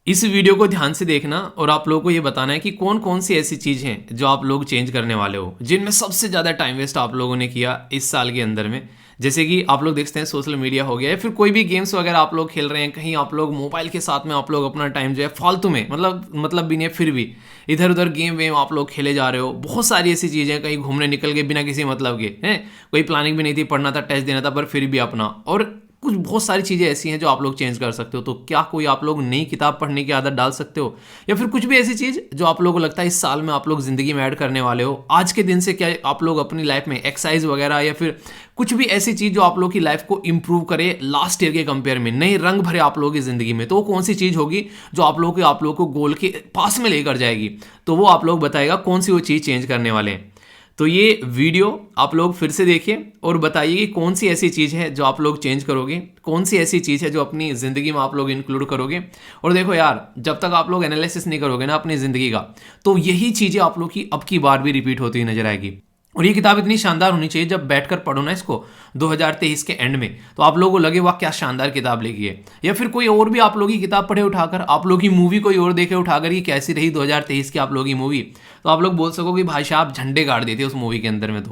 इस वीडियो को ध्यान से देखना और आप लोगों को ये बताना है कि कौन कौन सी ऐसी चीज़ हैं जो आप लोग चेंज करने वाले हो, जिनमें सबसे ज़्यादा टाइम वेस्ट आप लोगों ने किया इस साल के अंदर में। जैसे कि आप लोग देखते हैं सोशल मीडिया हो गया या फिर कोई भी गेम्स वगैरह आप लोग खेल रहे हैं, कहीं आप लोग मोबाइल के साथ में आप लोग अपना टाइम जो है फालतू में मतलब भी नहीं है, फिर भी इधर उधर गेम वेम आप लोग खेले जा रहे हो। बहुत सारी ऐसी चीज़ें, कहीं घूमने निकल गए बिना किसी मतलब के हैं, कोई प्लानिंग भी नहीं थी, पढ़ना था, टेस्ट देना था, पर फिर भी अपना। और कुछ बहुत सारी चीज़ें ऐसी हैं जो आप लोग चेंज कर सकते हो। तो क्या कोई आप लोग नई किताब पढ़ने की आदत डाल सकते हो, या फिर कुछ भी ऐसी चीज़ जो आप लोगों को लगता है इस साल में आप लोग ज़िंदगी में ऐड करने वाले हो आज के दिन से? क्या आप लोग अपनी लाइफ में एक्सरसाइज वगैरह या फिर कुछ भी ऐसी चीज़ जो आप लोग की लाइफ को इंप्रूव करे लास्ट ईयर के कंपेयर में, नए रंग भरे आप लोगों की ज़िंदगी में? तो वो कौन सी चीज़ होगी जो आप लोगों को गोल के पास में लेकर जाएगी? तो वो आप लोग बताएगा कौन सी वो चीज़ चेंज करने वाले हैं। तो ये वीडियो आप लोग फिर से देखिए और बताइए कि कौन सी ऐसी चीज़ है जो आप लोग चेंज करोगे, कौन सी ऐसी चीज़ है जो अपनी ज़िंदगी में आप लोग इंक्लूड करोगे। और देखो यार, जब तक आप लोग एनालिसिस नहीं करोगे ना अपनी ज़िंदगी का, तो यही चीज़ें आप लोग की अब की बार भी रिपीट होती नजर आएगी। और ये किताब इतनी शानदार होनी चाहिए, जब बैठकर पढ़ो ना इसको 2023 के एंड में, तो आप लोगों को लगे वाह क्या शानदार किताब लिखी है। या फिर कोई और भी आप लोग की किताब पढ़े उठाकर, आप लोग की मूवी कोई और देखे उठाकर कि कैसी रही 2023 की आप लोग की मूवी, तो आप लोग बोल सकोगे भाई साहब झंडे गाड़ देते उस मूवी के अंदर में।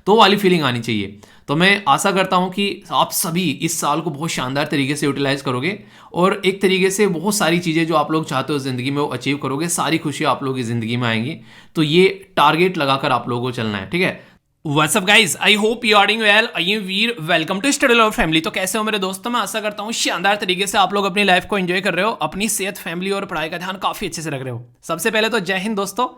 तो वाली फीलिंग आनी चाहिए। तो मैं आशा करता हूँ कि आप सभी इस साल को बहुत शानदार तरीके से यूटिलाइज करोगे और एक तरीके से बहुत सारी चीज़ें जो आप लोग चाहते हो ज़िंदगी में वो अचीव करोगे, सारी खुशियाँ आप लोगों की ज़िंदगी में आएंगी। तो ये टारगेट लगाकर आप लोगों को चलना है, ठीक है। What's up guys, I hope you are doing well. I am Veer, welcome to study lover family. तो कैसे हो मेरे दोस्तों? मैं आशा करता हूँ शानदार तरीके से आप लोग अपनी लाइफ को एंजॉय कर रहे हो, अपनी सेहत, फैमिली और पढ़ाई का ध्यान काफी अच्छे से रख रहे हो। सबसे पहले तो जय हिंद दोस्तों।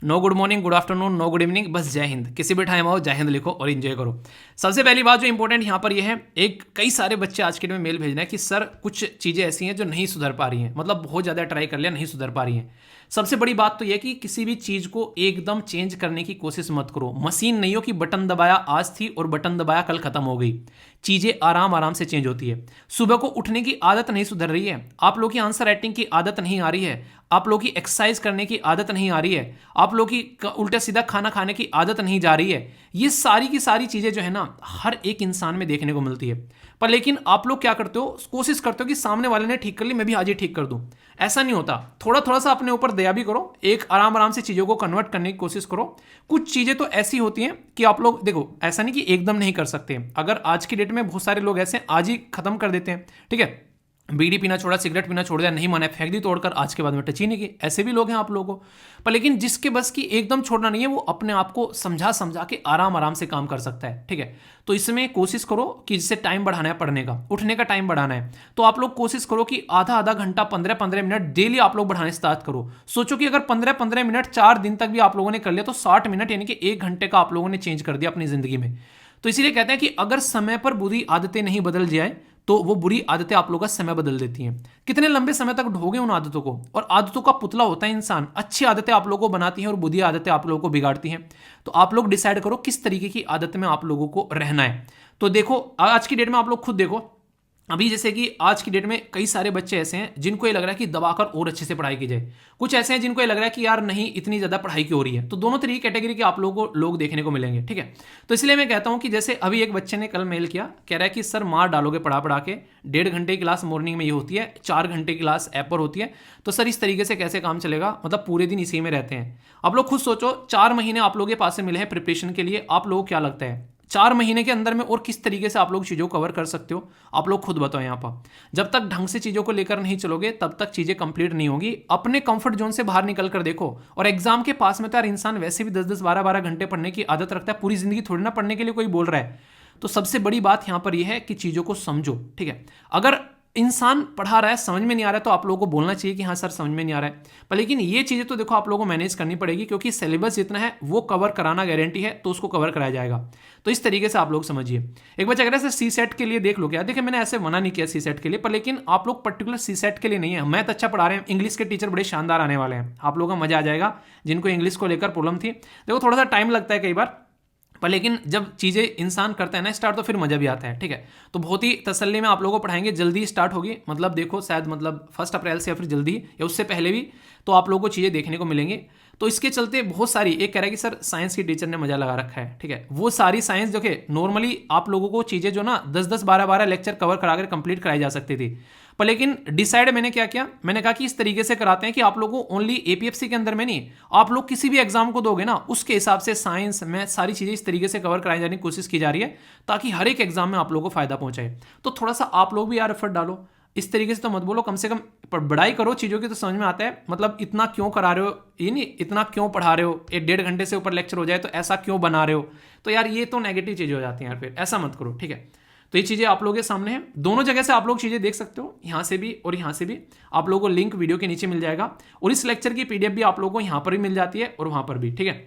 No good morning, good afternoon, no good evening, बस जय हिंद। किसी भी टाइम आओ, जय हिंद लिखो और एंजॉय करो। सबसे पहली बात जो इंपॉर्टेंट यहाँ पर यह है, एक कई सारे बच्चे आज के डेट में मेल भेज रहे हैं कि सर कुछ चीज़ें ऐसी हैं जो नहीं सुधर पा रही हैं, मतलब बहुत ज़्यादा ट्राई कर लिया नहीं सुधर पा रही हैं। सबसे बड़ी बात तो यह कि किसी भी चीज़ को एकदम चेंज करने की कोशिश मत करो। मशीन नहीं हो कि बटन दबाया आज थी और बटन दबाया कल खत्म हो गई। चीज़ें आराम आराम से चेंज होती है। सुबह को उठने की आदत नहीं सुधर रही है, आप लोग की आंसर राइटिंग की आदत नहीं आ रही है, आप लोग की एक्सरसाइज करने की आदत नहीं आ रही है, आप लोग की उल्टा सीधा खाना खाने की आदत नहीं जा रही है। ये सारी की सारी चीज़ें जो है ना हर एक इंसान में देखने को मिलती है। पर लेकिन आप लोग क्या करते हो, कोशिश करते हो कि सामने वाले ने ठीक कर ली मैं भी आज ही ठीक कर दूं। ऐसा नहीं होता। थोड़ा थोड़ा सा अपने ऊपर दया भी करो, एक आराम आराम से चीज़ों को कन्वर्ट करने की कोशिश करो। कुछ चीज़ें तो ऐसी होती हैं कि आप लोग देखो, ऐसा नहीं कि एकदम नहीं कर सकते। अगर आज की डेट में बहुत सारे लोग ऐसे आज ही खत्म कर देते हैं, ठीक है, बीड़ी पीना छोड़ा, सिगरेट पीना छोड़ दिया, नहीं माना, फेंक दी तोड़कर, आज के बाद में टच ही नहीं की, ऐसे भी लोग हैं आप लोगों को। पर लेकिन जिसके बस की एकदम छोड़ना नहीं है, वो अपने आप को समझा समझा के आराम आराम से काम कर सकता है, ठीक है। तो इसमें कोशिश करो कि जिससे टाइम बढ़ाना है, पढ़ने का, उठने का टाइम बढ़ाना है, तो आप लोग कोशिश करो कि आधा आधा घंटा, 15-15 मिनट डेली आप लोग बढ़ाने स्टार्ट करो। सोचो कि अगर 15-15 मिनट 4 दिन तक भी आप लोगों ने कर लिया, तो 60 मिनट यानी कि 1 घंटे का आप लोगों ने चेंज कर दिया अपनी जिंदगी में। तो इसीलिए कहते हैं कि अगर समय पर बुरी आदतें नहीं बदल जाए तो वो बुरी आदतें आप लोगों का समय बदल देती हैं। कितने लंबे समय तक ढोगे उन आदतों को, और आदतों का पुतला होता है इंसान। अच्छी आदतें आप लोगों को बनाती हैं और बुरी आदतें आप लोगों को बिगाड़ती हैं। तो आप लोग डिसाइड करो किस तरीके की आदत में आप लोगों को रहना है। तो देखो आज की डेट में आप लोग खुद देखो, अभी जैसे कि आज की डेट में कई सारे बच्चे ऐसे हैं जिनको ये लग रहा है कि दबाकर और अच्छे से पढ़ाई की जाए, कुछ ऐसे हैं जिनको ये लग रहा है कि यार नहीं इतनी ज़्यादा पढ़ाई क्यों हो रही है। तो दोनों तरीके कैटेगरी के आप लोगों को लोग देखने को मिलेंगे, ठीक है। तो इसलिए मैं कहता हूं कि जैसे अभी एक बच्चे ने कल मेल किया, कह रहा है कि सर मार डालोगे पढ़ा पढ़ा के, 1.5 घंटे की क्लास मॉर्निंग में ये होती है, 4 घंटे की क्लास ऐप पर होती है, तो सर इस तरीके से कैसे काम चलेगा, मतलब पूरे दिन इसी में रहते हैं। आप लोग खुद सोचो, 4 महीने आप लोगों के पास से मिले हैं प्रिपरेशन के लिए, आप लोगों को क्या लगता है 4 महीने के अंदर में और किस तरीके से आप लोग चीज़ों को कवर कर सकते हो? आप लोग खुद बताओ। यहाँ पर जब तक ढंग से चीज़ों को लेकर नहीं चलोगे तब तक चीज़ें कंप्लीट नहीं होगी। अपने कंफर्ट जोन से बाहर निकल कर देखो। और एग्जाम के पास में तो यार इंसान वैसे भी 10-10, 12-12 घंटे पढ़ने की आदत रखता है, पूरी जिंदगी थोड़ी ना पढ़ने के लिए कोई बोल रहा है। तो सबसे बड़ी बात यहाँ पर यह है कि चीज़ों को समझो, ठीक है। अगर इंसान पढ़ा रहा है समझ में नहीं आ रहा है तो आप लोगों को बोलना चाहिए कि हाँ सर समझ में नहीं आ रहा है। पर लेकिन ये चीज़ें तो देखो आप लोगों को मैनेज करनी पड़ेगी, क्योंकि सिलेबस जितना है वो कवर कराना गारंटी है, तो उसको कवर कराया जाएगा। तो इस तरीके से आप लोग समझिए। एक बच्चा कह रहा है सर सी सेट के लिए देख लो क्या। देखिए मैंने ऐसे मना नहीं किया सी सेट के लिए, पर लेकिन आप लोग पर्टिकुलर सी सेट के लिए नहीं है। मैथ अच्छा पढ़ा रहे हैं, इंग्लिश के टीचर बड़े शानदार आने वाले हैं, आप लोगों का मजा आ जाएगा। जिनको इंग्लिश को लेकर प्रॉब्लम थी, देखो थोड़ा सा टाइम लगता है कई बार, पर लेकिन जब चीज़ें इंसान करता है ना स्टार्ट, तो फिर मज़ा भी आता है, ठीक है। तो बहुत ही तसल्ली में आप लोगों को पढ़ाएंगे, जल्दी स्टार्ट होगी, मतलब देखो शायद मतलब 1 अप्रैल से या फिर जल्दी या उससे पहले भी, तो आप लोगों को चीज़ें देखने को मिलेंगी। तो इसके चलते बहुत सारी, एक कह रहा है कि सर साइंस की टीचर ने मजा लगा रखा है, ठीक है, वो सारी साइंस जो कि नॉर्मली आप लोगों को चीजें जो ना 10-10 12-12 लेक्चर कवर करा कर कंप्लीट कराई जा सकती थी, पर लेकिन डिसाइड मैंने क्या किया, मैंने कहा कि इस तरीके से कराते हैं कि आप लोगों को ओनली एपीएफसी के अंदर में नहीं, आप लोग किसी भी एग्जाम को दोगे ना उसके हिसाब से साइंस मैथ सारी चीजें इस तरीके से कवर कराई जाने की कोशिश की जा रही है ताकि हर एक एग्जाम में आप लोगों को फायदा पहुंचाए। तो थोड़ा सा आप लोग भी यार एफर्ट डालो, इस तरीके से तो मत बोलो, कम से कम पढ़ाई करो चीज़ों की तो समझ में आता है, मतलब इतना क्यों करा रहे हो, ये नहीं इतना क्यों पढ़ा रहे हो, 1-1.5 घंटे से ऊपर लेक्चर हो जाए तो ऐसा क्यों बना रहे हो, तो यार ये तो नेगेटिव चीज़ें हो जाती हैं यार, फिर ऐसा मत करो, ठीक है। तो ये चीज़ें आप लोगों के सामने हैं, दोनों जगह से आप लोग चीज़ें देख सकते हो, यहाँ से भी और यहाँ से भी, आप लोगों को लिंक वीडियो के नीचे मिल जाएगा, और इस लेक्चर की पीडीएफ भी आप लोगों को यहाँ पर भी मिल जाती है और वहाँ पर भी, ठीक है।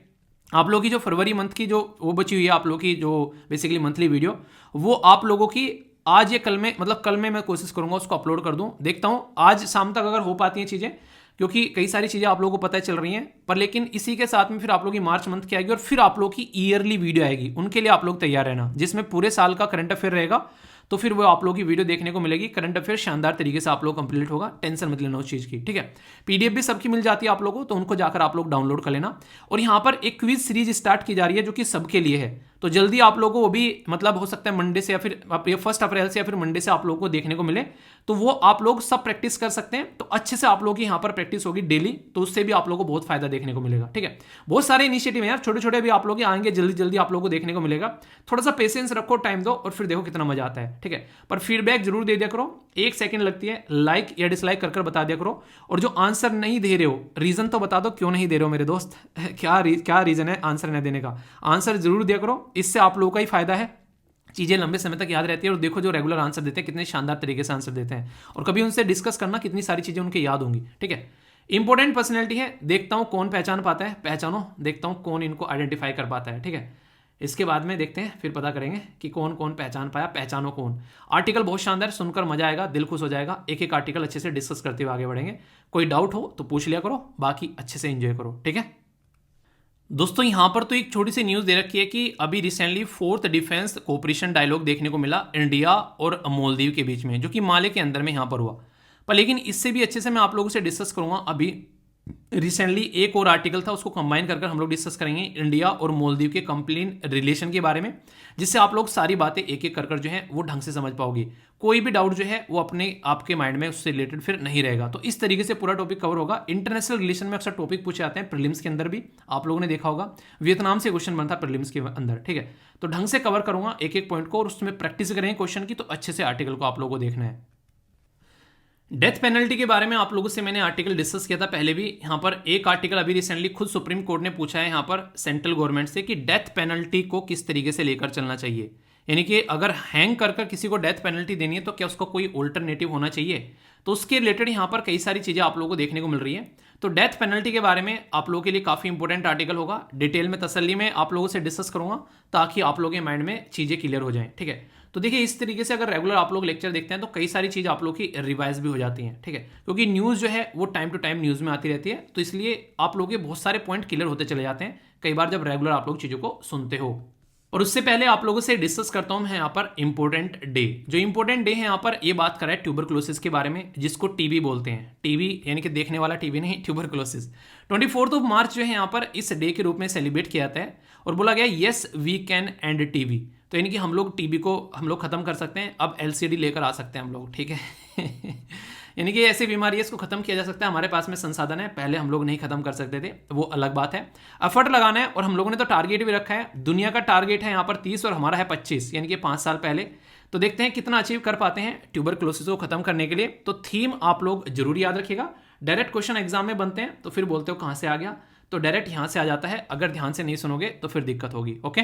आप लोगों की जो फरवरी मंथ की जो वो बची हुई है, आप लोगों की जो बेसिकली मंथली वीडियो, वो आप लोगों की आज या कल में, मतलब कल में मैं कोशिश करूंगा उसको अपलोड कर दूं, देखता हूं आज शाम तक अगर हो पाती हैं चीज़ें, क्योंकि कई सारी चीज़ें आप लोगों को पता चल रही हैं, पर लेकिन इसी के साथ में फिर आप लोगों की मार्च मंथ की आएगी और फिर आप लोगों की ईयरली वीडियो आएगी, उनके लिए आप लोग तैयार रहना, जिसमें पूरे साल का करंट अफेयर रहेगा, तो फिर वो आप लोगों की वीडियो देखने को मिलेगी, करंट अफेयर शानदार तरीके से आप लोग कंप्लीट होगा, टेंशन मत लेना उस चीज़ की, ठीक है। पीडीएफ भी सबकी मिल जाती है आप लोगों को, तो उनको जाकर आप लोग डाउनलोड कर लेना। और यहाँ पर एक क्विज सीरीज स्टार्ट की जा रही है जो कि सबके लिए है, तो जल्दी आप लोगों को वो भी, मतलब हो सकता है मंडे से या फिर 1 अप्रैल से या फिर मंडे से आप लोगों को देखने को मिले, तो वो आप लोग सब प्रैक्टिस कर सकते हैं, तो अच्छे से आप लोगों की यहाँ पर प्रैक्टिस होगी डेली, तो उससे भी आप लोगों को बहुत फायदा देखने को मिलेगा, ठीक है। बहुत सारे इनिशिएटिव हैं यार, छोटे छोटे भी आप लोग आएंगे, जल्दी जल्दी आप लोगों को देखने को मिलेगा, थोड़ा सा पेशेंस रखो, टाइम दो और फिर देखो कितना मजा आता है, ठीक है। पर फीडबैक जरूर दे दिया करो, 1 सेकंड लगती है, लाइक या डिसलाइक कर बता दिया करो, और जो आंसर नहीं दे रहे हो रीजन तो बता दो क्यों नहीं दे रहे हो मेरे दोस्त, क्या रीजन है आंसर नहीं देने का, आंसर जरूर दिया करो, इससे आप लोगों का ही फायदा है, चीज़ें लंबे समय तक याद रहती है। और देखो जो रेगुलर आंसर देते हैं कितने शानदार तरीके से आंसर देते हैं, और कभी उनसे डिस्कस करना कितनी सारी चीज़ें उनके याद होंगी, ठीक है। इंपॉर्टेंट पर्सनैलिटी है, देखता हूं कौन पहचान पाता है, पहचानो, देखता हूं कौन इनको आइडेंटिफाई कर पाता है, ठीक है। इसके बाद में देखते हैं, फिर पता करेंगे कि कौन कौन पहचान पाया, पहचानो कौन। आर्टिकल बहुत शानदार, सुनकर मजा आएगा, दिल खुश हो जाएगा, एक एक आर्टिकल अच्छे से डिस्कस करते हुए आगे बढ़ेंगे। कोई डाउट हो तो पूछ लिया करो, बाकी अच्छे से एंजॉय करो, ठीक है। दोस्तों यहाँ पर तो एक छोटी सी न्यूज़ दे रखी है कि अभी recently 4th defence cooperation dialogue देखने को मिला इंडिया और मालदीव के बीच में, जो कि माले के अंदर में यहाँ पर हुआ, पर लेकिन इससे भी अच्छे से मैं आप लोगों से डिस्कस करूँगा। अभी रिसेंटली एक और आर्टिकल था, उसको कंबाइन कर हम लोग डिस्कस करेंगे इंडिया और मालदीव के कंप्लेन रिलेशन के बारे में, जिससे आप लोग सारी बातें एक एक कर जो है वो ढंग से समझ पाओगे, कोई भी डाउट जो है वो अपने आपके माइंड में उससे रिलेटेड फिर नहीं रहेगा। तो इस तरीके से पूरा टॉपिक कवर होगा। इंटरनेशनल रिलेशन में अक्सर टॉपिक पूछे जाते हैं, प्रीलिम्स के अंदर भी आप लोगों ने देखा होगा, वियतनाम से क्वेश्चन बनता है प्रीलिम्स के अंदर, ठीक है। तो ढंग से कवर करूंगा एक एक पॉइंट को, और उसमें प्रैक्टिस करेंगे क्वेश्चन की, तो अच्छे से आर्टिकल को आप लोगों को देखना है। डेथ पेनल्टी के बारे में आप लोगों से मैंने आर्टिकल डिस्कस किया था पहले भी। यहाँ पर एक आर्टिकल अभी रिसेंटली खुद सुप्रीम कोर्ट ने पूछा है यहाँ पर सेंट्रल गवर्नमेंट से कि डेथ पेनल्टी को किस तरीके से लेकर चलना चाहिए, यानी कि अगर हैंग कर किसी को डेथ पेनल्टी देनी है तो क्या उसका कोई ऑल्टरनेटिव होना चाहिए। तो उसके रिलेटेड यहाँ पर कई सारी चीज़ें आप लोगों को देखने को मिल रही है। तो डेथ पेनल्टी के बारे में आप लोगों के लिए काफ़ी इंपॉर्टेंट आर्टिकल होगा, डिटेल में तसल्ली में आप लोगों से डिस्कस करूंगा ताकि आप लोगों के माइंड में चीज़ें क्लियर हो जाएं, ठीक है। तो देखिए इस तरीके से अगर रेगुलर आप लोग लेक्चर देखते हैं तो कई सारी चीज़ आप लोग की रिवाइज भी हो जाती हैं, ठीक है, क्योंकि न्यूज़ जो है वो टाइम टू टाइम न्यूज़ में आती रहती है, तो इसलिए आप लोगों के बहुत सारे पॉइंट क्लियर होते चले जाते हैं कई बार जब रेगुलर आप लोग चीज़ों को सुनते हो। और उससे पहले आप लोगों से डिस्कस करता हूं मैं यहाँ पर इंपॉर्टेंट डे। जो इंपॉर्टेंट डे है यहाँ पर ये बात कर रहा है ट्यूबरक्लोसिस के बारे में, जिसको टीबी बोलते हैं। टीबी यानी कि देखने वाला टीबी नहीं, ट्यूबरक्लोसिस। 24 मार्च जो है यहाँ पर इस डे के रूप में सेलिब्रेट किया जाता है और बोला गया yes we can end TB. तो यानी कि हम लोग टीबी को हम लोग खत्म कर सकते हैं, अब एलसीडी लेकर आ सकते हैं हम लोग, ठीक है। यानी कि ऐसी बीमारी है इसको खत्म किया जा सकता है, हमारे पास में संसाधन है, पहले हम लोग नहीं खत्म कर सकते थे, वो अलग बात है। एफर्ट लगाना है और हम लोगों ने तो टारगेट भी रखा है, दुनिया का टारगेट है यहाँ पर 30 और हमारा है 25, यानी कि 5 साल पहले। तो देखते हैं कितना अचीव कर पाते हैं ट्यूबरक्लोसिस को खत्म करने के लिए। तो थीम आप लोग जरूर याद रखिएगा। डायरेक्ट क्वेश्चन एग्जाम में बनते हैं तो फिर बोलते हो कहाँ से आ गया, तो डायरेक्ट यहाँ से आ जाता है, अगर ध्यान से नहीं सुनोगे तो फिर दिक्कत होगी, ओके।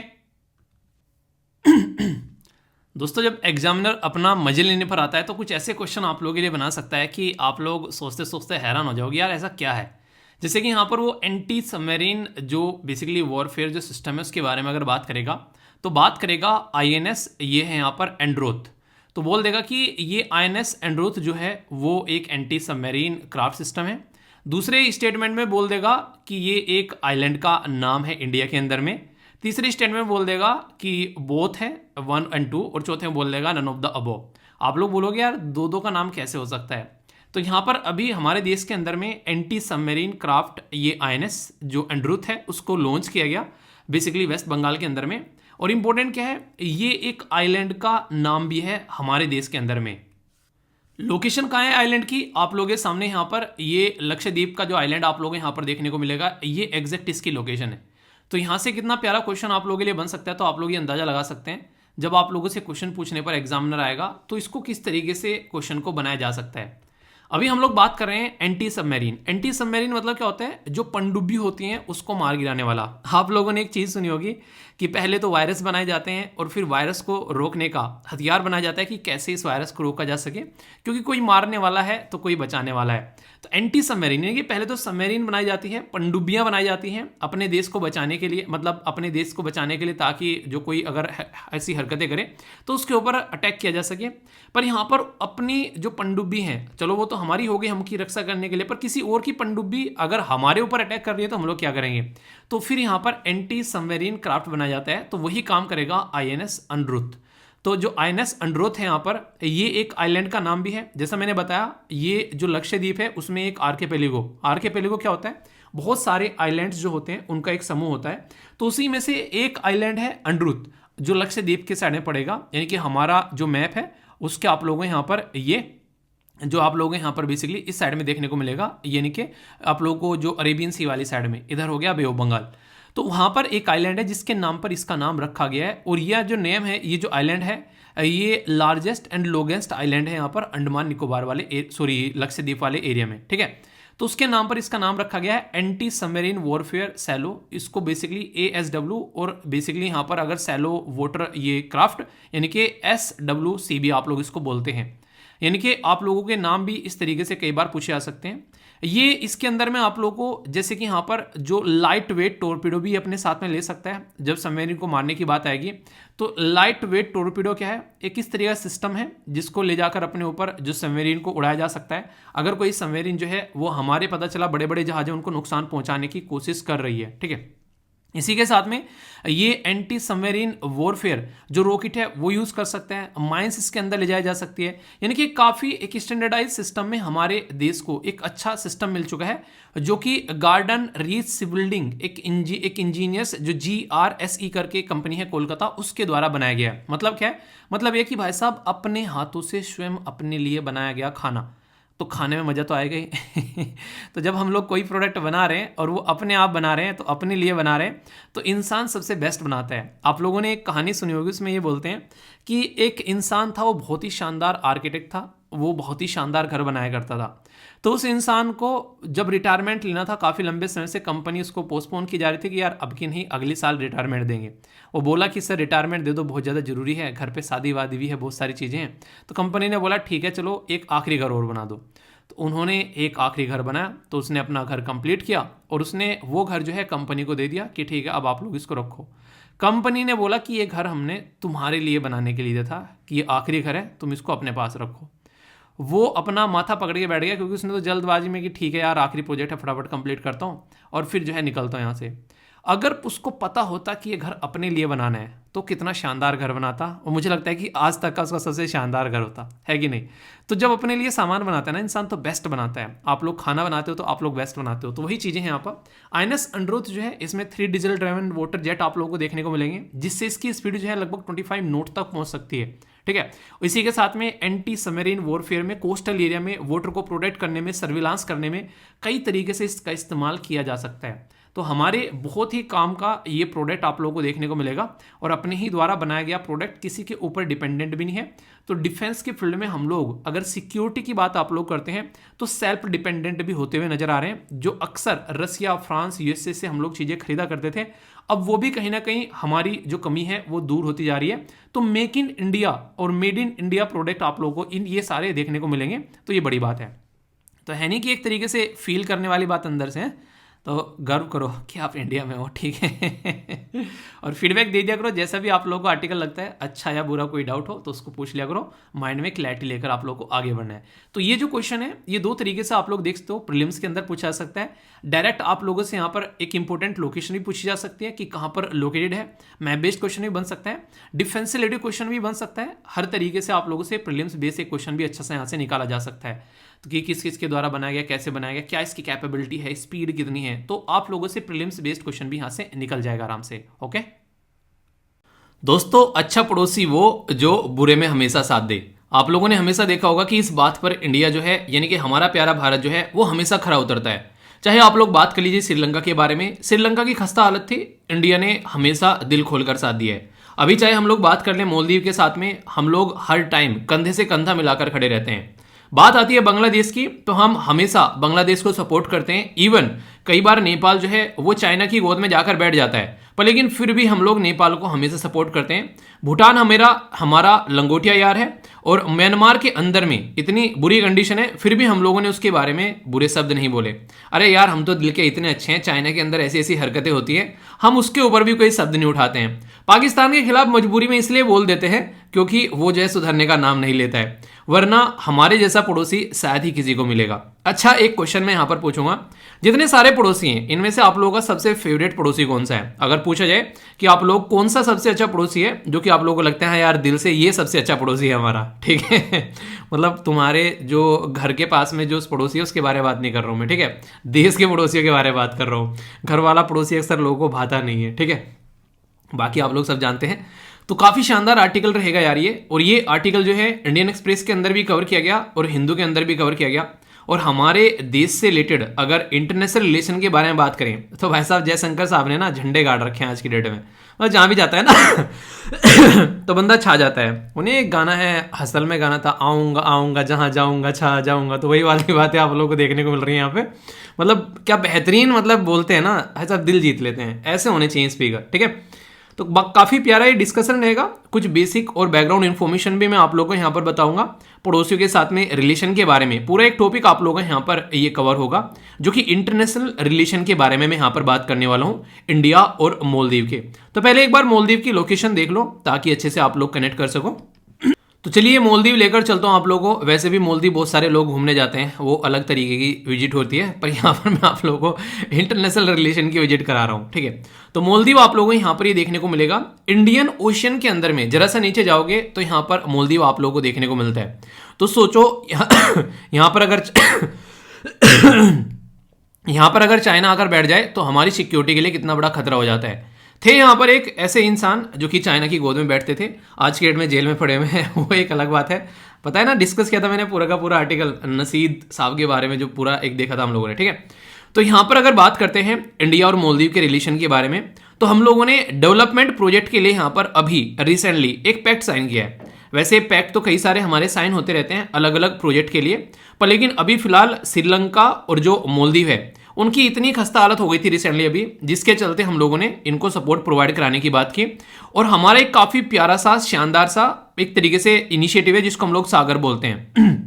दोस्तों जब एग्जामिनर अपना मजे लेने पर आता है तो कुछ ऐसे क्वेश्चन आप लोगों के लिए बना सकता है कि आप लोग सोचते सोचते हैरान हो जाओगे, यार ऐसा क्या है। जैसे कि यहाँ पर वो एंटी सबमरीन जो बेसिकली वॉरफेयर जो सिस्टम है उसके बारे में अगर बात करेगा तो बात करेगा INS, ये है यहाँ पर एंड्रोथ। तो बोल देगा कि ये INS एंड्रोथ जो है वो एक एंटी सबमरीन क्राफ्ट सिस्टम है। दूसरे स्टेटमेंट में बोल देगा कि ये एक आइलैंड का नाम है इंडिया के अंदर में। तीसरे स्टेटमेंट में बोल देगा कि बोथ है 1 और 2, और चौथे में बोल देगा नन ऑफ द अबव। आप लोग बोलोगे यार दो का नाम कैसे हो सकता है, तो यहाँ पर अभी हमारे देश के अंदर में एंटी सबमरीन क्राफ्ट ये आईएनएस जो एंड्रूथ है उसको लॉन्च किया गया बेसिकली वेस्ट बंगाल के अंदर में। और इम्पोर्टेंट क्या है, ये एक आइलैंड का नाम भी है हमारे देश के अंदर में। लोकेशन कहाँ है आइलैंड की, आप लोगों के सामने यहाँ पर ये लक्षद्वीप का जो आइलैंड आप लोगों को यहाँ पर देखने को मिलेगा, ये एग्जैक्ट इसकी लोकेशन है। तो यहाँ से कितना प्यारा क्वेश्चन आप लोगों के लिए बन सकता है, तो आप लोग ये अंदाजा लगा सकते हैं जब आप लोगों से क्वेश्चन पूछने पर एग्जामिनर आएगा तो इसको किस तरीके से क्वेश्चन को बनाया जा सकता है। अभी हम लोग बात कर रहे हैं एंटी सबमरीन। एंटी सबमरीन मतलब क्या होता है, जो पनडुब्बी होती हैं उसको मार गिराने वाला। आप लोगों ने एक चीज़ सुनी होगी कि पहले तो वायरस बनाए जाते हैं और फिर वायरस को रोकने का हथियार बनाया जाता है कि कैसे इस वायरस को रोका जा सके, क्योंकि कोई मारने वाला है तो कोई बचाने वाला है। तो एंटी सबमरीन यानी कि पहले तो सबमरीन बनाई जाती है, पनडुब्बियां बनाई जाती हैं अपने देश को बचाने के लिए, मतलब अपने देश को बचाने के लिए, ताकि जो कोई अगर ऐसी हरकतें करे तो उसके ऊपर अटैक किया जा सके। पर यहाँ पर अपनी जो पनडुब्बी हैं, चलो वो तो हमारी हो गई हम की रक्षा करने के लिए, पर किसी और की पनडुब्बी अगर हमारे ऊपर अटैक कर रही है तो हम लोग क्या करेंगे, तो फिर यहाँ पर एंटी सबमरीन क्राफ्ट बनाया जाता है। तो वही काम करेगा आईएनएस अनिरुद्ध। तो जो आईएनएस अनिरुद्ध है यहाँ पर, ये एक आइलैंड का नाम भी है। जैसा मैंने बताया, ये जो लक्षद्वीप है उसमें एक आर्किपेलिगो क्या होता है, बहुत सारे आइलैंड्स जो होते हैं उनका एक समूह होता है। तो उसी में से एक आइलैंड है अनिरुद्ध जो लक्षद्वीप के साइड में पड़ेगा, यानी कि हमारा जो मैप है उसके आप लोगों यहाँ पर ये जो आप लोगों यहाँ पर बेसिकली इस साइड में देखने को मिलेगा, यानी कि आप लोगों को जो अरेबियन सी वाली साइड में इधर हो गया बे ऑफ बंगाल। तो वहाँ पर एक आइलैंड है जिसके नाम पर इसका नाम रखा गया है। और यह जो नेम है, ये जो आइलैंड है, ये लार्जेस्ट एंड लोगेस्ट आइलैंड है यहाँ पर अंडमान निकोबार वाले लक्षद्वीप वाले एरिया में, ठीक है। तो उसके नाम पर इसका नाम रखा गया है एंटी सबमरीन वॉरफेयर सैलो, इसको बेसिकली ASW, और बेसिकली यहाँ पर अगर सैलो वाटर ये क्राफ्ट यानी कि SWCB आप लोग इसको बोलते हैं। यानी कि आप लोगों के नाम भी इस तरीके से कई बार पूछे जा सकते हैं। ये इसके अंदर में आप लोगों को जैसे कि यहाँ पर जो लाइट वेट टोरपीडो भी अपने साथ में ले सकता है जब सबमरीन को मारने की बात आएगी। तो लाइट वेट टोरपीडो क्या है, एक इस तरह का सिस्टम है जिसको ले जाकर अपने ऊपर जो सबमरीन को उड़ाया जा सकता है। अगर कोई सबमरीन जो है वो हमारे पता चला बड़े बड़े जहाज उनको नुकसान पहुंचाने की कोशिश कर रही है, ठीक है। इसी के साथ में ये एंटी सबमरीन वॉरफेयर जो रॉकेट है वो यूज कर सकते हैं, माइंस इसके अंदर ले जाई जा सकती है। यानी कि काफी एक स्टैंडर्डाइज सिस्टम में हमारे देश को एक अच्छा सिस्टम मिल चुका है, जो कि गार्डन रीच बिल्डिंग एक इंजीनियर्स जो GRSE करके कंपनी है कोलकाता, उसके द्वारा बनाया गया है। मतलब क्या है, मतलब ये कि भाई साहब अपने हाथों से स्वयं अपने लिए बनाया गया खाना, तो खाने में मज़ा तो आएगा ही। तो जब हम लोग कोई प्रोडक्ट बना रहे हैं और वो अपने आप बना रहे हैं, तो अपने लिए बना रहे हैं, तो इंसान सबसे बेस्ट बनाता है। आप लोगों ने एक कहानी सुनी होगी, उसमें ये बोलते हैं कि एक इंसान था, वो बहुत ही शानदार आर्किटेक्ट था, वो बहुत ही शानदार घर बनाया करता था। तो उस इंसान को जब रिटायरमेंट लेना था, काफ़ी लंबे समय से कंपनी उसको पोस्टपोन की जा रही थी कि यार अब की नहीं अगले साल रिटायरमेंट देंगे। वो बोला कि सर रिटायरमेंट दे दो, बहुत ज़्यादा ज़रूरी है, घर पे शादी वादी भी है, बहुत सारी चीज़ें हैं। तो कंपनी ने बोला ठीक है चलो एक आखिरी घर और बना दो। तो उन्होंने एक आखिरी घर बनाया, तो उसने अपना घर कंप्लीट किया और उसने वो घर जो है कंपनी को दे दिया कि ठीक है अब आप लोग इसको रखो। कंपनी ने बोला कि ये घर हमने तुम्हारे लिए बनाने के लिए दिया था, कि ये आखिरी घर है, तुम इसको अपने पास रखो। वो अपना माथा पकड़ के बैठ गया, क्योंकि उसने तो जल्दबाजी में कि ठीक है यार आखिरी प्रोजेक्ट है, फटाफट कंप्लीट करता हूँ और फिर जो है निकलता हूँ यहाँ से। अगर उसको पता होता कि ये घर अपने लिए बनाना है तो कितना शानदार घर बनाता, और मुझे लगता है कि आज तक का उसका सबसे शानदार घर होता है कि नहीं। तो जब अपने लिए सामान बनाता है ना इंसान, तो बेस्ट बनाता है। आप लोग खाना बनाते हो तो आप लोग बेस्ट बनाते हो, तो वही चीज़ें हैं यहाँ पर। आईएनएस अनिरुद्ध जो है इसमें 3 डीजल ड्राइवन वाटर जेट आप लोगों को देखने को मिलेंगे, जिससे इसकी स्पीड जो है लगभग 25 नॉट तक पहुंच सकती है, ठीक है। इसी के साथ में एंटी सबमरीन वॉरफेयर में कोस्टल एरिया में वाटर को प्रोटेक्ट करने में, सर्विलांस करने में कई तरीके से इसका इस्तेमाल किया जा सकता है। तो हमारे बहुत ही काम का ये प्रोडक्ट आप लोगों को देखने को मिलेगा, और अपने ही द्वारा बनाया गया प्रोडक्ट, किसी के ऊपर डिपेंडेंट भी नहीं है। तो डिफेंस के फील्ड में हम लोग अगर सिक्योरिटी की बात आप लोग करते हैं तो सेल्फ डिपेंडेंट भी होते हुए नजर आ रहे हैं। जो अक्सर रसिया, फ्रांस, USA से हम लोग चीज़ें खरीदा करते थे, अब वो भी कहीं ना कहीं हमारी जो कमी है वो दूर होती जा रही है। तो मेक इन इंडिया और मेड इन इंडिया प्रोडक्ट आप लोगों को इन ये सारे देखने को मिलेंगे, तो ये बड़ी बात है। तो है नहीं कि एक तरीके से फील करने वाली बात अंदर से है, तो गर्व करो कि आप इंडिया में हो, ठीक है। और फीडबैक दे दिया करो, जैसा भी आप लोगों को आर्टिकल लगता है, अच्छा या बुरा कोई डाउट हो तो उसको पूछ लिया करो, माइंड में क्लैरिटी लेकर आप लोगों को आगे बढ़ना है। तो ये जो क्वेश्चन है ये 2 तरीके से आप लोग देख सकते हो, प्रीलिम्स के अंदर पूछा जा सकता है। डायरेक्ट आप लोगों से यहाँ पर एक इंपॉर्टेंट लोकेशन भी पूछी जा सकती है कि कहाँ पर लोकेटेड है, मैप बेस्ड क्वेश्चन भी बन सकता है, डिफेंस से रिलेटेड क्वेश्चन भी बन सकता है। हर तरीके से आप लोगों से प्रीलिम्स बेस एक क्वेश्चन भी अच्छा से यहाँ से निकाला जा सकता है। कि किस किस के द्वारा बनाया गया, कैसे बनाया गया, क्या इसकी कैपेबिलिटी है, स्पीड कितनी है, तो आप लोगों से प्रीलिम्स बेस्ड क्वेश्चन भी यहाँ से निकल जाएगा आराम से। ओके दोस्तों, अच्छा पड़ोसी वो जो बुरे में हमेशा साथ दे। आप लोगों ने हमेशा देखा होगा कि इस बात पर इंडिया जो है, यानी कि हमारा प्यारा भारत जो है, वो हमेशा खरा उतरता है। चाहे आप लोग बात कर लीजिए श्रीलंका के बारे में, श्रीलंका की खस्ता हालत थी, इंडिया ने हमेशा दिल खोलकर साथ दिया है। अभी चाहे हम लोग बात कर लें मालदीव के साथ में, हम लोग हर टाइम कंधे से कंधा मिलाकर खड़े रहते हैं। बात आती है बांग्लादेश की, तो हम हमेशा बांग्लादेश को सपोर्ट करते हैं। इवन कई बार नेपाल जो है वो चाइना की गोद में जाकर बैठ जाता है, पर लेकिन फिर भी हम लोग नेपाल को हमेशा सपोर्ट करते हैं। भूटान हमारा लंगोटिया यार है, और म्यांमार के अंदर में इतनी बुरी कंडीशन है, फिर भी हम लोगों ने उसके बारे में बुरे शब्द नहीं बोले। अरे यार, हम तो दिल के इतने अच्छे हैं, चाइना के अंदर ऐसी ऐसी हरकतें होती है, हम उसके ऊपर भी कोई शब्द नहीं उठाते हैं। पाकिस्तान के खिलाफ मजबूरी में इसलिए बोल देते हैं क्योंकि वो जो है सुधरने का नाम नहीं लेता है, वरना हमारे जैसा पड़ोसी शायद ही किसी को मिलेगा। अच्छा, एक क्वेश्चन मैं यहां पर पूछूंगा, जितने सारे पड़ोसी हैं इनमें से आप लोगों का सबसे फेवरेट पड़ोसी कौन सा है? अगर पूछा जाए कि आप लोग कौन सा सबसे अच्छा पड़ोसी है जो कि आप लोगों को लगता है यार दिल से ये सबसे अच्छा पड़ोसी है हमारा, ठीक है मतलब तुम्हारे जो घर के पास में जो पड़ोसी है उसके बारे में बात नहीं कर रहा हूं मैं, ठीक है, देश के पड़ोसियों के बारे में बात कर रहा हूं। घर वाला पड़ोसी अक्सर लोगों को भाता नहीं है, ठीक है, बाकी आप लोग सब जानते हैं। तो काफी शानदार आर्टिकल रहेगा यार ये, और ये आर्टिकल जो है इंडियन एक्सप्रेस के अंदर भी कवर किया गया और हिंदू के अंदर भी कवर किया गया। और हमारे देश से रिलेटेड अगर इंटरनेशनल रिलेशन के बारे में बात करें तो भाई साहब जयशंकर साहब ने ना झंडे गाड़ रखे हैं आज की डेट में, मतलब जहां भी जाता है ना तो बंदा छा जाता है। उन्हें एक गाना है, हसल में गाना था, आऊंगा आऊंगा जहां जाऊंगा छा जाऊंगा, तो वही वाली बातें आप लोगों को देखने को मिल रही है यहाँ पे। मतलब क्या बेहतरीन मतलब बोलते हैं ना, ऐसा दिल जीत लेते हैं, ऐसे होने चाहिए स्पीकर, ठीक है। तो काफी प्यारा ये डिस्कशन रहेगा, कुछ बेसिक और बैकग्राउंड इन्फॉर्मेशन भी मैं आप लोगों को यहाँ पर बताऊंगा, पड़ोसियों के साथ में रिलेशन के बारे में पूरा एक टॉपिक आप लोगों को यहाँ पर ये कवर होगा, जो कि इंटरनेशनल रिलेशन के बारे में मैं यहाँ पर बात करने वाला हूँ, इंडिया और मालदीव के। तो पहले एक बार मालदीव की लोकेशन देख लो ताकि अच्छे से आप लोग कनेक्ट कर सको। तो चलिए मालदीव लेकर चलता हूँ आप लोगों को। वैसे भी मालदीव बहुत सारे लोग घूमने जाते हैं, वो अलग तरीके की विजिट होती है, पर यहाँ पर मैं आप लोगों को इंटरनेशनल रिलेशन की विजिट करा रहा हूँ, ठीक है। तो मालदीव आप लोगों को यहाँ पर ये देखने को मिलेगा इंडियन ओशियन के अंदर में, जरा सा नीचे जाओगे तो यहाँ पर मालदीव आप लोगों को देखने को मिलता है। तो सोचो यहाँ पर अगर यहाँ पर अगर चाइना आकर बैठ जाए तो हमारी सिक्योरिटी के लिए कितना बड़ा खतरा हो जाता है। थे यहाँ पर एक ऐसे इंसान जो कि चाइना की गोद में बैठते थे, आज के डेट में जेल में पड़े हुए हैं, वो एक अलग बात है। पता है ना, डिस्कस किया था मैंने पूरा का पूरा आर्टिकल नसीद साहब के बारे में, जो पूरा एक देखा था हम लोगों ने, ठीक है। तो यहाँ पर अगर बात करते हैं इंडिया और मालदीव के रिलेशन के बारे में, तो हम लोगों ने डेवलपमेंट प्रोजेक्ट के लिए यहाँ पर अभी रिसेंटली एक पैक्ट साइन किया है। वैसे पैक्ट तो कई सारे हमारे साइन होते रहते हैं अलग अलग प्रोजेक्ट के लिए, पर लेकिन अभी फिलहाल श्रीलंका और जो मालदीव है उनकी इतनी खस्ता हालत हो गई थी रिसेंटली अभी, जिसके चलते हम लोगों ने इनको सपोर्ट प्रोवाइड कराने की बात की। और हमारा एक काफी प्यारा सा शानदार सा एक तरीके से इनिशिएटिव है जिसको हम लोग सागर बोलते हैं।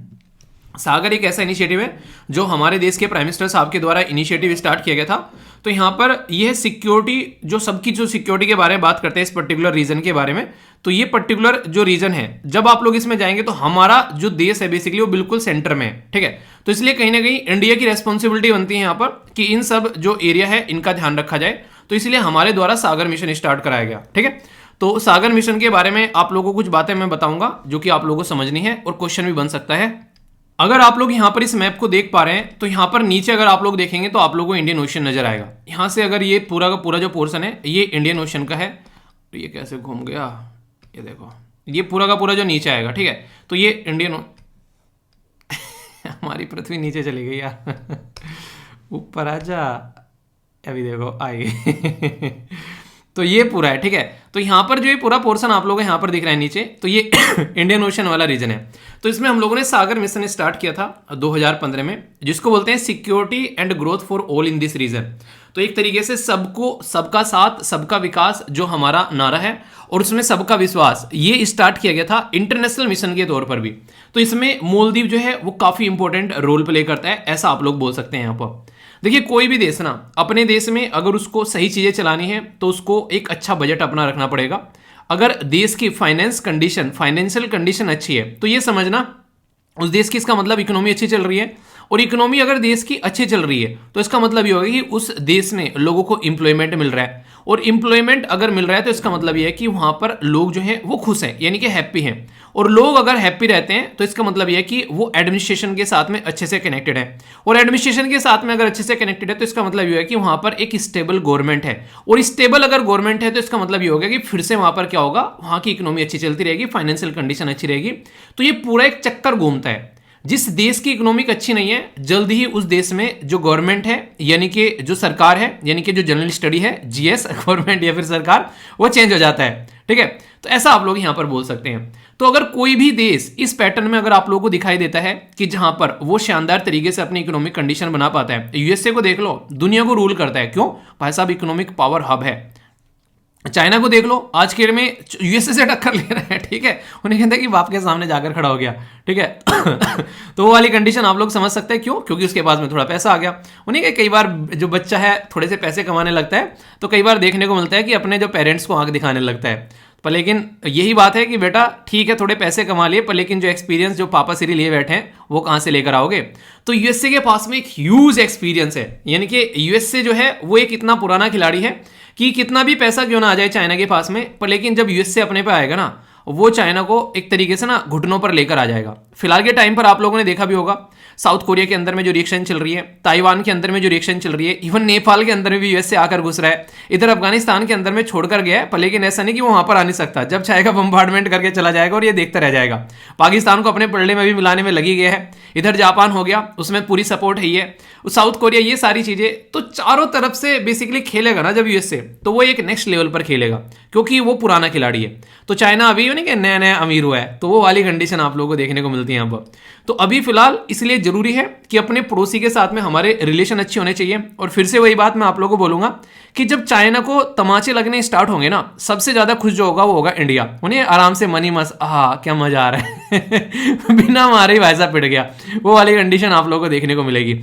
सागर एक ऐसा इनिशिएटिव है जो हमारे देश के प्राइम मिनिस्टर साहब के द्वारा इनिशिएटिव स्टार्ट किया गया था। तो यहाँ पर यह सिक्योरिटी जो सबकी जो सिक्योरिटी के बारे में बात करते हैं इस पर्टिकुलर रीजन के बारे में, तो ये पर्टिकुलर जो रीजन है जब आप लोग इसमें जाएंगे तो हमारा जो देश है बेसिकली वो बिल्कुल सेंटर में है, ठीक है। तो इसलिए कहीं ना कहीं इंडिया की रेस्पॉन्सिबिलिटी बनती है यहाँ पर कि इन सब जो एरिया है इनका ध्यान रखा जाए। तो इसलिए हमारे द्वारा सागर मिशन स्टार्ट कराया गया, ठीक है। तो सागर मिशन के बारे में आप लोगों को कुछ बातें मैं बताऊंगा जो कि आप लोगों को समझनी है और क्वेश्चन भी बन सकता है। अगर आप लोग यहाँ पर इस मैप को देख पा रहे हैं तो यहाँ पर नीचे अगर आप लोग देखेंगे तो आप लोगों को इंडियन ओशन नजर आएगा। यहाँ से अगर ये पूरा का पूरा जो पोर्शन है ये इंडियन ओशन का है, तो ये कैसे घूम गया, ये देखो, ये पूरा का पूरा जो नीचे आएगा, ठीक है। तो ये इंडियन हमारी पृथ्वी नीचे चली गई यार ऊपर आ जा, अभी देखो आई तो ये पूरा है, ठीक है। तो यहाँ पर जो ये पूरा पोर्शन आप लोगों को यहाँ पर दिख रहा है नीचे, तो ये इंडियन ओशन वाला रीजन है। तो इसमें हम लोगों ने सागर मिशन स्टार्ट किया था 2015 में, जिसको बोलते हैं security and growth for all in this region. तो एक तरीके से सबको सबका साथ सबका विकास जो हमारा नारा है और उसमें सबका विश्वास, ये स्टार्ट किया गया था इंटरनेशनल मिशन के तौर पर भी। तो इसमें मालदीव जो है वो काफी इंपॉर्टेंट रोल प्ले करता है, ऐसा आप लोग बोल सकते हैं यहाँ पर। देखिए कोई भी देश ना अपने देश में अगर उसको सही चीजें चलानी है तो उसको एक अच्छा बजट अपना रखना पड़ेगा। अगर देश की फाइनेंशियल कंडीशन अच्छी है तो ये समझना उस देश की, इसका मतलब इकोनॉमी अच्छी चल रही है और इकोनॉमी अगर देश की अच्छी चल रही है तो इसका मतलब ये होगा कि उस देश में लोगों को इंप्लॉयमेंट मिल रहा है, और इंप्लॉयमेंट अगर मिल रहा है तो इसका मतलब ये है कि वहां पर लोग जो हैं वो खुश हैं, यानी कि हैप्पी हैं। और लोग अगर हैप्पी रहते हैं तो इसका मतलब ये है कि वो एडमिनिस्ट्रेशन के साथ में अच्छे से कनेक्टेड है, और एडमिनिस्ट्रेशन के साथ में अगर अच्छे से कनेक्टेड है तो इसका मतलब ये है कि वहां पर एक स्टेबल गवर्नमेंट है, और स्टेबल अगर गवर्नमेंट है तो इसका मतलब ये होगा कि फिर से वहां पर क्या होगा, वहां की इकोनॉमी अच्छी चलती रहेगी, फाइनेंशियल कंडीशन अच्छी रहेगी। तो ये पूरा एक चक्कर घूमता है। जिस देश की इकोनॉमिक अच्छी नहीं है, जल्दी ही उस देश में जो गवर्नमेंट है, यानी कि जो सरकार है, यानी कि जो जनरल स्टडी है, जीएस गवर्नमेंट या फिर सरकार, वो चेंज हो जाता है। ठीक है, तो ऐसा आप लोग यहां पर बोल सकते हैं। तो अगर कोई भी देश इस पैटर्न में अगर आप लोगों को दिखाई देता है कि जहां पर वो शानदार तरीके से अपनी इकोनॉमिक कंडीशन बना पाता है, यूएसए को देख लो, दुनिया को रूल करता है। क्यों? भाई साहब, इकोनॉमिक पावर हब है। चाइना को देख लो, आज के डेट में यूएसए से टक्कर ले रहा है। ठीक है, उन्हें कहते हैं कि बाप के सामने जाकर खड़ा हो गया। ठीक है तो वो वाली कंडीशन आप लोग समझ सकते हैं। क्यों? क्योंकि उसके पास में थोड़ा पैसा आ गया। उन्हें कि कई बार जो बच्चा है थोड़े से पैसे कमाने लगता है तो कई बार देखने को मिलता है कि अपने जो पेरेंट्स को आंख दिखाने लगता है। पर लेकिन यही बात है कि बेटा ठीक है, थोड़े पैसे कमा लिए, पर लेकिन जो एक्सपीरियंस जो पापा सिरी लिए बैठे हैं वो कहां से लेकर आओगे? तो यूएसए के पास में एक ह्यूज एक्सपीरियंस है, यानी कि यूएसए जो है वो एक इतना पुराना खिलाड़ी है कि कितना भी पैसा क्यों ना आ जाए चाइना के पास में, पर लेकिन जब यूएसए अपने पे आएगा ना, वो चाइना को एक तरीके से ना घुटनों पर लेकर आ जाएगा। फिलहाल के टाइम पर आप लोगों ने देखा भी होगा, साउथ कोरिया के अंदर में जो रिएक्शन चल रही है, ताइवान के अंदर में जो रिएक्शन चल रही है, इवन नेपाल के अंदर में भी यूएसए आकर घुस रहा है, इधर अफगानिस्तान के अंदर में छोड़कर गया है, पर लेकिन ऐसा नहीं कि वो वहां पर आ नहीं सकता, जब चाहेगा बम्बार्डमेंट करके चला जाएगा और ये देखता रह जाएगा। पाकिस्तान को अपने पलड़े में भी मिलाने में लगी गया है। इधर जापान हो गया, उसमें पूरी सपोर्ट है ये, साउथ कोरिया, ये सारी चीजें तो चारों तरफ से बेसिकली खेलेगा ना जब यूएसए, तो वो एक नेक्स्ट लेवल पर खेलेगा क्योंकि वो पुराना खिलाड़ी है। तो चाइना अभी नहीं कि नया नया अमीर हुआ है, तो वो वाली कंडीशन आप लोगों को देखने को मिलती है यहाँ पर। तो अभी फिलहाल इसलिए जरूरी है कि अपने पड़ोसी के साथ में हमारे रिलेशन अच्छे होने चाहिए। और फिर से वही बात मैं आप लोगों को बोलूंगा कि जब चाइना को तमाचे लगने स्टार्ट होंगे ना, सबसे ज्यादा खुश जो होगा वो होगा इंडिया। उन्हें आराम से मनी मस, क्या मजा आ रहा है बिना मारे ही वैसा पिट गया, वो वाली कंडीशन आप लोगों को देखने को मिलेगी।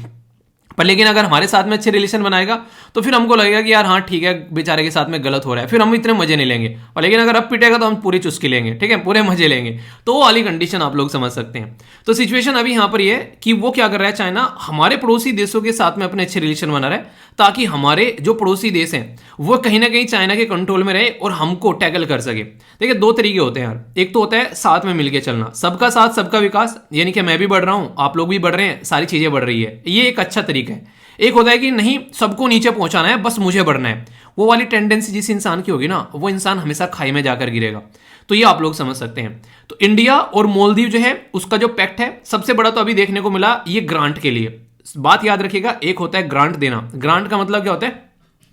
पर लेकिन अगर हमारे साथ में अच्छे रिलेशन बनाएगा तो फिर हमको लगेगा कि यार हाँ ठीक है, बेचारे के साथ में गलत हो रहा है, फिर हम इतने मजे नहीं लेंगे। और लेकिन अगर अब पिटेगा तो हम पूरी चुस्की लेंगे, ठीक है, पूरे मजे लेंगे। तो वो वाली कंडीशन आप लोग समझ सकते हैं। तो सिचुएशन अभी यहाँ पर ये है कि वो क्या कर रहा है, चाइना हमारे पड़ोसी देशों के साथ में अपने अच्छे रिलेशन बना रहा है ताकि हमारे जो पड़ोसी देश हैं वो कहीं ना कहीं चाइना के कंट्रोल में रहे और हमको टैकल कर सके। देखिए, दो तरीके होते हैं यार, एक तो होता है साथ में मिलकर चलना, सबका साथ सबका विकास, यानी कि मैं भी बढ़ रहा हूं, आप लोग भी बढ़ रहे हैं, सारी चीजें बढ़ रही है, ये एक अच्छा तरीका है। एक होता है कि नहीं, सबको नीचे पहुंचाना है, बस मुझे बढ़ना है। वो वाली टेंडेंसी जिस इंसान की होगी ना, वो इंसान हमेशा खाई में जाकर गिरेगा। तो ये आप लोग समझ सकते हैं। तो इंडिया और मालदीव जो है उसका जो पैक्ट है, सबसे बड़ा तो अभी देखने को मिला ये ग्रांट के लिए। बात याद रखिएगा, एक होता है ग्रांट देना। ग्रांट का मतलब क्या होता है,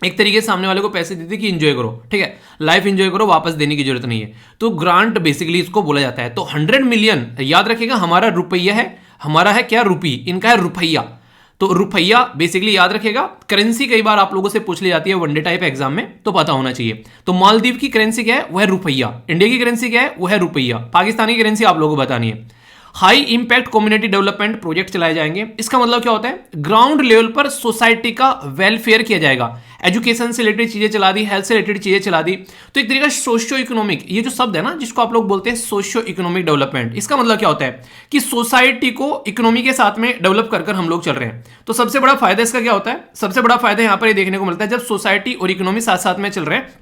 एक तरीके से सामने वाले को पैसे देते कि एंजॉय करो, ठीक है, लाइफ एंजॉय करो, वापस देने की जरूरत नहीं है। तो ग्रांट बेसिकली इसको बोला जाता है। तो 100 मिलियन याद रखिएगा, हमारा रुपया है, हमारा है क्या, रुपी, इनका है रुपया। तो रुपया बेसिकली याद रखेगा। करेंसी कई बार आप लोगों से पूछ ली जाती है वनडे टाइप एग्जाम में, तो पता होना चाहिए। तो मालदीव की करेंसी क्या है, वो है रुपया। इंडिया की करेंसी क्या है, वो है रुपया। पाकिस्तानी की करेंसी आप लोगों को बतानी है। High impact community development project चलाए जाएंगे। इसका मतलब क्या होता है, ग्राउंड लेवल पर सोसाइटी का वेलफेयर किया जाएगा। एजुकेशन से रिलेटेड चीजें चला दी, हेल्थ से रिलेटेड चीजें चला दी। तो एक तरीका सोशियो इकोनॉमिक, ये जो शब्द है ना जिसको आप लोग बोलते हैं सोशियो इकोनॉमिक डेवलपमेंट, इसका मतलब क्या होता है कि सोसाइटी को इकोनॉमी के साथ में डेवलप कर हम लोग चल रहे हैं। तो सबसे बड़ा फायदा इसका क्या होता है, सबसे बड़ा फायदा यहां पर ये देखने को मिलता है जब सोसाइटी और इकोनॉमी साथ साथ में चल रहे हैं,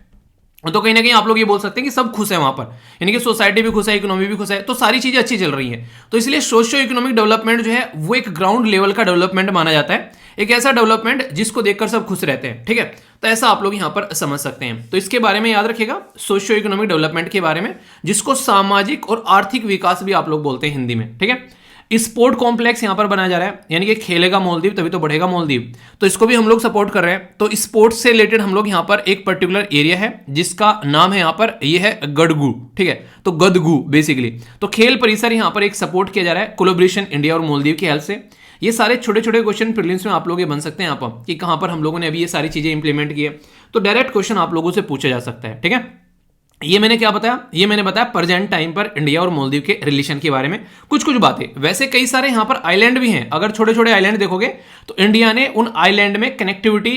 तो कहीं ना कहीं आप लोग ये बोल सकते हैं कि सब खुश है वहां पर, यानी कि सोसाइटी भी खुश है, इकोनॉमी भी खुश है, तो सारी चीजें अच्छी चल रही हैं। तो इसलिए सोशियो इकोनॉमिक डेवलपमेंट जो है वो एक ग्राउंड लेवल का डेवलपमेंट माना जाता है, एक ऐसा डेवलपमेंट जिसको देखकर सब खुश रहते हैं, ठीक है। तो ऐसा आप लोग यहां पर समझ सकते हैं। तो इसके बारे में याद रखिएगा, सोशियो इकोनॉमिक डेवलपमेंट के बारे में, जिसको सामाजिक और आर्थिक विकास भी आप लोग बोलते हैं हिंदी में, ठीक है। स्पोर्ट कॉम्प्लेक्स यहां पर बनाया जा रहा है, यानी कि खेलेगा मालदीव तभी तो बढ़ेगा मालदीव, तो इसको भी हम लोग सपोर्ट कर रहे हैं। तो स्पोर्ट्स से रिलेटेड हम लोग यहां पर एक पर्टिकुलर एरिया है जिसका नाम है यहां पर, ये है गडगू, ठीक है, तो गदगू बेसिकली। तो खेल परिसर यहां पर एक सपोर्ट किया जा रहा है, कोलैबोरेशन इंडिया और मालदीव की हेल्प से। ये सारे छोटे छोटे क्वेश्चन प्रीलिम्स में आप लोग ये बन सकते हैं यहाँ पर कि कहां पर हम लोगों ने अभी ये सारी चीजें इंप्लीमेंट की है। तो डायरेक्ट क्वेश्चन आप लोगों से पूछा जा सकता है, ठीक है। ये मैंने क्या बताया, ये मैंने बताया प्रेजेंट टाइम पर इंडिया और मालदीव के रिलेशन के बारे में कुछ कुछ बातें। वैसे कई सारे यहां पर आइलैंड भी हैं, अगर छोटे छोटे आइलैंड देखोगे तो इंडिया ने उन आइलैंड में कनेक्टिविटी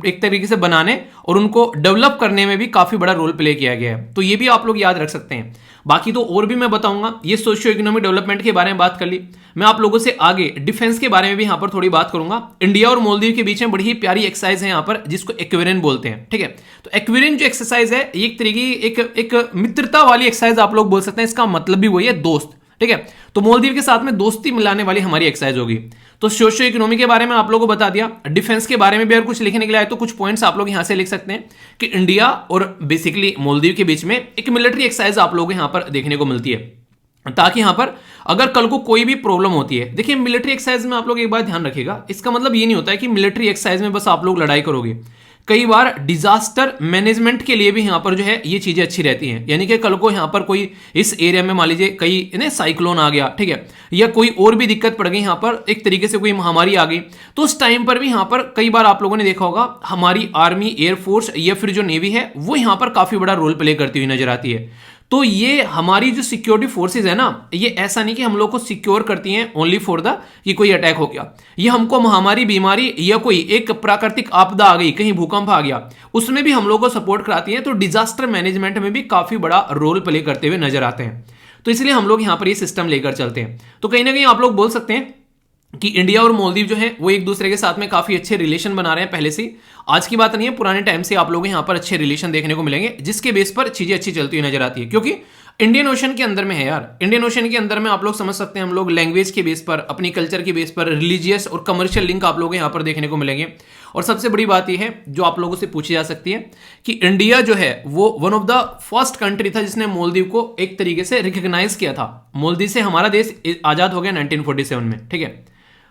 एक तरीके से बनाने और उनको डेवलप करने में भी काफी बड़ा रोल प्ले किया गया है। तो ये भी आप लोग याद रख सकते हैं। बाकी तो और भी मैं बताऊंगा। ये सोशियो इकोनॉमिक डेवलपमेंट के बारे में बात कर ली। मैं आप लोगों से आगे डिफेंस के बारे में भी यहां पर थोड़ी बात करूंगा। इंडिया और मालदीव के बीच में बड़ी ही प्यारी एक्सरसाइज है यहां पर, जिसको एक्वेरियन बोलते हैं। ठीक है, तो एक्वेरियन जो एक्सरसाइज है ये एक तरीके एक मित्रता वाली एक्सरसाइज आप लोग बोल सकते हैं। इसका मतलब भी वही है, दोस्त। ठीक है, तो मालदीव के साथ में दोस्ती मिलाने वाली हमारी एक्सरसाइज होगी। तो सोशियो इकोनॉमी के बारे में आप लोगों को बता दिया। डिफेंस के बारे में भी अगर कुछ लिखने के लिए आए तो कुछ पॉइंट्स आप लोग यहां से लिख सकते हैं कि इंडिया और बेसिकली मालदीव के बीच में एक मिलिट्री एक्सरसाइज आप लोगों को यहां पर देखने को मिलती है, ताकि यहां पर अगर कल को कोई भी प्रॉब्लम होती है। देखिए, मिलिट्री एक्सरसाइज में आप लोग एक बात ध्यान रखिएगा, इसका मतलब ये नहीं होता है कि मिलिट्री एक्सरसाइज में बस आप लोग लड़ाई करोगे। कई बार डिजास्टर मैनेजमेंट के लिए भी यहां पर जो है ये चीजें अच्छी रहती हैं। यानी कि कल को यहां पर कोई इस एरिया में मान लीजिए कई साइक्लोन आ गया, ठीक है, या कोई और भी दिक्कत पड़ गई, यहां पर एक तरीके से कोई महामारी आ गई, तो उस टाइम पर भी यहां पर कई बार आप लोगों ने देखा होगा हमारी आर्मी, एयरफोर्स या फिर जो नेवी है वो यहां पर काफी बड़ा रोल प्ले करती हुई नजर आती है। तो ये हमारी जो सिक्योरिटी फोर्सेज है ना, ये ऐसा नहीं कि हम लोग को सिक्योर करती हैं ओनली फॉर द कि कोई अटैक हो गया, ये हमको महामारी, बीमारी या कोई एक प्राकृतिक आपदा आ गई, कहीं भूकंप आ गया, उसमें भी हम लोग को सपोर्ट कराती हैं। तो डिजास्टर मैनेजमेंट में भी काफी बड़ा रोल प्ले करते हुए नजर आते हैं। तो इसलिए हम लोग यहां पर ये सिस्टम लेकर चलते हैं। तो कहीं ना कहीं आप लोग बोल सकते हैं कि इंडिया और मालदीव जो है वो एक दूसरे के साथ में काफी अच्छे रिलेशन बना रहे हैं पहले से। आज की बात नहीं है, पुराने टाइम से आप लोग यहां पर अच्छे रिलेशन देखने को मिलेंगे, जिसके बेस पर चीजें अच्छी चलती हुई नजर आती है। क्योंकि इंडियन ओशन के अंदर में है यार, इंडियन ओशन के अंदर में आप लोग समझ सकते हैं हम लोग लैंग्वेज के बेस पर, अपनी कल्चर के बेस पर रिलीजियस और कमर्शियल लिंक आप लोग यहां पर देखने को मिलेंगे। और सबसे बड़ी बात यह है जो आप लोगों से पूछी जा सकती है कि इंडिया जो है वो one of the first country था जिसने मालदीव को एक तरीके से रिकॉग्नाइज किया था। मालदीव से हमारा देश आजाद हो गया 1947 में। ठीक है,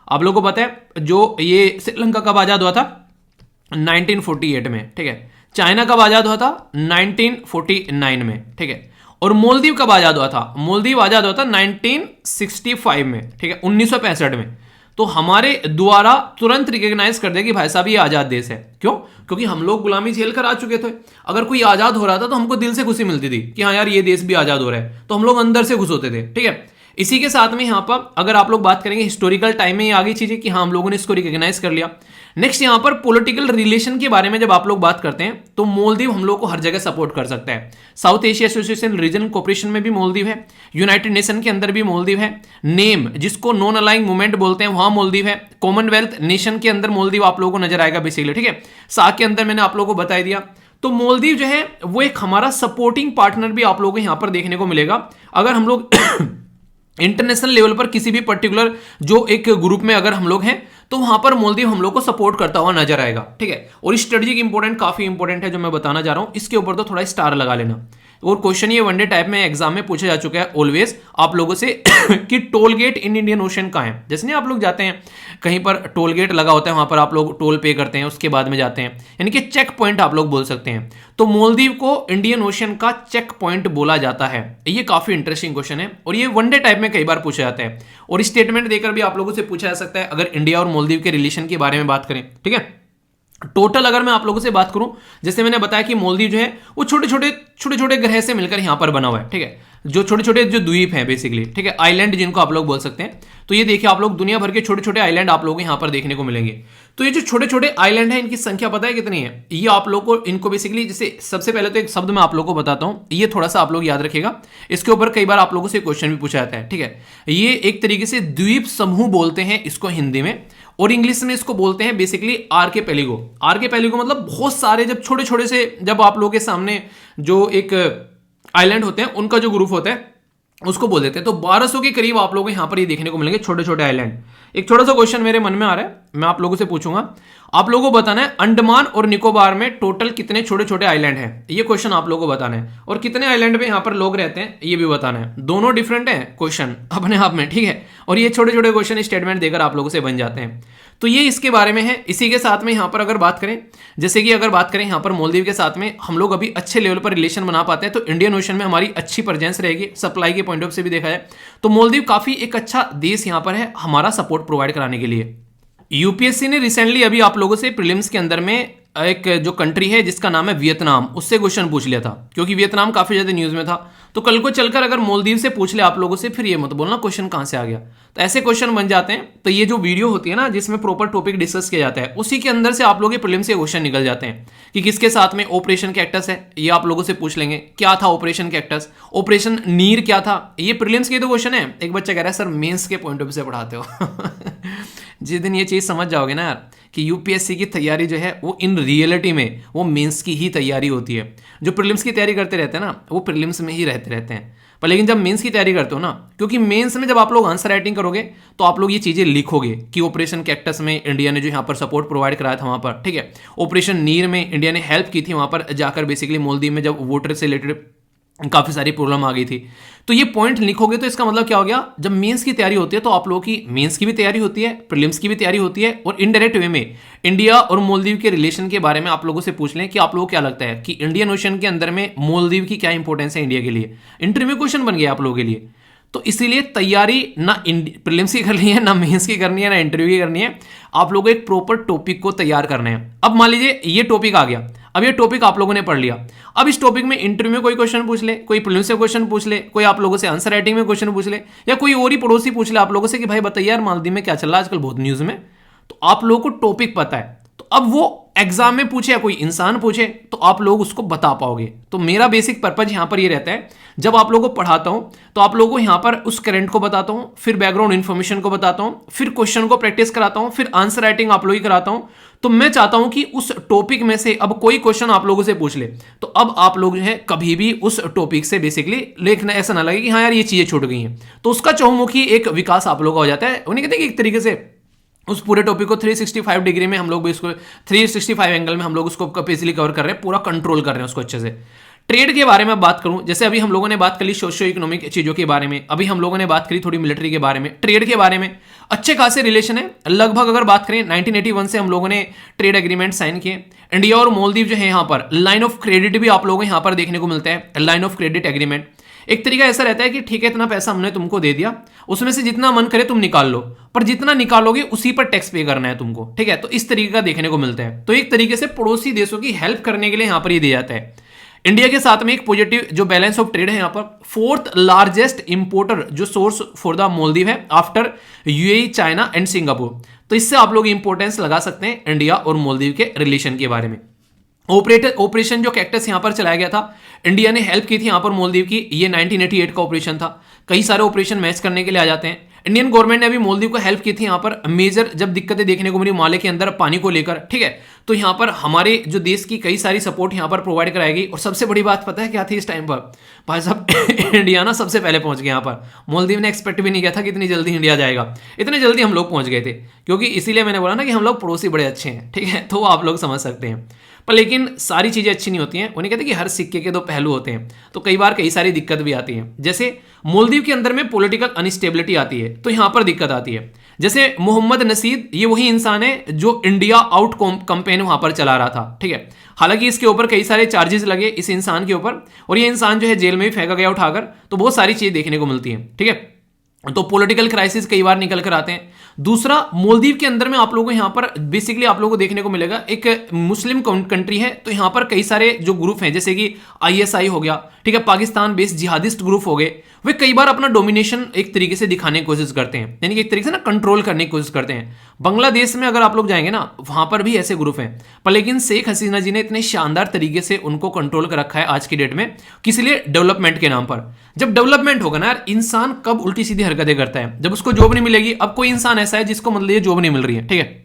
आप लोगों को पता है जो ये श्रीलंका कब आजाद हुआ था, 1948 में। ठीक है, चाइना कब आजाद हुआ था, 1949 में। ठीक है, और मालदीव कब आजाद हुआ था, मालदीव आजाद हुआ था 1965 में। ठीक है, 1965 में। तो हमारे द्वारा तुरंत रिकॉग्नाइज कर दिया कि भाई साहब ये आजाद देश है। क्यों? क्योंकि हम लोग गुलामी झेल कर आ चुके थे। अगर कोई आजाद हो रहा था तो हमको दिल से खुशी मिलती थी कि हाँ यार ये देश भी आजाद हो रहा है, तो हम लोग अंदर से खुश होते थे। ठीक है, इसी के साथ में यहां पर अगर आप लोग बात करेंगे हिस्टोरिकल टाइम में ये आगे चीजें कि हाँ हम लोगों ने इसको रिकॉग्नाइज कर लिया। नेक्स्ट यहां पर पॉलिटिकल रिलेशन के बारे में जब आप लोग बात करते हैं तो मालदीव हम लोग को हर जगह सपोर्ट कर सकता है। South Asia association regional cooperation में भी मालदीव है, यूनाइटेड नेशन के अंदर भी मालदीव है, नेम जिसको नॉन अलाइंग मूवमेंट बोलते हैं वहां मालदीव है, कॉमनवेल्थ नेशन के अंदर मालदीव आप लोगों को नजर आएगा बेसिकली। ठीक है, सार्क के अंदर मैंने आप लोगों को बता दिया। तो मालदीव जो है वो एक हमारा सपोर्टिंग पार्टनर भी आप लोगों को यहां पर देखने को मिलेगा। अगर हम लोग इंटरनेशनल लेवल पर किसी भी पर्टिकुलर जो एक ग्रुप में अगर हम लोग हैं तो वहां पर मालदीव हम लोग को सपोर्ट करता हुआ नजर आएगा। ठीक है, और स्ट्रेटेजिक इंपोर्टेंट काफी इंपोर्टेंट है जो मैं बताना जा रहा हूं, इसके ऊपर तो थोड़ा स्टार लगा लेना। और क्वेश्चन ये वनडे टाइप में एग्जाम में पूछा जा चुका है ऑलवेज आप लोगों से कि toll get in Indian ocean कहां है। जैसे नहीं आप लोग जाते हैं कहीं पर टोल गेट लगा होता है, वहां पर आप लोग टोल पे करते हैं, उसके बाद में जाते हैं, यानी कि चेक पॉइंट आप लोग बोल सकते हैं। तो मालदीव को इंडियन ओशन का चेक पॉइंट बोला जाता है। ये काफी इंटरेस्टिंग क्वेश्चन है और ये वनडे टाइप में कई बार पूछा जाता है और स्टेटमेंट देकर भी आप लोगों से पूछा जा सकता है अगर इंडिया और मालदीव के रिलेशन के बारे में बात करें। ठीक है, टोटल अगर मैं आप लोगों से बात करूं, जैसे मैंने बताया कि मालदीव जो है वो छोटे छोटे ग्रह से मिलकर यहां पर बना हुआ है। ठीक है, जो छोटे छोटे जो द्वीप हैं बेसिकली, ठीक है, आइलैंड जिनको आप लोग बोल सकते हैं। तो ये देखिए आप लोग दुनिया भर के छोटे छोटे आइलैंड आप लोगों को यहां पर देखने को मिलेंगे। तो ये जो छोटे छोटे आइलैंड है इनकी संख्या पता है कितनी है? ये आप लोग को इनको बेसिकली, जैसे सबसे पहले तो एक शब्द मैं आप लोग को बताता हूं, ये थोड़ा सा आप लोग याद रखिएगा, इसके ऊपर कई बार आप लोगों से क्वेश्चन भी पूछा जाता है। ठीक है, ये एक तरीके से द्वीप समूह बोलते हैं इसको हिंदी में, और इंग्लिश में इसको बोलते हैं बेसिकली आर्केपेलिगो। आर्केपेलिगो मतलब बहुत सारे जब छोटे छोटे से, जब आप लोगों के सामने जो एक आइलैंड होते हैं उनका जो ग्रुप होता है उसको बोल देते हैं। तो 1200 के करीब आप लोगों को यहां पर ये देखने को मिलेंगे छोटे छोटे आइलैंड। एक छोटा सा क्वेश्चन मेरे मन में आ रहा है, मैं आप लोगों से पूछूंगा, आप लोगों को बताना है अंडमान और निकोबार में टोटल कितने छोटे छोटे आइलैंड हैं। ये क्वेश्चन आप लोगों को बताना है, और कितने आइलैंड में यहां पर लोग रहते हैं ये भी बताना है। दोनों डिफरेंट है क्वेश्चन अपने आप में। ठीक है, और ये छोटे छोटे क्वेश्चन स्टेटमेंट देकर आप लोगों से बन जाते हैं। तो ये इसके बारे में है। इसी के साथ में यहां पर अगर बात करें, जैसे कि अगर बात करें यहां पर मालदीव के साथ में हम लोग अभी अच्छे लेवल पर रिलेशन बना पाते हैं, तो इंडियन ओशन में हमारी अच्छी प्रेजेंस रहेगी सप्लाई के पॉइंट ऑफ से भी देखा जाए तो मालदीव काफी एक अच्छा देश यहां पर है हमारा सपोर्ट प्रोवाइड कराने के लिए। यूपीएससी ने रिसेंटली अभी आप लोगों से प्रीलिम्स के अंदर में एक जो कंट्री है जिसका नाम है वियतनाम, उससे क्वेश्चन पूछ लिया था, क्योंकि वियतनाम काफी ज्यादा न्यूज में था। तो कल को चलकर अगर मालदीव से पूछ ले आप लोगों से, फिर ये मत बोलना क्वेश्चन कहां से आ गया। तो ऐसे क्वेश्चन बन जाते हैं। तो ये जो वीडियो होती है ना, जिसमें प्रॉपर टॉपिक डिस्कस किया जाता है, उसी के अंदर से आप लोगों के प्रीलिम से क्वेश्चन निकल जाते हैं कि किसके साथ में ऑपरेशन कैक्टस है, ये आप लोगों से पूछ लेंगे। क्या था ऑपरेशन कैक्टस, ऑपरेशन नीर क्या था, ये प्रीलिम्स के तो क्वेश्चन है। एक बच्चा कह रहा है सर मेंस के पॉइंट ऑफ व्यू से पढ़ाते हो। जिस दिन ये चीज समझ जाओगे ना यार कि यूपीएससी की तैयारी जो है वो इन रियलिटी में वो मेंस की ही तैयारी होती है। जो प्रीलिम्स की तैयारी करते रहते हैं ना, वो प्रीलिम्स में ही रहते हैं। पर लेकिन जब मेंस की तैयारी करते हो ना, क्योंकि मेंस में जब आप लोग आंसर राइटिंग करोगे तो आप लोग ये चीजें लिखोगे कि ऑपरेशन कैक्टस में इंडिया ने जो यहाँ पर सपोर्ट प्रोवाइड कराया था वहां पर, ठीक है, ऑपरेशन नीर में इंडिया ने हेल्प की थी वहां पर जाकर, बेसिकली मालदीव में जब वोटर से रिलेटेड काफी सारी प्रॉब्लम आ गई थी। तो ये पॉइंट लिखोगे तो इसका मतलब क्या हो गया, जब मेंस की तैयारी होती है तो आप लोगों की मेंस की भी तैयारी होती है, प्रीलिम्स की भी तैयारी होती है, और इनडायरेक्ट वे में इंडिया और मालदीव के रिलेशन के बारे में आप लोगों से पूछ लें कि आप लोगों को क्या लगता है कि इंडियन ओशन के अंदर में मालदीव की क्या इंपॉर्टेंस है इंडिया के लिए। इंटरव्यू क्वेश्चन बन गया आप लोगों के लिए। तो इसीलिए तैयारी ना प्रीलिम्स की करनी है, ना मेंस की करनी है, ना इंटरव्यू की करनी है। आप लोगों को एक प्रॉपर टॉपिक को तैयार करना है। अब मान लीजिए ये टॉपिक आ गया, अब ये टॉपिक आप लोगों ने पढ़ लिया। अब इस टॉपिक में इंटरव्यू में कोई क्वेश्चन पूछ ले, कोई प्रीलिम्स से क्वेश्चन पूछ ले, कोई आप लोगों से आंसर राइटिंग में क्वेश्चन पूछ ले, या कोई और ही पड़ोसी पूछ ले आप लोगों से कि भाई बताइए यार मालदीव में क्या चल रहा है आजकल बहुत न्यूज में। तो आप लोगों को टॉपिक पता है, तो अब वो एग्जाम में पूछे या कोई इंसान पूछे तो आप लोग उसको बता पाओगे। तो मेरा बेसिक पर्पज यहां पर ये रहता है, जब आप लोगों को पढ़ाता हूं तो आप लोगों को यहां पर उस करंट को बताता हूं, फिर बैकग्राउंड इन्फॉर्मेशन को बताता हूं, फिर क्वेश्चन को प्रैक्टिस कराता हूं, फिर आंसर राइटिंग आप लोग ही कराता हूं। तो मैं चाहता हूं कि उस टॉपिक में से अब कोई क्वेश्चन आप लोगों से पूछ ले तो अब आप लोग जो है कभी भी उस टॉपिक से बेसिकली लिखना ऐसा ना लगे कि हाँ यार ये चीजें छूट गई हैं। तो उसका चहुमुखी एक विकास आप लोगों का हो जाता है। उन्हें कहते हैं कि एक तरीके से उस पूरे टॉपिक को 365 डिग्री में हम लोग भी उसको 365 एंगल में हम लोग उसको पेजली कवर कर रहे हैं, पूरा कंट्रोल कर रहे हैं उसको अच्छे से। ट्रेड के बारे में बात करूं, जैसे अभी हम लोगों ने बात कर ली सोशियो इकोनॉमिक चीजों के बारे में, अभी हम लोगों ने बात करी थोड़ी मिलिट्री के बारे में, ट्रेड के बारे में अच्छे खासे रिलेशन है। लगभग अगर बात करें 1981 से हम लोगों ने ट्रेड एग्रीमेंट साइन किए। इंडिया और मालदीव जो है यहाँ पर लाइन ऑफ क्रेडिट भी आप लोगों को यहाँ पर देखने को मिलता है, लाइन ऑफ क्रेडिट एग्रीमेंट। एक तरीका ऐसा रहता है कि ठीक है इतना पैसा हमने तुमको दे दिया, उसमें से जितना मन करे तुम निकाल लो, पर जितना निकालोगे उसी पर टैक्स पे करना है तुमको, ठीक है। तो इस तरीके का देखने को मिलता है। तो एक तरीके से पड़ोसी देशों की हेल्प करने के लिए यहां पर ये दिया जाता है। इंडिया के साथ में एक पॉजिटिव जो बैलेंस ऑफ ट्रेड है यहाँ पर, 4th लार्जेस्ट इंपोर्टर जो सोर्स फॉर द मालदीव है after UAE, China and Singapore. तो इससे आप लोग इंपोर्टेंस लगा सकते हैं इंडिया और मालदीव के रिलेशन के बारे में। ऑपरेशन जो कैक्टस यहां पर चलाया गया था, इंडिया ने हेल्प की थी यहां पर मालदीव की, ये 1988 का ऑपरेशन था। कई सारे ऑपरेशन मैच करने के लिए आ जाते हैं। इंडियन गवर्नमेंट ने अभी मालदीव को हेल्प की थी यहां पर मेजर जब दिक्कतें देखने को मिली माले के अंदर पानी को लेकर, ठीक है। तो यहां पर हमारे जो देश की कई सारी सपोर्ट यहां पर प्रोवाइड कराएगी। और सबसे बड़ी बात पता है क्या थी इस टाइम पर, भाई साहब इंडिया ना सबसे पहले पहुंच गया यहां पर। मालदीव ने एक्सपेक्ट भी नहीं किया था कि इतनी जल्दी इंडिया जाएगा, इतने जल्दी हम लोग पहुंच गए थे। क्योंकि इसीलिए मैंने बोला ना कि हम लोग पड़ोसी बड़े अच्छे हैं, ठीक है। तो आप लोग समझ सकते हैं। पर लेकिन सारी चीजें अच्छी नहीं होती हैं। उन्हें कहते हैं कि हर सिक्के के दो पहलू होते हैं। तो कई बार कई सारी दिक्कत भी आती है। जैसे मालदीव के अंदर में पॉलिटिकल अनस्टेबिलिटी आती है तो यहां पर दिक्कत आती है। जैसे मोहम्मद नसीद, ये वही इंसान है जो इंडिया आउट कैंपेन वहां पर चला रहा था, ठीक है। हालांकि इसके ऊपर कई सारे चार्जेस लगे इस इंसान के ऊपर, और ये इंसान जो है जेल में भी फेंका गया उठाकर। तो बहुत सारी चीजें देखने को मिलती है, ठीक है। तो पॉलिटिकल क्राइसिस कई बार निकल कर आते हैं। दूसरा, मालदीव के अंदर में आप लोगों को यहाँ पर बेसिकली आप लोगों को देखने को मिलेगा एक मुस्लिम कंट्री है। तो यहाँ पर कई सारे जो ग्रुप हैं जैसे कि आईएसआई हो गया, ठीक है, पाकिस्तान बेस्ड जिहादिस्ट ग्रुप हो गए, वे कई बार अपना डोमिनेशन एक तरीके से दिखाने की कोशिश करते हैं, यानी कि एक तरीके से ना कंट्रोल करने की कोशिश करते हैं। बांग्लादेश में अगर आप लोग जाएंगे ना, वहां पर भी ऐसे ग्रुप हैं। पर लेकिन शेख हसीना जी ने इतने शानदार तरीके से उनको कंट्रोल कर रखा है आज की डेट में, किस लिए, डेवलपमेंट के नाम पर। जब डेवलपमेंट होगा ना यार, इंसान कब उल्टी सीधी हरकतें करता है, जब उसको जॉब नहीं मिलेगी। अब कोई इंसान ऐसा है जिसको मतलब जॉब नहीं मिल रही है, ठीक है,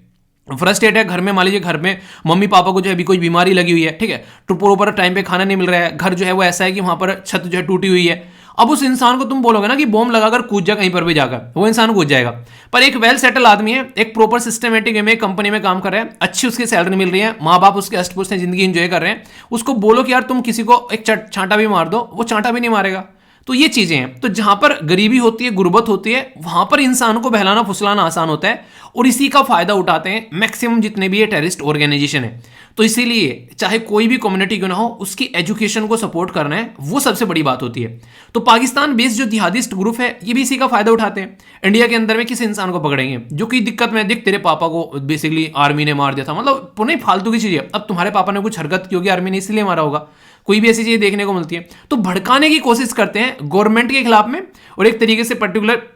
फ्रस्ट्रेट है घर में, मान लीजिए घर में मम्मी पापा को जो है अभी कोई बीमारी लगी हुई है, ठीक है, तो प्रॉपर टाइम पे खाना नहीं मिल रहा है, घर जो है वो ऐसा है कि वहां पर छत जो है टूटी हुई है। अब उस इंसान को तुम बोलोगे ना कि बॉम्ब लगाकर कूद जा कहीं पर भी जाकर, वो इंसान कूद जाएगा। पर एक वेल सेटल आदमी है, एक प्रॉपर सिस्टमेटिक वे में कंपनी में काम कर रहा है, अच्छी उसकी सैलरी मिल रही है, माँ बाप उसके अष्टपुष्ट हैं, जिंदगी एंजॉय कर रहे हैं, उसको बोलो कि यार तुम किसी को एक छांटा भी मार दो, वो छांटा भी नहीं मारेगा। तो ये चीजें हैं। तो जहां पर गरीबी होती है, गुर्बत होती है, वहां पर इंसान को बहलाना फुसलाना आसान होता है, और इसी का फायदा उठाते हैं मैक्सिमम जितने भी ये टेररिस्ट ऑर्गेनाइजेशन है। तो इसीलिए चाहे कोई भी कम्युनिटी क्यों ना हो, उसकी एजुकेशन को सपोर्ट करना है, वो सबसे बड़ी बात होती है। तो पाकिस्तान बेस्ड जो जिहादिस्ट ग्रुप है ये भी इसी का फायदा उठाते हैं। इंडिया के अंदर में किस इंसान को पकड़ेंगे जो कि दिक्कत में, देख तेरे पापा को बेसिकली आर्मी ने मार दिया था, मतलब पुनः फालतू की चीज है, अब तुम्हारे पापा ने कुछ हरकत की होगी, आर्मी ने इसलिए मारा होगा, कोई भी ऐसी चीज देखने को मिलती है। तो भड़काने की कोशिश करते हैं गवर्नमेंट के खिलाफ में और एक तरीके से पर्टिकुलर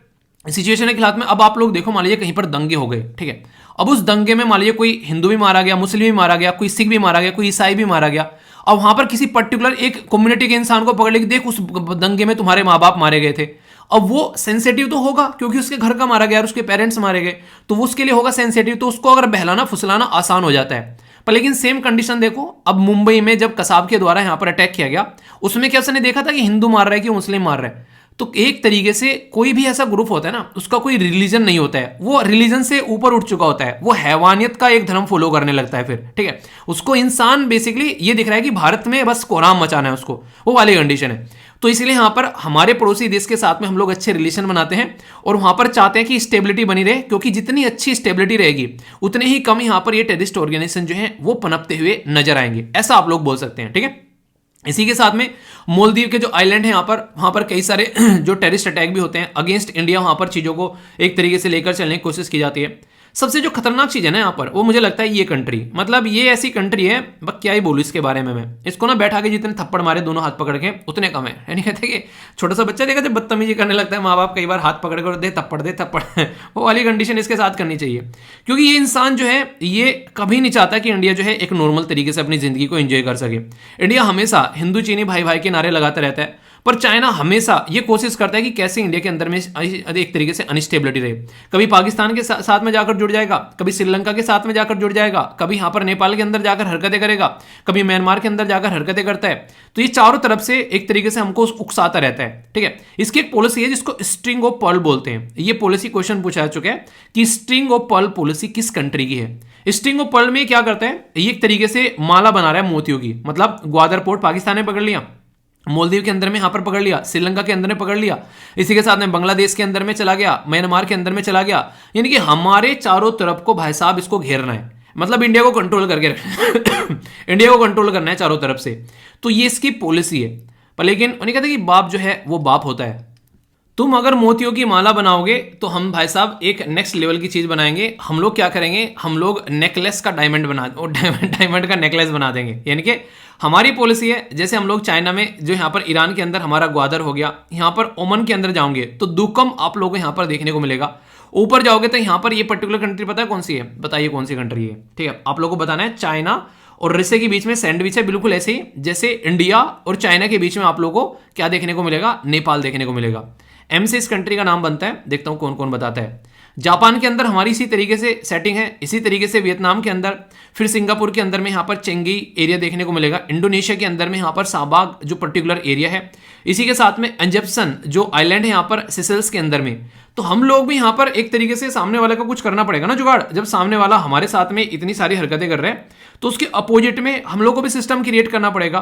सिचुएशन के खिलाफ में। अब आप लोग देखो, मान लीजिए कहीं पर दंगे हो गए, ठीक है, अब उस दंगे में मान लीजिए कोई हिंदू भी मारा गया, मुस्लिम भी मारा गया, कोई सिख भी मारा गया, कोई ईसाई भी मारा गया, अब वहां पर किसी पर्टिकुलर एक कम्युनिटी के इंसान को पकड़ ले कि देख उस दंगे में तुम्हारे माँ बाप मारे गए थे। अब वो सेंसिटिव तो होगा क्योंकि उसके घर का मारा गया और उसके पेरेंट्स मारे गए, तो वो उसके लिए होगा सेंसिटिव, तो उसको अगर बहलाना फुसलाना आसान हो जाता है। पर लेकिन सेम कंडीशन देखो, अब मुंबई में जब कसाब के द्वारा यहां पर अटैक किया गया, उसमें क्या उसने देखा था कि हिंदू मार रहा है कि मुस्लिम मार रहा है? तो एक तरीके से कोई भी ऐसा ग्रुप होता है ना, उसका कोई रिलीजन नहीं होता है, वो रिलीजन से ऊपर उठ चुका होता है, वो हैवानियत का एक धर्म फॉलो करने लगता है फिर, ठीक है। उसको इंसान बेसिकली ये दिख रहा है कि भारत में बस कोहराम मचाना है उसको, वो वाली कंडीशन है। तो इसलिए यहां पर हमारे पड़ोसी देश के साथ में हम लोग अच्छे रिलेशन बनाते हैं और वहां पर चाहते हैं कि स्टेबिलिटी बनी रहे, क्योंकि जितनी अच्छी स्टेबिलिटी रहेगी उतने ही कम यहां पर ये टेररिस्ट ऑर्गेनाइजेशन जो है वो पनपते हुए नजर आएंगे, ऐसा आप लोग बोल सकते हैं, ठीक है। इसी के साथ में मालदीव के जो आइलैंड है यहाँ पर, वहां पर कई सारे जो टेररिस्ट अटैक भी होते हैं अगेंस्ट इंडिया, वहां पर चीजों को एक तरीके से लेकर चलने की कोशिश की जाती है। सबसे जो खतरनाक चीज है ना यहाँ पर, वो मुझे लगता है ये कंट्री, मतलब ये ऐसी कंट्री है, बस क्या ही बोलूं इसके बारे में मैं, इसको ना बैठा के जितने थप्पड़ मारे दोनों हाथ पकड़ के उतने कम है। यानी कहते कि छोटा सा बच्चा देखा जब बदतमीजी करने लगता है, माँ बाप कई बार हाथ पकड़ कर दे थप्पड़ वो वाली कंडीशन इसके साथ करनी चाहिए, क्योंकि ये इंसान जो है ये कभी नहीं चाहता कि इंडिया जो है एक नॉर्मल तरीके से अपनी जिंदगी को एंजॉय कर सके। इंडिया हमेशा हिंदू चीनी भाई भाई के नारे लगाता रहता है, पर चाइना हमेशा ये कोशिश करता है कि कैसे इंडिया के अंदर में एक तरीके से अनस्टेबिलिटी रहे। कभी पाकिस्तान के साथ में जाकर जुड़ जाएगा, कभी श्रीलंका के साथ में जाकर जुड़ जाएगा, कभी यहाँ पर नेपाल के अंदर जाकर हरकतें करेगा, कभी म्यांमार के अंदर जाकर हरकतें करता है। तो ये चारों तरफ से एक तरीके से हमको उकसाता रहता है, ठीक है। इसकी एक पॉलिसी है जिसको स्ट्रिंग ऑफ पर्ल बोलते हैं। ये पॉलिसी क्वेश्चन पूछा जा चुका है कि स्ट्रिंग ऑफ पर्ल पॉलिसी किस कंट्री की है। स्ट्रिंग ऑफ पर्ल में क्या करता है, ये एक तरीके से माला बना रहा है मोतियों की, मतलब ग्वादर पोर्ट पाकिस्तान ने पकड़ लिया, मालदीव के अंदर में यहां पर पकड़ लिया, श्रीलंका के अंदर में पकड़ लिया, इसी के साथ में बांग्लादेश के अंदर में चला गया, म्यांमार के अंदर में चला गया। यानी कि हमारे चारों तरफ को भाई साहब इसको घेरना है, मतलब इंडिया को कंट्रोल करके इंडिया को कंट्रोल करना है चारों तरफ से। तो ये इसकी पॉलिसी है। पर लेकिन उन्हें कहते हैं कि बाप जो है वो बाप होता है। तुम अगर मोतियों की माला बनाओगे तो हम भाई साहब एक नेक्स्ट लेवल की चीज बनाएंगे। हम लोग क्या करेंगे, हम लोग नेकलेस का डायमंड डायमंड का नेकलेस बना देंगे। यानी कि हमारी पॉलिसी है, जैसे हम लोग चाइना में जो यहाँ पर ईरान के अंदर हमारा ग्वादर हो गया, यहाँ पर ओमन के अंदर जाओगे तो दुकम आप लोगों को यहाँ पर देखने को मिलेगा। ऊपर जाओगे तो यहाँ पर ये पर्टिकुलर कंट्री पता है कौन सी है, बताइए कौन सी कंट्री है, ठीक है। आप लोगों को बताना है चाइना और रसिया के बीच में सैंडविच है, बिल्कुल ऐसे ही जैसे इंडिया और चाइना के बीच में आप लोगों को क्या देखने को मिलेगा, नेपाल देखने को मिलेगा। एम से इस कंट्री का नाम बनता है, देखता हूं कौन कौन बताता है। जापान के अंदर हमारी इसी तरीके से सेटिंग है, इसी तरीके से वियतनाम के अंदर, फिर सिंगापुर के अंदर में यहाँ पर चेंगी एरिया देखने को मिलेगा, इंडोनेशिया के अंदर में यहाँ पर साबाग जो पर्टिकुलर एरिया है, इसी के साथ में एंजेप्सन जो आइलैंड है यहाँ पर सिसेल्स के अंदर में। तो हम लोग भी यहाँ पर एक तरीके से सामने वाले का कुछ करना पड़ेगा ना जुगाड़। जब सामने वाला हमारे साथ में इतनी सारी हरकतें कर रहे हैं तो उसके अपोजिट में हम लोग को भी सिस्टम क्रिएट करना पड़ेगा।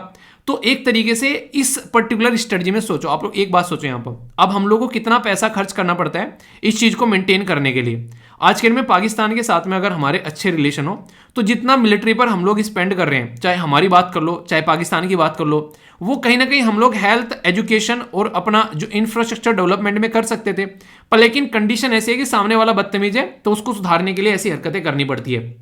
तो एक तरीके से इस पर्टिकुलर स्ट्रेटजी में सोचो आप लोग, एक बात सोचो यहाँ पर, अब हम लोग को कितना पैसा खर्च करना पड़ता है इस चीज को मेंटेन करने के लिए। आज के दिन में पाकिस्तान के साथ में अगर हमारे अच्छे रिलेशन हो तो जितना मिलिट्री पर हम लोग स्पेंड कर रहे हैं, चाहे हमारी बात कर लो चाहे पाकिस्तान की बात कर लो, वो कहीं ना कहीं हम लोग हेल्थ, एजुकेशन और अपना जो इंफ्रास्ट्रक्चर डेवलपमेंट में कर सकते थे। पर लेकिन कंडीशन ऐसी है कि सामने वाला बदतमीज है तो उसको सुधारने के लिए ऐसी हरकतें करनी पड़ती है।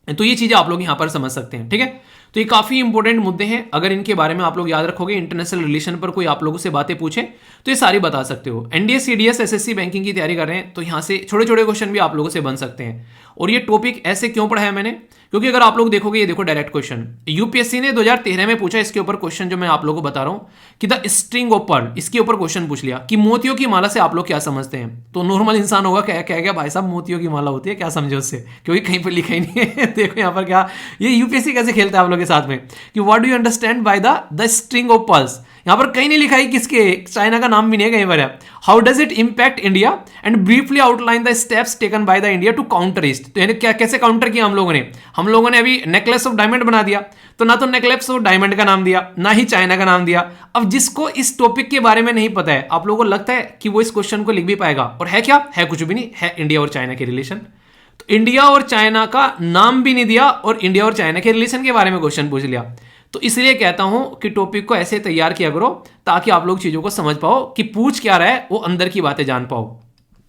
तो ये चीजें आप लोग यहां पर समझ सकते हैं, ठीक है। तो ये काफी इंपॉर्टेंट मुद्दे हैं, अगर इनके बारे में आप लोग याद रखोगे, इंटरनेशनल रिलेशन पर कोई आप लोगों से बातें पूछे तो ये सारी बता सकते हो। एनडीए सीडीएस एसएससी बैंकिंग की तैयारी कर रहे हैं तो यहां से छोटे छोटे क्वेश्चन भी आप लोगों से बन सकते हैं। और ये टॉपिक ऐसे क्यों पढ़ाया मैंने, क्योंकि अगर आप लोग देखोगे, ये देखो डायरेक्ट क्वेश्चन यूपीएससी ने 2013 में पूछा इसके ऊपर क्वेश्चन, जो मैं आप लोगों को बता रहा हूं कि द स्ट्रिंग ऑफ पर्ल, इसके ऊपर क्वेश्चन पूछ लिया कि मोतियों की माला से आप लोग क्या समझते हैं। तो नॉर्मल इंसान होगा क्या कहेगा, भाई साहब मोतियों की माला होती है, क्या समझे उससे, क्योंकि कहीं पर लिखा ही नहीं है। देखो यहाँ पर क्या, ये यूपीएससी कैसे खेलता है आप लोग के साथ में कि what do you understand by the string of pearls. यहां पर कहीं नहीं लिखा है किसके, चाइना का नाम भी नहीं है कहीं पर है। How does it impact India and briefly outline the steps taken by the India to counter it. तो यानी क्या, कैसे काउंटर किया हम लोगों ने अभी नेकलेस ऑफ डायमंड बना दिया, तो ना तो नेकलेस ऑफ डायमंड का नाम दिया, ना ही चाइना का नाम दिया। अब जिसको इस टॉपिक के बारे में नहीं पता है, आप लोगों को लगता है कि वो इस क्वेश्चन को लिख भी पाएगा, और है क्या, है कुछ भी नहीं, है इंडिया और चाइना के रिलेशन। तो इंडिया और चाइना का नाम भी नहीं दिया और इंडिया और चाइना के रिलेशन के बारे में क्वेश्चन पूछ लिया। तो इसलिए कहता हूं कि टॉपिक को ऐसे तैयार किया करो ताकि आप लोग चीजों को समझ पाओ कि पूछ क्या रहा है, वो अंदर की बातें जान पाओ।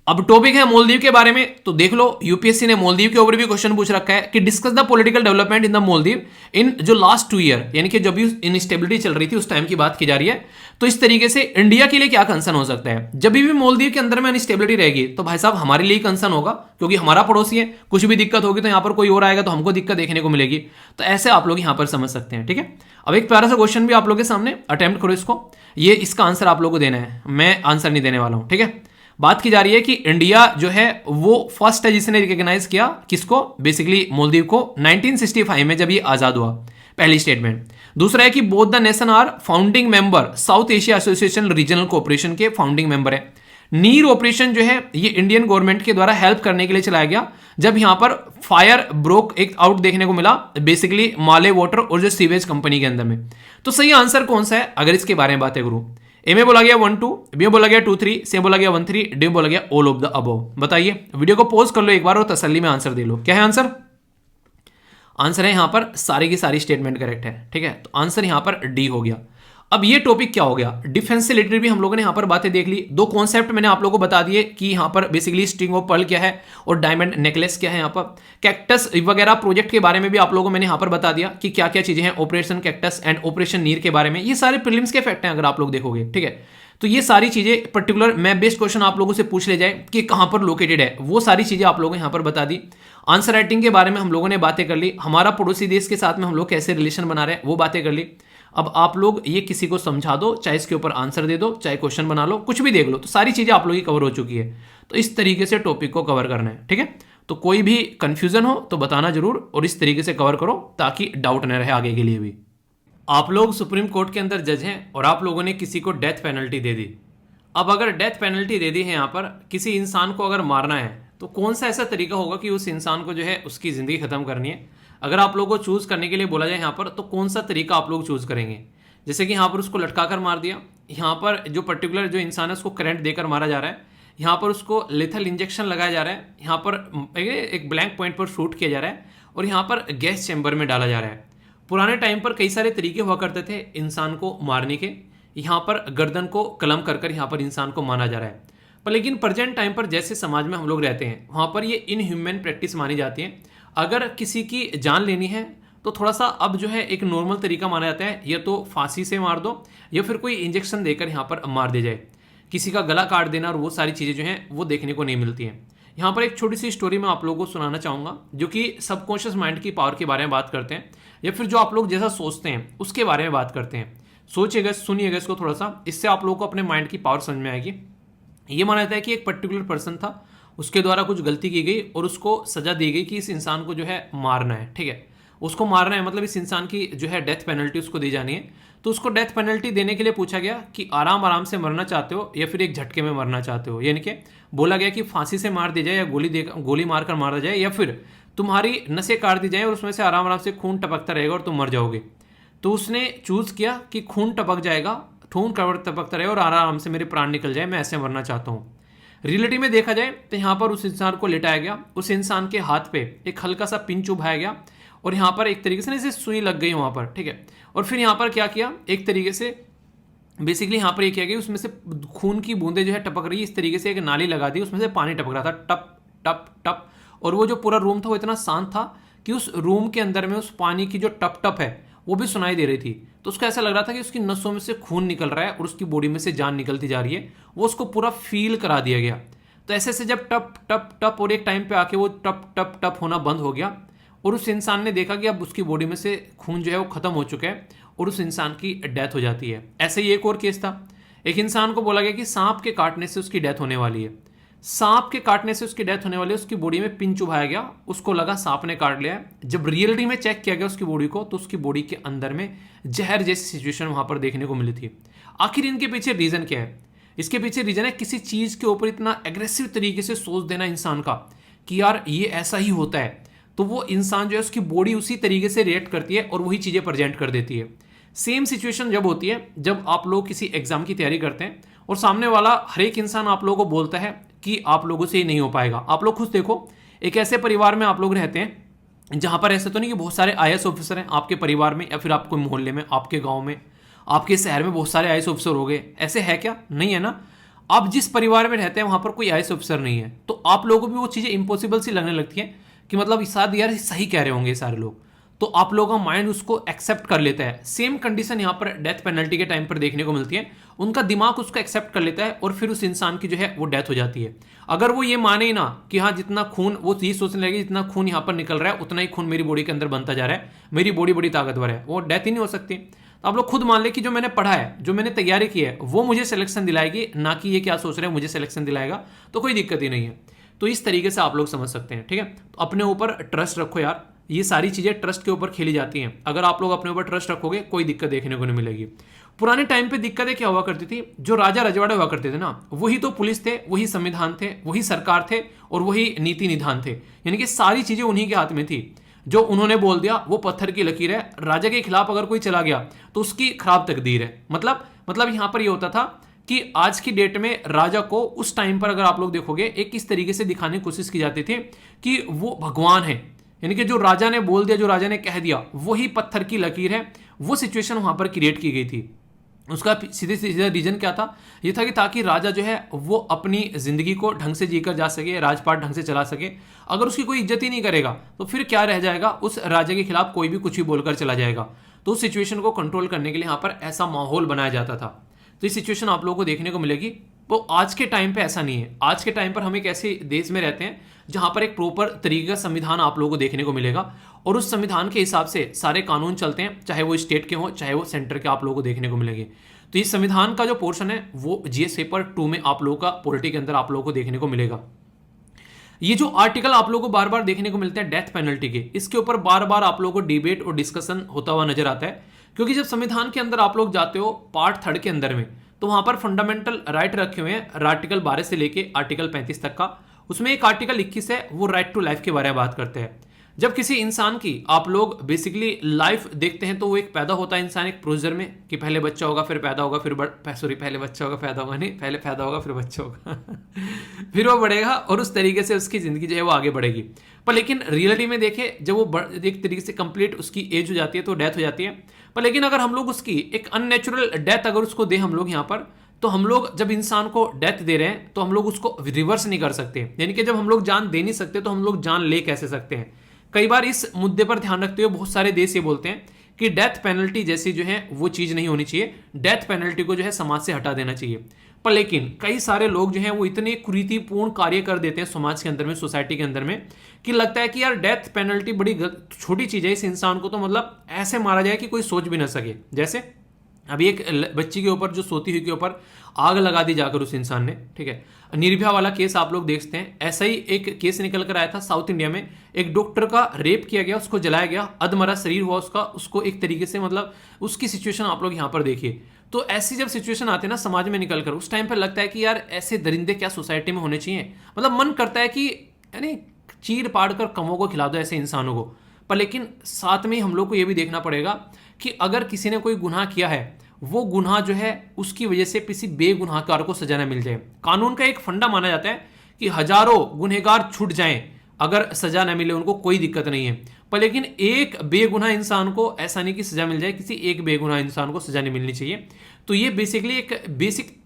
अब टॉपिक है मालदीव के बारे में, तो देख लो यूपीएससी ने मालदीव के ऊपर भी क्वेश्चन पूछ रखा है कि discuss the political development in the Maldives in जो लास्ट 2 ईयर, यानी कि जब भी इनस्टेबिलिटी चल रही थी उस टाइम की बात की जा रही है। तो इस तरीके से इंडिया के लिए क्या कंसर्न हो सकता है, जब भी मालदीव के अंदर में अनस्टेबिलिटी रहेगी तो भाई साहब हमारे लिए कंसर्न होगा, क्योंकि हमारा पड़ोसी है, कुछ भी दिक्कत होगी तो यहाँ पर कोई और आएगा तो हमको दिक्कत देखने को मिलेगी। तो ऐसे आप लोग यहाँ पर समझ सकते हैं, ठीक है। अब एक प्यारा सा क्वेश्चन भी आप लोगों के सामने, अटेम्प्ट करो इसको, ये इसका आंसर आप लोगों को देना है, मैं आंसर नहीं देने वाला हूं, ठीक है। बात की जा रही है कि इंडिया जो है वो फर्स्ट है जिसने रिकॉग्नाइज किया किसको, बेसिकली मालदीव को 1965 में जब ये आजाद हुआ, पहली स्टेटमेंट। दूसरा है कि both the nation are founding member South Asia association regional cooperation के फाउंडिंग मेंबर है। नीर ऑपरेशन जो है ये इंडियन गवर्नमेंट के द्वारा हेल्प करने के लिए चलाया गया जब यहां पर फायर ब्रोक एक आउट देखने को मिला, बेसिकली माले वाटर और जो सीवेज कंपनी के अंदर में। तो सही आंसर कौन सा है अगर इसके बारे में बातें करूं, ए में बोला गया 1 2, बी में बोला गया 2 3, सी बोला गया 1 3, डी में बोला गया ऑल ऑफ द अबव। बताइए, वीडियो को पॉज कर लो एक बार और तसल्ली में आंसर दे लो। क्या है आंसर? आंसर है यहां पर सारी की सारी स्टेटमेंट करेक्ट है, ठीक है। तो आंसर यहां पर डी हो गया। अब ये टॉपिक क्या हो गया, डिफेंस से रिलेटेड भी हम लोगों ने यहां पर बातें देख ली। 2 कॉन्सेप्ट मैंने आप लोगों को बता दिए कि यहां पर बेसिकली स्ट्रिंग ऑफ पर्ल क्या है और डायमंड नेकलेस क्या है। यहां पर कैक्टस वगैरह प्रोजेक्ट के बारे में भी आप लोगों को मैंने यहां पर बता दिया कि क्या क्या चीजें हैं, ऑपरेशन कैक्टस एंड ऑपरेशन नीर के बारे में। ये सारे प्रीलिम्स के फैक्ट हैं अगर आप लोग देखोगे, ठीक है। तो ये सारी चीजें पर्टिकुलर मैं बेस्ट क्वेश्चन आप लोगों से पूछ ले जाए कि कहां पर लोकेटेड है, वो सारी चीजें आप लोगों को यहां पर बता दी। आंसर राइटिंग के बारे में हम लोगों ने बातें कर ली, हमारा पड़ोसी देश के साथ में हम लोग कैसे रिलेशन बना रहे हैं वो बातें कर ली। अब आप लोग ये किसी को समझा दो, चाहे इसके ऊपर आंसर दे दो, चाहे क्वेश्चन बना लो, कुछ भी देख लो, तो सारी चीजें आप लोगों की कवर हो चुकी है। तो इस तरीके से टॉपिक को कवर करना है, ठीक है। तो कोई भी कंफ्यूजन हो तो बताना जरूर और इस तरीके से कवर करो ताकि डाउट न रहे आगे के लिए भी। आप लोग सुप्रीम कोर्ट के अंदर जज हैं और आप लोगों ने किसी को डेथ पेनल्टी दे दी। अब अगर डेथ पेनल्टी दे दी है यहाँ पर, किसी इंसान को अगर मारना है तो कौन सा ऐसा तरीका होगा कि उस इंसान को जो है उसकी ज़िंदगी ख़त्म करनी है। अगर आप लोगों को चूज़ करने के लिए बोला जाए यहाँ पर, तो कौन सा तरीका आप लोग चूज़ करेंगे। जैसे कि यहाँ पर उसको लटका कर मार दिया, यहाँ पर जो पर्टिकुलर जो इंसान है उसको करंट देकर मारा जा रहा है, यहाँ पर उसको लेथल इंजेक्शन लगाया जा रहा है, यहाँ पर एक ब्लैंक पॉइंट पर शूट किया जा रहा है और यहाँ पर गैस चैम्बर में डाला जा रहा है। पुराने टाइम पर कई सारे तरीके हुआ करते थे इंसान को मारने के, यहाँ पर गर्दन को कलम कर कर यहाँ पर इंसान को माना जा रहा है। पर लेकिन प्रेजेंट टाइम पर जैसे समाज में हम लोग रहते हैं वहाँ पर ये इनह्यूमन प्रैक्टिस मानी जाती है। अगर किसी की जान लेनी है तो थोड़ा सा अब जो है एक नॉर्मल तरीका माना जाता है, या तो फांसी से मार दो या फिर कोई इंजेक्शन देकर यहाँ पर मार दिया जाए। किसी का गला काट देना और वो सारी चीज़ें जो हैं वो देखने को नहीं मिलती हैं। यहाँ पर एक छोटी सी स्टोरी मैं आप लोगों को सुनाना चाहूँगा जो कि सबकॉन्शियस माइंड की पावर के बारे में बात करते हैं, या फिर जो आप लोग जैसा सोचते हैं उसके बारे में बात करते हैं। सोचिएगा, सुनिएगा इसको थोड़ा सा, इससे आप लोगों को अपने माइंड की पावर समझ में आएगी। ये माना जाता है कि एक पर्टिकुलर पर्सन था, उसके द्वारा कुछ गलती की गई और उसको सजा दी गई कि इस इंसान को जो है मारना है, ठीक है। उसको मारना है मतलब इस इंसान की जो है डेथ पेनल्टी उसको दी जानी है। तो उसको डेथ पेनल्टी देने के लिए पूछा गया कि आराम आराम से मरना चाहते हो या फिर एक झटके में मरना चाहते हो। यानी कि बोला गया कि फांसी से मार दी जाए या गोली मारकर मारा जाए, या फिर तुम्हारी नसें काट दी जाए और उसमें से आराम आराम से खून टपकता रहेगा और तुम मर जाओगे। तो उसने चूज किया कि खून टपक जाएगा, खून टपकता रहे और आराम से मेरे प्राण निकल जाए, मैं ऐसे मरना चाहता हूँ। रियलिटी में देखा जाए तो यहाँ पर उस इंसान को लिटाया गया, उस इंसान के हाथ पे एक हल्का सा पिन चुभाया गया और यहाँ पर एक तरीके से जैसे सुई लग गई वहाँ पर, ठीक है। और फिर यहाँ पर क्या किया, एक तरीके से बेसिकली यहाँ पर ये किया गया, उसमें से खून की बूंदें जो है टपक रही है, इस तरीके से एक नाली लगा दी, उसमें से पानी टपक रहा था, टप टप टप। और वो जो पूरा रूम था वो इतना शांत था कि उस रूम के अंदर में उस पानी की जो टप टप है वो भी सुनाई दे रही थी। तो उसको ऐसा लग रहा था कि उसकी नसों में से खून निकल रहा है और उसकी बॉडी में से जान निकलती जा रही है, वो उसको पूरा फील करा दिया गया। तो ऐसे से जब टप टप टप और एक टाइम पे आके वो टप टप टप होना बंद हो गया और उस इंसान ने देखा कि अब उसकी बॉडी में से खून जो है वो खत्म हो चुका है और उस इंसान की डेथ हो जाती है। ऐसे ही एक और केस था, एक इंसान को बोला गया कि सांप के काटने से उसकी डेथ होने वाली है, सांप के काटने से उसकी डेथ होने वाली है। उसकी बॉडी में पिन चुभाया गया, उसको लगा सांप ने काट लिया है। जब रियलिटी में चेक किया गया उसकी बॉडी को, तो उसकी बॉडी के अंदर में जहर जैसी सिचुएशन वहां पर देखने को मिली थी। आखिर इनके पीछे रीजन क्या है? इसके पीछे रीजन है किसी चीज के ऊपर इतना एग्रेसिव तरीके से सोच देना इंसान का कि यार ये ऐसा ही होता है, तो वो इंसान जो है उसकी बॉडी उसी तरीके से रिएक्ट करती है और वही चीजें प्रेजेंट कर देती है। सेम सिचुएशन जब होती है जब आप लोग किसी एग्जाम की तैयारी करते हैं और सामने वाला हर एक इंसान आप लोगों को बोलता है कि आप लोगों से ही नहीं हो पाएगा। आप लोग खुद देखो, एक ऐसे परिवार में आप लोग रहते हैं जहां पर ऐसा तो नहीं कि बहुत सारे आईएएस ऑफिसर हैं आपके परिवार में, या फिर आपके मोहल्ले में, आपके गांव में, आपके शहर में बहुत सारे आईएएस ऑफिसर हो गए, ऐसे है क्या? नहीं है ना। आप जिस परिवार में रहते हैं वहां पर कोई आईएएस ऑफिसर नहीं है, तो आप लोगों को भी वो चीजें इंपॉसिबल सी लगने लगती हैं कि मतलब शायद यार सही कह रहे होंगे ये सारे लोग, तो आप लोगों का माइंड उसको एक्सेप्ट कर लेता है। सेम कंडीशन यहाँ पर डेथ पेनल्टी के टाइम पर देखने को मिलती है, उनका दिमाग उसको एक्सेप्ट कर लेता है और फिर उस इंसान की जो है वो डेथ हो जाती है। अगर वो ये माने ही ना कि हाँ जितना खून, वो ये सोचने लगे जितना खून यहाँ पर निकल रहा है उतना ही खून मेरी बॉडी के अंदर बनता जा रहा है, मेरी बॉडी बड़ी ताकतवर है, वो डेथ ही नहीं हो सकती। तो आप लोग खुद मान ले कि जो मैंने पढ़ा है, जो मैंने तैयारी की है, वो मुझे सिलेक्शन दिलाएगी, ना कि ये क्या सोच रहे हैं मुझे सिलेक्शन दिलाएगा, तो कोई दिक्कत ही नहीं है। तो इस तरीके से आप लोग समझ सकते हैं, ठीक है। तो अपने ऊपर ट्रस्ट रखो यार, ये सारी चीजें ट्रस्ट के ऊपर खेली जाती हैं। अगर आप लोग अपने ऊपर ट्रस्ट रखोगे कोई दिक्कत देखने को नहीं मिलेगी। पुराने टाइम पे दिक्कतें क्या हुआ करती थी, जो राजा रजवाड़े हुआ करते थे ना, वही तो पुलिस थे, वही संविधान थे, वही सरकार थे और वही नीति निधान थे, यानी कि सारी चीजें उन्हीं के हाथ में थी। जो उन्होंने बोल दिया वो पत्थर की लकीर है। राजा के खिलाफ अगर कोई चला गया तो उसकी खराब तकदीर है। मतलब यहां पर ये होता था कि आज की डेट में राजा को उस टाइम पर अगर आप लोग देखोगे एक इस तरीके से दिखाने की कोशिश की जाती थी कि वो भगवान है, यानी कि जो राजा ने बोल दिया, जो राजा ने कह दिया वही पत्थर की लकीर है। वो सिचुएशन वहां पर क्रिएट की गई थी। उसका सीधे सीधे रीजन क्या था, ये था कि ताकि राजा जो है वो अपनी जिंदगी को ढंग से जीकर जा सके, राजपाट ढंग से चला सके। अगर उसकी कोई इज्जत ही नहीं करेगा तो फिर क्या रह जाएगा, उस राजा के खिलाफ कोई भी कुछ भी बोलकर चला जाएगा। तो उस सिचुएशन को कंट्रोल करने के लिए यहाँ पर ऐसा माहौल बनाया जाता था। तो ये सिचुएशन आप लोगों को देखने को मिलेगी। वो आज के टाइम पे ऐसा नहीं है। आज के टाइम पर हम एक ऐसे देश में रहते हैं जहां पर एक प्रॉपर तरीके का संविधान आप लोगों को देखने को मिलेगा और उस संविधान के हिसाब से सारे कानून चलते हैं, चाहे वो स्टेट के हों चाहे वो सेंटर के आप लोगों को देखने को मिलेंगे। तो इस संविधान का जो पोर्शन है वो जीएस पेपर 2 में आप लोगों का पॉलिटी के अंदर आप लोगों को देखने को मिलेगा। ये जो आर्टिकल आप लोगों को बार बार देखने को मिलते हैं डेथ पेनल्टी के, इसके ऊपर बार बार आप लोगों को डिबेट और डिस्कशन होता हुआ नजर आता है। क्योंकि जब संविधान के अंदर आप लोग जाते हो पार्ट 3 के अंदर में, तो वहां पर फंडामेंटल राइट रखे हुए हैं आर्टिकल 12 से लेके आर्टिकल 35 तक का। उसमें एक आर्टिकल 21 है, वो राइट टू लाइफ के बारे में बात करते हैं। जब किसी इंसान की आप लोग बेसिकली लाइफ देखते हैं तो वो एक पैदा होता है इंसान एक प्रोसीजर में कि पहले बच्चा होगा फिर पैदा होगा फिर पहले बच्चा होगा पैदा होगा, नहीं पहले पैदा होगा फिर बच्चा होगा फिर वो बढ़ेगा और उस तरीके से उसकी जिंदगी जो है वो आगे बढ़ेगी। पर लेकिन रियलिटी में देखें जब वो एक तरीके से कंप्लीट उसकी एज हो जाती है तो डेथ हो जाती है। पर लेकिन अगर हम लोग उसकी एक अननेचुरल डेथ अगर उसको दे हम लोग यहाँ पर, तो हम लोग जब इंसान को डेथ दे रहे हैं तो हम लोग उसको रिवर्स नहीं कर सकते। यानी कि जब हम लोग जान दे नहीं सकते तो हम लोग जान ले कैसे सकते हैं। कई बार इस मुद्दे पर ध्यान रखते हुए बहुत सारे देश ये बोलते हैं कि डेथ पेनल्टी जैसी जो है वो चीज नहीं होनी चाहिए, डेथ पेनल्टी को जो है समाज से हटा देना चाहिए। पर लेकिन कई सारे लोग जो हैं वो इतने कुरीतिपूर्ण कार्य कर देते हैं समाज के अंदर में, सोसाइटी के अंदर में, कि लगता है कि यार डेथ पेनल्टी बड़ी छोटी चीज है, इस इंसान को तो मतलब ऐसे मारा जाए कि कोई सोच भी ना सके। जैसे अभी एक बच्ची के ऊपर जो सोती हुई के ऊपर आग लगा दी जाकर उस इंसान ने, ठीक है। निर्भया वाला केस आप लोग देखते हैं, ऐसा ही एक केस निकल कर आया था साउथ इंडिया में। एक डॉक्टर का रेप किया गया, उसको जलाया गया, अधमरा शरीर हुआ उसका, उसको एक तरीके से मतलब उसकी सिचुएशन आप लोग यहाँ पर देखिए। तो ऐसी जब सिचुएशन आती है ना समाज में निकल कर, उस टाइम पर लगता है कि यार ऐसे दरिंदे क्या सोसाइटी में होने चाहिए। मतलब मन करता है कि यानी चीर पाड़ कर कमों को खिला दो ऐसे इंसानों को। पर लेकिन साथ में हम लोग को यह भी देखना पड़ेगा कि अगर किसी ने कोई गुनाह किया है, वो गुनाह जो है उसकी वजह से किसी बेगुनाहकार को सजा न मिल जाए। कानून का एक फंडा माना जाता है कि हजारों गुनहगार छूट जाएं, अगर सजा न मिले उनको कोई दिक्कत नहीं है। पर लेकिन एक बेगुनाह इंसान को ऐसा नहीं कि सजा मिल जाए, किसी एक बेगुनाह इंसान को सजा नहीं मिलनी चाहिए। तो ये बेसिकली एक बेसिक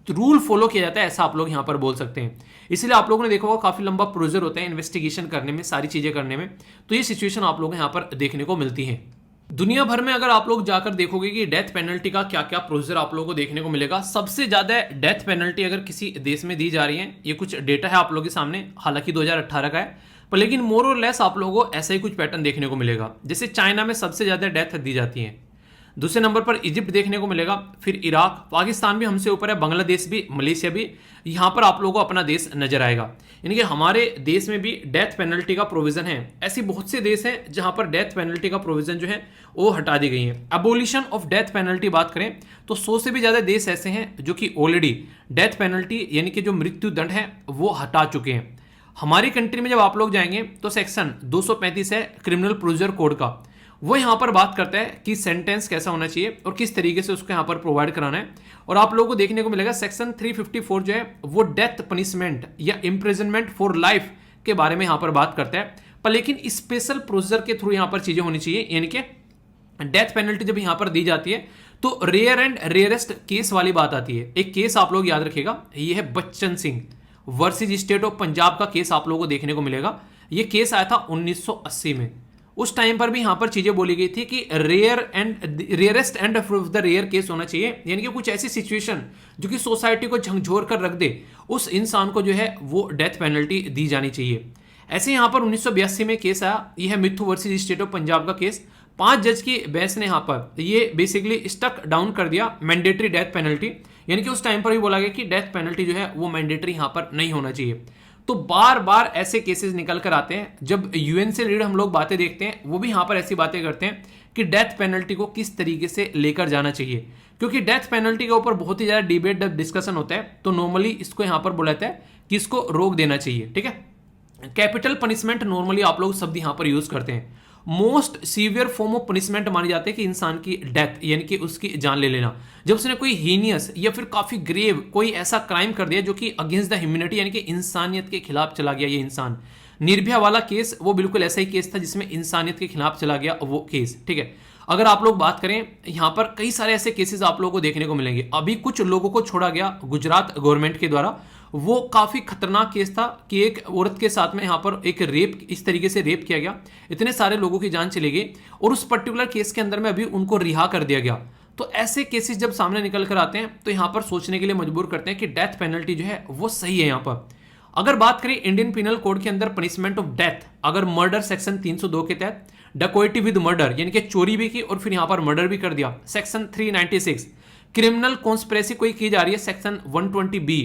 रूल फॉलो किया जाता है, ऐसा आप लोग यहाँ पर बोल सकते हैं। इसलिए आप लोगों ने देखा होगा काफी लंबा प्रोसीजर होता है इन्वेस्टिगेशन करने में, सारी चीजें करने में। तो ये सिचुएशन आप लोग यहाँ पर देखने को मिलती है। दुनिया भर में अगर आप लोग जाकर देखोगे कि डेथ पेनल्टी का क्या क्या प्रोसीजर आप लोगों को देखने को मिलेगा। सबसे ज्यादा डेथ पेनल्टी अगर किसी देश में दी जा रही है, ये कुछ डेटा है आप लोगों के सामने, हालांकि 2018 का है, पर लेकिन मोर और लेस आप लोगों को ऐसा ही कुछ पैटर्न देखने को मिलेगा। जैसे चाइना में सबसे ज्यादा डेथ दी जाती है, दूसरे नंबर पर इजिप्ट देखने को मिलेगा, फिर इराक, पाकिस्तान भी हमसे ऊपर है, बांग्लादेश भी, मलेशिया भी, यहाँ पर आप लोगों को अपना देश नजर आएगा। यानी कि हमारे देश में भी डेथ पेनल्टी का प्रोविजन है। ऐसी बहुत से देश हैं जहां पर डेथ पेनल्टी का प्रोविजन जो है वो हटा दी गई है। अबोलिशन ऑफ डेथ पेनल्टी बात करें तो 100 से भी ज्यादा देश ऐसे हैं जो कि ऑलरेडी डेथ पेनल्टी यानी कि जो मृत्यु दंड है वो हटा चुके हैं। हमारी कंट्री में जब आप लोग जाएंगे तो सेक्शन 235 है क्रिमिनल प्रोसीजर कोड का, वो यहाँ पर बात करता है कि सेंटेंस कैसा होना चाहिए और किस तरीके से उसको यहाँ पर प्रोवाइड कराना है। और आप लोगों को देखने को मिलेगा सेक्शन 354 जो है वो डेथ पनिशमेंट या इम्प्रिजनमेंट फॉर लाइफ के बारे में यहाँ पर बात करता है, पर लेकिन स्पेशल प्रोसीजर के थ्रू यहाँ पर चीजें होनी चाहिए। यानी कि डेथ पेनल्टी जब यहाँ पर दी जाती है तो रेयर एंड रेयरेस्ट केस वाली बात आती है। एक केस आप लोग याद रखिएगा, ये है Bachchan Singh versus state of Punjab का केस आप लोगों को देखने को मिलेगा। ये केस आया था 1980 में। उस टाइम पर भी यहां पर चीजें बोली गई थी कि rarest and of the rare case होना चाहिए, यानी कि कुछ ऐसी सिचुएशन जो कि सोसाइटी को झकझोर कर रख दे, उस इंसान को जो है वो डेथ पेनल्टी दी जानी चाहिए। ऐसे यहां पर 1982 में केस आया, यह है मिथु वर्सेज स्टेट ऑफ पंजाब का केस। 5 जज की बेंच ने यहां पर ये बेसिकली स्टक डाउन कर दिया मैंडेटरी डेथ पेनल्टी, यानी कि उस टाइम पर भी बोला गया कि डेथ पेनल्टी जो है वो मैंडेटरी यहां पर नहीं होना चाहिए। तो बार बार ऐसे केसेस निकल कर आते हैं। जब यूएन से रिलेटेड हम लोग बातें देखते हैं, वो भी यहां पर ऐसी बातें करते हैं कि डेथ पेनल्टी को किस तरीके से लेकर जाना चाहिए, क्योंकि डेथ पेनल्टी के ऊपर बहुत ही ज्यादा डिबेट डिस्कशन होता है। तो नॉर्मली इसको यहां पर बोला जाता है कि इसको रोक देना चाहिए, ठीक है। कैपिटल पनिशमेंट नॉर्मली आप लोग शब्द यहां पर यूज करते हैं। Most severe form of punishment मानी जाती है कि इंसान की डेथ यानी कि उसकी जान ले लेना, जब उसने कोई हीनियस या फिर काफी ग्रेव कोई ऐसा क्राइम कर दिया जो कि अगेंस्ट द ह्यूमैनिटी यानी कि इंसानियत के खिलाफ चला गया ये इंसान। निर्भया वाला केस वो बिल्कुल ऐसा ही केस था जिसमें इंसानियत के खिलाफ चला गया वो केस, ठीक है। अगर आप लोग बात करें यहां पर कई सारे ऐसे केसेस आप लोगों को देखने को मिलेंगे। अभी कुछ लोगों को छोड़ा गया गुजरात गवर्नमेंट के द्वारा, वो काफी खतरनाक केस था कि एक औरत के साथ में यहां पर एक रेप, इस तरीके से रेप किया गया, इतने सारे लोगों की जान चली गई और उस पर्टिकुलर केस के अंदर में अभी उनको रिहा कर दिया गया। तो ऐसे केसेस जब सामने निकल कर आते हैं तो यहां पर सोचने के लिए मजबूर करते हैं कि डेथ पेनल्टी जो है वो सही है यहां पर। अगर बात करें इंडियन पिनल कोड के अंदर पनिशमेंट ऑफ डेथ, अगर मर्डर सेक्शन 302 के तहत, डकॉइटी विद मर्डर यानी कि चोरी भी की और फिर यहां पर मर्डर भी कर दिया, सेक्शन 396, क्रिमिनल कॉन्स्पिरेसी कोई की जा रही है, section 120B,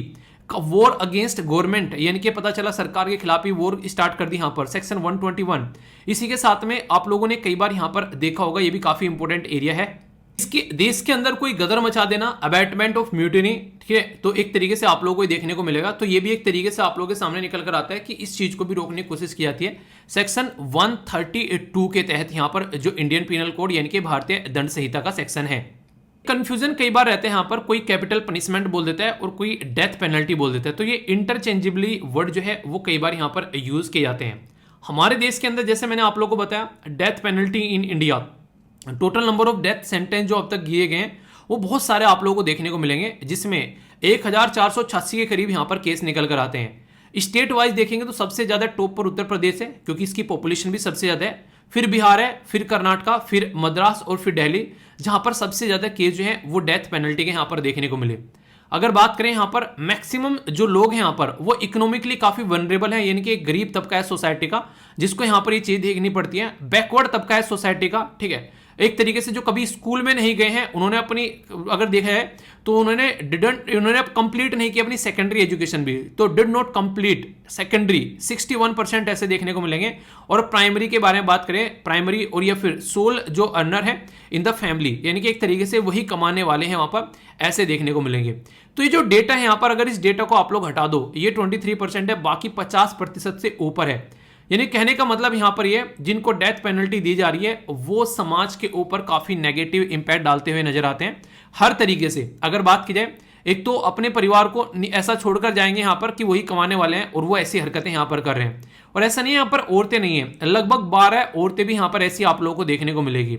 war against government यानी कि पता चला सरकार के खिलाफ ही वॉर स्टार्ट कर दी यहां पर, सेक्शन 121। इसी के साथ में आप लोगों ने कई बार यहां पर देखा होगा, ये भी काफी इंपॉर्टेंट एरिया है, इसके देश के अंदर कोई गदर मचा देना, अबैटमेंट ऑफ म्यूटिनी, ठीक है। तो एक तरीके से आप लोगों को देखने को मिलेगा। तो ये भी एक तरीके से आप लोगों के सामने निकल कर आता है कि इस चीज को भी रोकने की कोशिश की जाती है। सेक्शन 132 के तहत यहां पर जो इंडियन पिनल कोड यानी कि भारतीय दंड संहिता का सेक्शन है। कंफ्यूजन कई बार रहते हैं यहां पर, कोई कैपिटल पनिशमेंट बोल देता है और कोई डेथ पेनल्टी बोल देता है, तो ये इंटरचेंजेबली वर्ड जो है वो कई बार यहां पर यूज किए जाते हैं। हमारे देश के अंदर जैसे मैंने आप लोगों को बताया, death penalty in India, total number of death sentence जो अब तक दिए गए हैं वो बहुत सारे आप लोगों को देखने को मिलेंगे, जिसमें 1486 के करीब यहां पर केस निकल कर आते हैं। स्टेट वाइज देखेंगे तो सबसे ज्यादा टॉप पर उत्तर प्रदेश है, क्योंकि इसकी पॉपुलेशन भी सबसे ज्यादा है, फिर बिहार है, फिर कर्नाटका, फिर मद्रास और फिर दिल्ली, जहां पर सबसे ज्यादा केस जो है वो डेथ पेनल्टी के यहां पर देखने को मिले। अगर बात करें यहां पर मैक्सिमम जो लोग हैं यहां पर वो इकोनॉमिकली काफी वनरेबल है, यानी कि एक गरीब तबका है सोसाइटी का, जिसको यहां पर ये चीज देखनी पड़ती है। बैकवर्ड तबका है सोसाइटी का, ठीक है, एक तरीके से जो कभी स्कूल में नहीं गए हैं, उन्होंने अपनी अगर देखा है तो उन्होंने कंप्लीट नहीं किया अपनी सेकेंडरी एजुकेशन भी, तो डिड नॉट कंप्लीट सेकेंडरी 61% ऐसे देखने को मिलेंगे। और प्राइमरी के बारे में बात करें, प्राइमरी और या फिर सोल जो अर्नर है इन द फैमिली, यानी कि एक तरीके से वही कमाने वाले हैं वहां पर, ऐसे देखने को मिलेंगे। तो ये जो डेटा है यहां पर, अगर इस डेटा को आप लोग हटा दो, ये 23% है, बाकी 50% से ऊपर है। यानी कहने का मतलब यहां पर ये जिनको डेथ पेनल्टी दी जा रही है वो समाज के ऊपर काफी नेगेटिव इंपैक्ट डालते हुए नजर आते हैं हर तरीके से। अगर बात की जाए, एक तो अपने परिवार को ऐसा छोड़कर जाएंगे यहां पर कि वही कमाने वाले हैं और वो ऐसी हरकतें यहां पर कर रहे हैं। और ऐसा नहीं है यहां पर औरतें नहीं है, लगभग 12 औरतें भी यहां पर ऐसी आप लोगों को देखने को मिलेगी।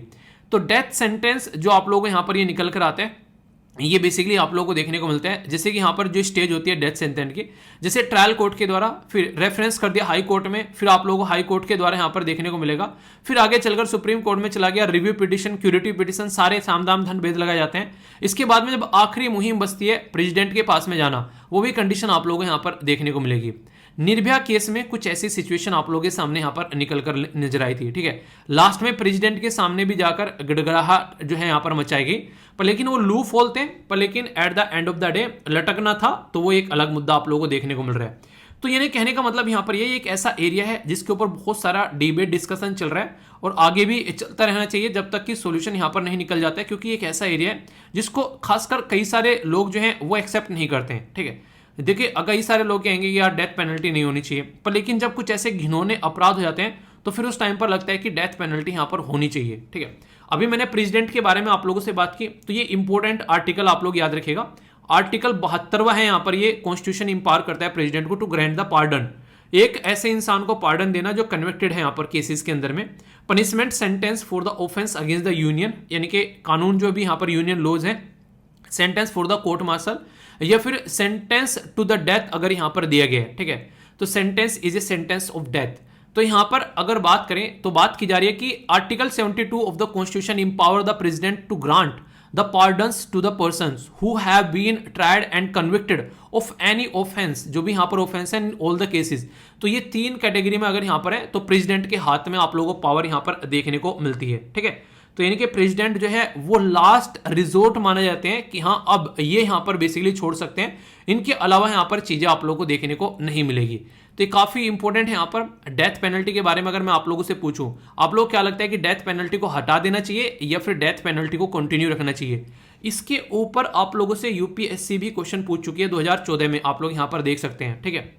तो डेथ सेंटेंस जो आप लोगों को यहां पर ये निकल कर आते हैं, ये बेसिकली आप लोगों को देखने को मिलता है। जैसे कि यहाँ पर जो स्टेज होती है डेथ सेंटेंस की, जैसे ट्रायल कोर्ट के द्वारा, फिर रेफरेंस कर दिया हाई कोर्ट में, फिर आप लोगों को हाई कोर्ट के द्वारा यहाँ पर देखने को मिलेगा, फिर आगे चलकर सुप्रीम कोर्ट में चला गया, रिव्यू पिटिशन, क्यूरेटिव पिटिशन, सारे साम दाम दंड भेद लगाए जाते हैं। इसके बाद में जब आखिरी मुहिम बचती है प्रेसिडेंट के पास में जाना, वो भी कंडीशन आप लोगों को यहाँ पर देखने को मिलेगी। निर्भया केस में कुछ ऐसी सिचुएशन आप लोगों के सामने यहां पर निकल कर नजर आई थी, ठीक है। लास्ट में प्रेसिडेंट के सामने भी जाकर गड़गड़ाहट जो है यहां पर मचाई गई, पर लेकिन वो लूप होल थे, पर लेकिन at the end of the day लटकना था, तो वो एक अलग मुद्दा आप लोगों को देखने को मिल रहा है। तो यानी कहने का मतलब यहां पर ये एक ऐसा एरिया है जिसके ऊपर बहुत सारा डिबेट डिस्कशन चल रहा है और आगे भी चलता रहना चाहिए जब तक कि सॉल्यूशन यहां पर नहीं निकल जाता है, क्योंकि एक ऐसा एरिया है जिसको खासकर कई सारे लोग जो हैं वो एक्सेप्ट नहीं करते हैं, ठीक है। देखिए कई सारे लोग कहेंगे कि यार डेथ पेनल्टी नहीं होनी चाहिए, पर लेकिन जब कुछ ऐसे घिनौने अपराध हो जाते हैं तो फिर उस टाइम पर लगता है कि डेथ पेनल्टी यहां पर होनी चाहिए, ठीक है। अभी मैंने प्रेसिडेंट के बारे में आप लोगों से बात की, तो ये इंपॉर्टेंट आर्टिकल आप लोग याद रखिएगा, आर्टिकल 72वां है यहां पर, ये कॉन्स्टिट्यूशन इंपावर करता है प्रेसिडेंट को टू ग्रांट द पार्डन, एक ऐसे इंसान को पार्डन देना जो कन्विक्टेड है यहाँ पर केसेस के अंदर में। Punishment sentence for the offence against the union, यानी कि कानून जो भी यहाँ पर यूनियन लॉज हैं। Sentence for the court martial, या फिर सेंटेंस टू द डेथ अगर यहां पर दिया गया है, ठीक है, तो sentence is a sentence of death. तो यहां पर अगर बात करें तो बात की जा रही है कि article 72 of the constitution empower the president to grant the pardons to the persons who have been tried and convicted of any offence, जो भी यहां पर ऑफेंस है इन ऑल द केसेस। तो ये 3 कैटेगरी में अगर यहां पर है तो प्रेसिडेंट के हाथ में आप लोगों को पावर यहां पर देखने को मिलती है, ठीक है। तो यानी कि प्रेसिडेंट जो है वो लास्ट रिजोर्ट माने जाते हैं कि हाँ अब ये यहां पर बेसिकली छोड़ सकते हैं, इनके अलावा यहां पर चीजें आप लोगों को देखने को नहीं मिलेगी। तो ये काफी इंपॉर्टेंट है। यहां पर डेथ पेनल्टी के बारे में अगर मैं आप लोगों से पूछूं, आप लोग क्या लगता है कि डेथ पेनल्टी को हटा देना चाहिए या फिर डेथ पेनल्टी को कंटिन्यू रखना चाहिए? इसके ऊपर आप लोगों से यूपीएससी भी क्वेश्चन पूछ चुकी है 2014 में, आप लोग यहां पर देख सकते हैं, ठीक है।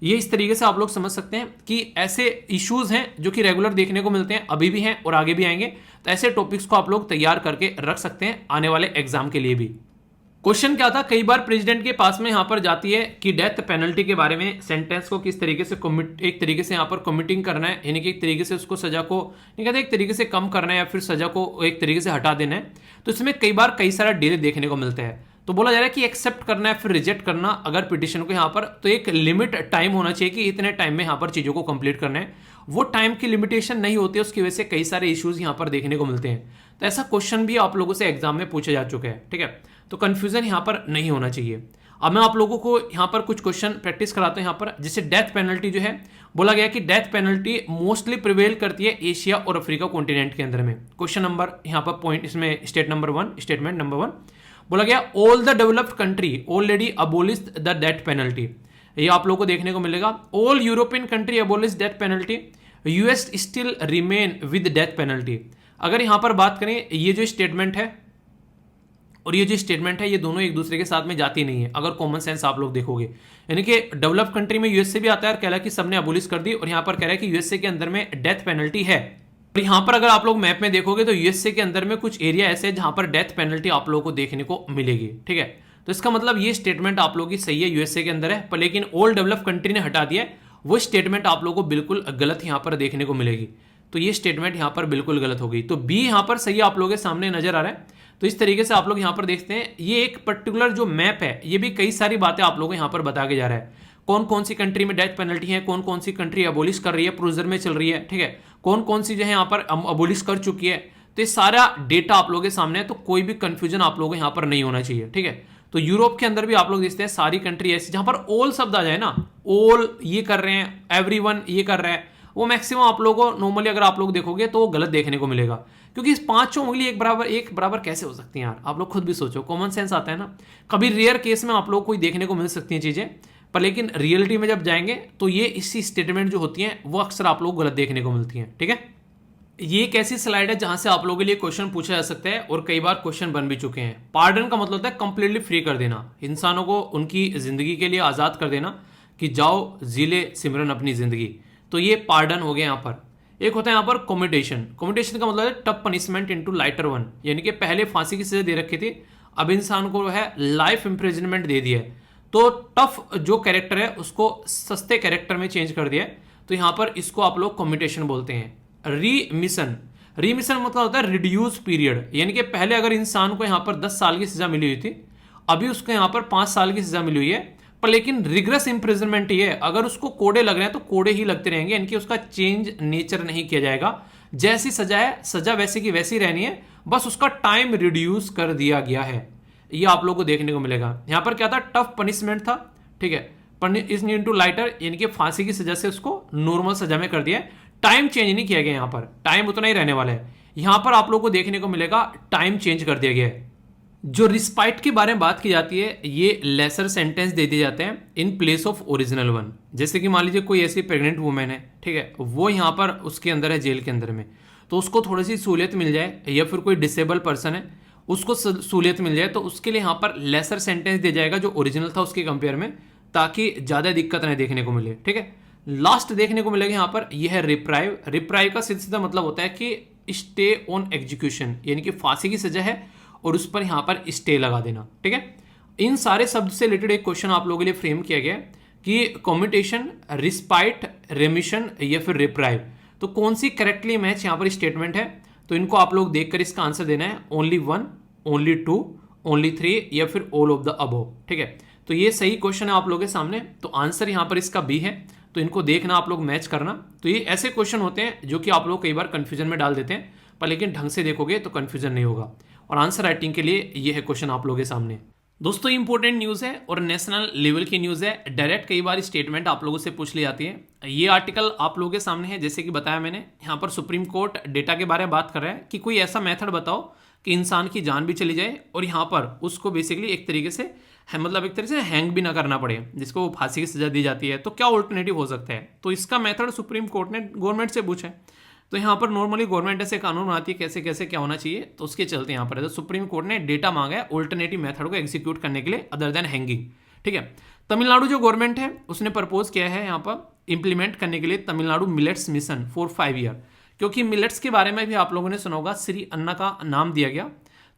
ये इस तरीके से आप लोग समझ सकते हैं कि ऐसे इश्यूज हैं जो कि रेगुलर देखने को मिलते हैं, अभी भी हैं और आगे भी आएंगे। तो ऐसे टॉपिक्स को आप लोग तैयार करके रख सकते हैं आने वाले एग्जाम के लिए भी। क्वेश्चन क्या था, कई बार प्रेसिडेंट के पास में यहां पर जाती है कि डेथ पेनल्टी के बारे में सेंटेंस को किस तरीके से एक तरीके से यहां पर कमिटिंग करना है, यानी कि एक तरीके से उसको सजा को नहीं कहते एक तरीके से कम करना है या फिर सजा को एक तरीके से हटा देना है। तो इसमें कई बार कई सारा डिले देखने को मिलता है। तो बोला जा रहा है कि एक्सेप्ट करना है फिर रिजेक्ट करना अगर पिटिशन को यहाँ पर, तो एक लिमिट टाइम होना चाहिए कि इतने टाइम में यहाँ पर चीजों को कंप्लीट करना है। वो टाइम की लिमिटेशन नहीं होती है, उसकी वजह से कई सारे इश्यूज यहाँ पर देखने को मिलते हैं। तो ऐसा क्वेश्चन भी आप लोगों से एग्जाम में पूछा जा चुका है, ठीक है। तो कंफ्यूजन यहाँ पर नहीं होना चाहिए। अब मैं आप लोगों को यहाँ पर कुछ क्वेश्चन प्रैक्टिस कराता हूँ यहाँ पर। जैसे डेथ पेनल्टी जो है, बोला गया कि डेथ पेनल्टी मोस्टली प्रिवेल करती है एशिया और अफ्रीका कॉन्टिनेंट के अंदर में। क्वेश्चन नंबर यहाँ पर पॉइंट इसमें स्टेटमेंट नंबर 1 बोला गया all the developed country already abolished the death penalty. ये आप लोगों को देखने को मिलेगा। All European country abolish death penalty, US still remain with death penalty. अगर यहां पर बात करें, ये जो स्टेटमेंट है और ये जो स्टेटमेंट है, ये दोनों एक दूसरे के साथ में जाती नहीं है अगर कॉमन सेंस आप लोग देखोगे। यानी कि डेवलप्ड कंट्री में यूएसए भी आता है और कह रहा है कि सबने अबोलिश कर दी, और यहां पर कह रहा है कि यूएसए के अंदर में डेथ पेनल्टी है। और यहां पर अगर आप लोग मैप में देखोगे तो यूएसए के अंदर में कुछ एरिया ऐसे है जहां पर डेथ पेनल्टी आप लोगों को देखने को मिलेगी, ठीक है। तो इसका मतलब ये स्टेटमेंट आप लोगों की सही है, यूएसए के अंदर है, पर लेकिन ऑल डेवलप कंट्री ने हटा दिया, वो स्टेटमेंट आप लोगों को बिल्कुल गलत यहां पर देखने को मिलेगी। तो ये स्टेटमेंट यहां पर बिल्कुल गलत होगी। तो बी यहां पर सही आप लोगों के सामने नजर आ रहा है। तो इस तरीके से आप लोग यहां पर देखते हैं, ये एक पर्टिकुलर जो मैप है, ये भी कई सारी बातें आप लोगों को यहां पर बता के जा रहा है। कौन कौन सी कंट्री में डेथ पेनल्टी है, कौन कौन सी कंट्री अबोलिश कर रही है, प्रोसीजर में चल रही है, ठीक है, कौन कौन सी जो है यहाँ पर अबोलिश कर चुकी है। तो ये सारा डेटा आप लोगों के सामने है, तो कोई भी कंफ्यूजन आप लोगों को यहाँ पर नहीं होना चाहिए, ठीक है। तो यूरोप के अंदर भी आप लोग देखते हैं सारी कंट्री ऐसी जहां पर ऑल शब्द आ जाए ना, ऑल ये कर रहे हैं, एवरीवन ये कर रहा है, वो मैक्सिमम आप लोगों को नॉर्मली अगर आप लोग देखोगे तो वो गलत देखने को मिलेगा। क्योंकि इस पांचों उंगली एक बराबर कैसे हो सकती हैं यार, आप लोग खुद भी सोचो, कॉमन सेंस आता है ना। कभी रेयर केस में आप लोग को देखने को मिल सकती हैं चीजें, पर लेकिन रियलिटी में जब जाएंगे तो ये इसी स्टेटमेंट जो होती हैं वो अक्सर आप लोग गलत देखने को मिलती हैं, ठीक है। ये एक ऐसी स्लाइड है जहां से आप लोगों के लिए क्वेश्चन पूछा जा सकता है और कई बार क्वेश्चन बन भी चुके हैं। पार्डन का मतलब होता है कंप्लीटली फ्री कर देना, इंसानों को उनकी जिंदगी के लिए आजाद कर देना कि जाओ जीले सिमरन अपनी जिंदगी। तो ये पार्डन हो गया यहाँ पर। एक होता है यहाँ पर कम्यूटेशन। कम्यूटेशन का मतलब है tough punishment into lighter one, यानी कि पहले फांसी की सजा दे रखी थी, अब इंसान को है लाइफ इंप्रिजनमेंट दे दिया है। तो टफ जो कैरेक्टर है उसको सस्ते कैरेक्टर में चेंज कर दिया है, तो यहां पर इसको आप लोग कम्यूटेशन बोलते हैं। रीमिशन मतलब होता है रिड्यूस पीरियड, यानी कि पहले अगर इंसान को यहां पर 10 साल की सजा मिली हुई थी, अभी उसको यहां पर 5 साल की सजा मिली हुई है, पर लेकिन रिग्रेस इंप्रिजनमेंट ये है, अगर उसको कोड़े लग रहे हैं तो कोड़े ही लगते रहेंगे, यानी कि उसका चेंज नेचर नहीं किया जाएगा। जैसी सजा है सजा वैसी की वैसी रहनी है, बस उसका टाइम रिड्यूस कर दिया गया है। ये आप लोगों को देखने को मिलेगा। यहां पर क्या था, टफ पनिशमेंट था, ठीक है, इज इनटू लाइटर, यानी कि फांसी की सजा से उसको नॉर्मल सजा में कर दिया है। टाइम चेंज नहीं किया गया, यहां पर टाइम उतना ही रहने वाला है। यहां पर आप लोगों को देखने को मिलेगा टाइम चेंज कर दिया गया है। जो रिस्पाइट के बारे में बात की जाती है, ये लेसर सेंटेंस दे दिए जाते हैं in place of original one. जैसे कि मान लीजिए कोई ऐसी प्रेग्नेंट वुमेन है, ठीक है, वो यहां पर उसके अंदर है जेल के अंदर में, तो उसको थोड़ी सी सहूलियत मिल जाए, या फिर कोई डिसेबल पर्सन है उसको सहूलियत मिल जाए, तो उसके लिए यहाँ पर लेसर सेंटेंस दिया जाएगा जो ओरिजिनल था उसके कंपेयर में, ताकि ज़्यादा दिक्कत नहीं देखने को मिले, ठीक है। लास्ट देखने को मिलेगा यहाँ पर यह है रिप्राइव। रिप्राइव का सीधा मतलब होता है कि स्टे ऑन एग्जीक्यूशन, यानी कि फांसी की सजा है और उस पर यहाँ पर स्टे लगा देना, ठीक है। इन सारे शब्द से रिलेटेड एक क्वेश्चन आप लोगों के लिए फ्रेम किया गया कि कॉम्यूटेशन, रिस्पाइट, रेमिशन या फिर रिप्राइव। तो कौन सी करेक्टली मैच यहाँ पर स्टेटमेंट है, तो इनको आप लोग देखकर इसका आंसर देना है। Only one, only two, only three या फिर ऑल ऑफ द अबव। ठीक है, तो ये सही क्वेश्चन है आप लोगों के सामने। तो आंसर यहाँ पर इसका बी है, तो इनको देखना आप लोग, मैच करना। तो ये ऐसे क्वेश्चन होते हैं जो कि आप लोग कई बार कंफ्यूजन में डाल देते हैं, पर लेकिन ढंग से देखोगे तो कंफ्यूजन नहीं होगा। और आंसर राइटिंग के लिए ये है क्वेश्चन आप लोगों के सामने। दोस्तों इंपॉर्टेंट न्यूज़ है और नेशनल लेवल की न्यूज़ है। डायरेक्ट कई बार स्टेटमेंट आप लोगों से पूछ ली जाती है। ये आर्टिकल आप लोगों के सामने है, जैसे कि बताया मैंने, यहाँ पर सुप्रीम कोर्ट डेटा के बारे में बात कर रहा है कि कोई ऐसा मेथड बताओ कि इंसान की जान भी चली जाए और यहाँ पर उसको बेसिकली एक तरीके से मतलब एक तरह से हैंग भी ना करना पड़े, जिसको फांसी की सजा दी जाती है। तो क्या ऑल्टरनेटिव हो सकता है, तो इसका मेथड सुप्रीम कोर्ट ने गवर्नमेंट से पूछा है। तो यहाँ पर नॉर्मली गवर्नमेंट ऐसे कानून बनाती है कैसे कैसे क्या होना चाहिए, तो उसके चलते यहाँ पर है तो सुप्रीम कोर्ट ने डेटा मांगा है ऑल्टरनेटिव मेथड को एग्जीक्यूट करने के लिए अदर देन हैंगिंग। ठीक है, तमिलनाडु जो गवर्नमेंट है उसने प्रपोज किया है यहाँ पर इंप्लीमेंट करने के लिए Tamil Nadu millets mission for 5 year, क्योंकि मिलेट्स के बारे में भी आप लोगों ने सुना होगा, श्री अन्ना का नाम दिया गया।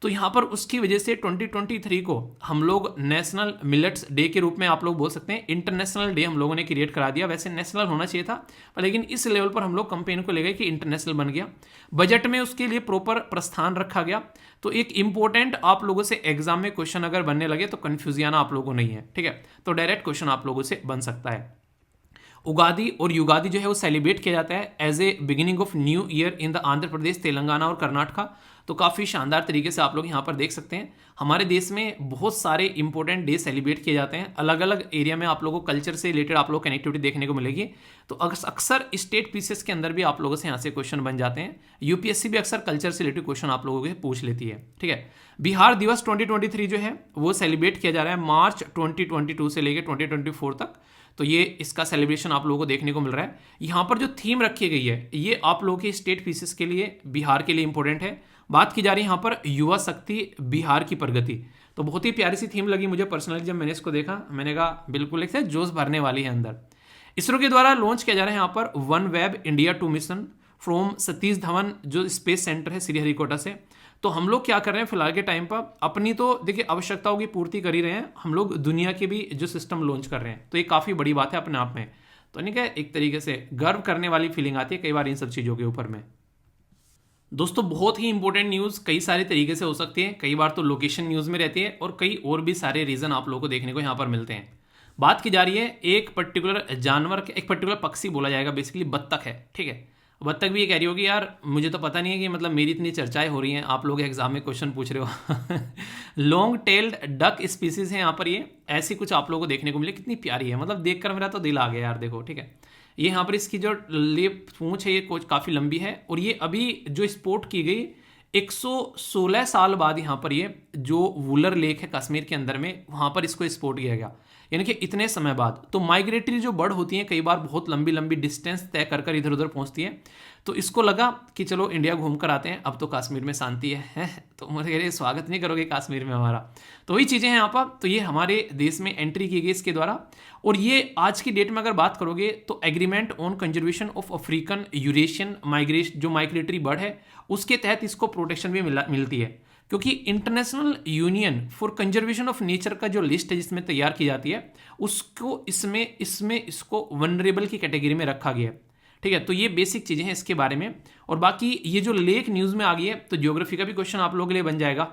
तो यहाँ पर उसकी वजह से 2023 को हम लोग नेशनल मिलेट्स डे के रूप में आप लोग बोल सकते हैं, इंटरनेशनल डे हम लोगों ने क्रिएट करा दिया। वैसे नेशनल होना चाहिए था, पर लेकिन इस लेवल पर हम लोग कंपेन को ले गए कि इंटरनेशनल बन गया। बजट में उसके लिए प्रॉपर प्रस्थान रखा गया। तो एक इंपॉर्टेंट आप लोगों से एग्जाम में क्वेश्चन अगर बनने लगे तो कंफ्यूजियन आप लोगों को नहीं है। ठीक है, तो डायरेक्ट क्वेश्चन आप लोगों से बन सकता है। उगादी और युगादी जो है वो सेलिब्रेट किया जाता है as a beginning of new year in the Andhra Pradesh, Telangana और कर्नाटका। तो काफ़ी शानदार तरीके से आप लोग यहाँ पर देख सकते हैं। हमारे देश में बहुत सारे इंपॉर्टेंट डे सेलिब्रेट किए जाते हैं, अलग अलग एरिया में आप लोगों को कल्चर से रिलेटेड आप लोग कनेक्टिविटी देखने को मिलेगी। तो अक्सर स्टेट पीसेस के अंदर भी आप लोगों से यहाँ से क्वेश्चन बन जाते हैं। यूपीएससी भी अक्सर कल्चर से रिलेटेड क्वेश्चन आप लोगों से पूछ लेती है। ठीक है, बिहार दिवस 2023 जो है वो सेलिब्रेट किया जा रहा है मार्च 2022 से लेकर 2024 तक। तो ये इसका सेलिब्रेशन आप लोगों को देखने को मिल रहा है। यहाँ पर जो थीम रखी गई है ये आप लोगों के स्टेट पीसेस के लिए, बिहार के लिए इंपॉर्टेंट है। बात की जा रही है यहाँ पर युवा शक्ति बिहार की प्रगति। तो बहुत ही प्यारी सी थीम लगी मुझे पर्सनली, जब मैंने इसको देखा मैंने कहा बिल्कुल एक जोश भरने वाली है अंदर। इसरो के द्वारा लॉन्च किया जा रहा है यहाँ पर one web India 2 mission from Satish Dhawan जो स्पेस सेंटर है श्रीहरिकोटा से। तो हम लोग क्या कर रहे हैं फिलहाल के टाइम पर, अपनी तो देखिए आवश्यकताओं की पूर्ति कर ही रहे हैं, हम लोग दुनिया के भी जो सिस्टम लॉन्च कर रहे हैं। तो ये काफ़ी बड़ी बात है अपने आप में। तो नहीं क्या, एक तरीके से गर्व करने वाली फीलिंग आती है कई बार इन सब चीज़ों के ऊपर में। दोस्तों बहुत ही इंपॉर्टेंट न्यूज़ कई सारे तरीके से हो सकती है, कई बार तो लोकेशन न्यूज़ में रहती है और कई और भी सारे रीज़न आप लोगों को देखने को यहाँ पर मिलते हैं। बात की जा रही है एक पर्टिकुलर जानवर, एक पर्टिकुलर पक्षी बोला जाएगा, बेसिकली बत्तख है। ठीक है, बत्तख भी ये कह रही होगी यार मुझे तो पता नहीं है कि मतलब मेरी इतनी चर्चाएं हो रही हैं, आप लोग एग्जाम में क्वेश्चन पूछ रहे हो। लॉन्ग टेल्ड डक स्पीसीज है यहाँ पर, ये ऐसी कुछ आप लोगों को देखने को मिले। कितनी प्यारी है, मतलब देखकर मेरा तो दिल आ गया यार। देखो ठीक है, ये यहाँ पर इसकी जो पूंछ है ये काफ़ी लंबी है और ये अभी जो स्पोर्ट की गई 116 साल बाद यहाँ पर ये जो वुलर लेक है कश्मीर के अंदर में, वहाँ पर इसको स्पोर्ट किया गया, यानी कि इतने समय बाद। तो माइग्रेटरी जो बर्ड होती हैं कई बार बहुत लंबी लंबी डिस्टेंस तय कर कर इधर उधर पहुँचती हैं। तो इसको लगा कि चलो इंडिया घूम कर आते हैं, अब तो कश्मीर में शांति है तो मुझे कह रहे स्वागत नहीं करोगे कश्मीर में हमारा। तो वही चीज़ें हैं यहाँ पर। तो ये हमारे देश में एंट्री की गई इसके द्वारा। और ये आज की डेट में अगर बात करोगे तो agreement on conservation of African Eurasian migration जो माइग्रेटरी बर्ड है उसके तहत इसको प्रोटेक्शन भी मिलती है, क्योंकि international union for conservation of nature का जो लिस्ट है जिसमें तैयार की जाती है उसको इसमें इसको वनरेबल की कैटेगरी में रखा गया है। ठीक है, तो ये बेसिक चीज़ें हैं इसके बारे में। और बाकी ये जो लेक न्यूज़ में आ गई है तो ज्योग्राफी का भी क्वेश्चन आप लोगों के लिए बन जाएगा।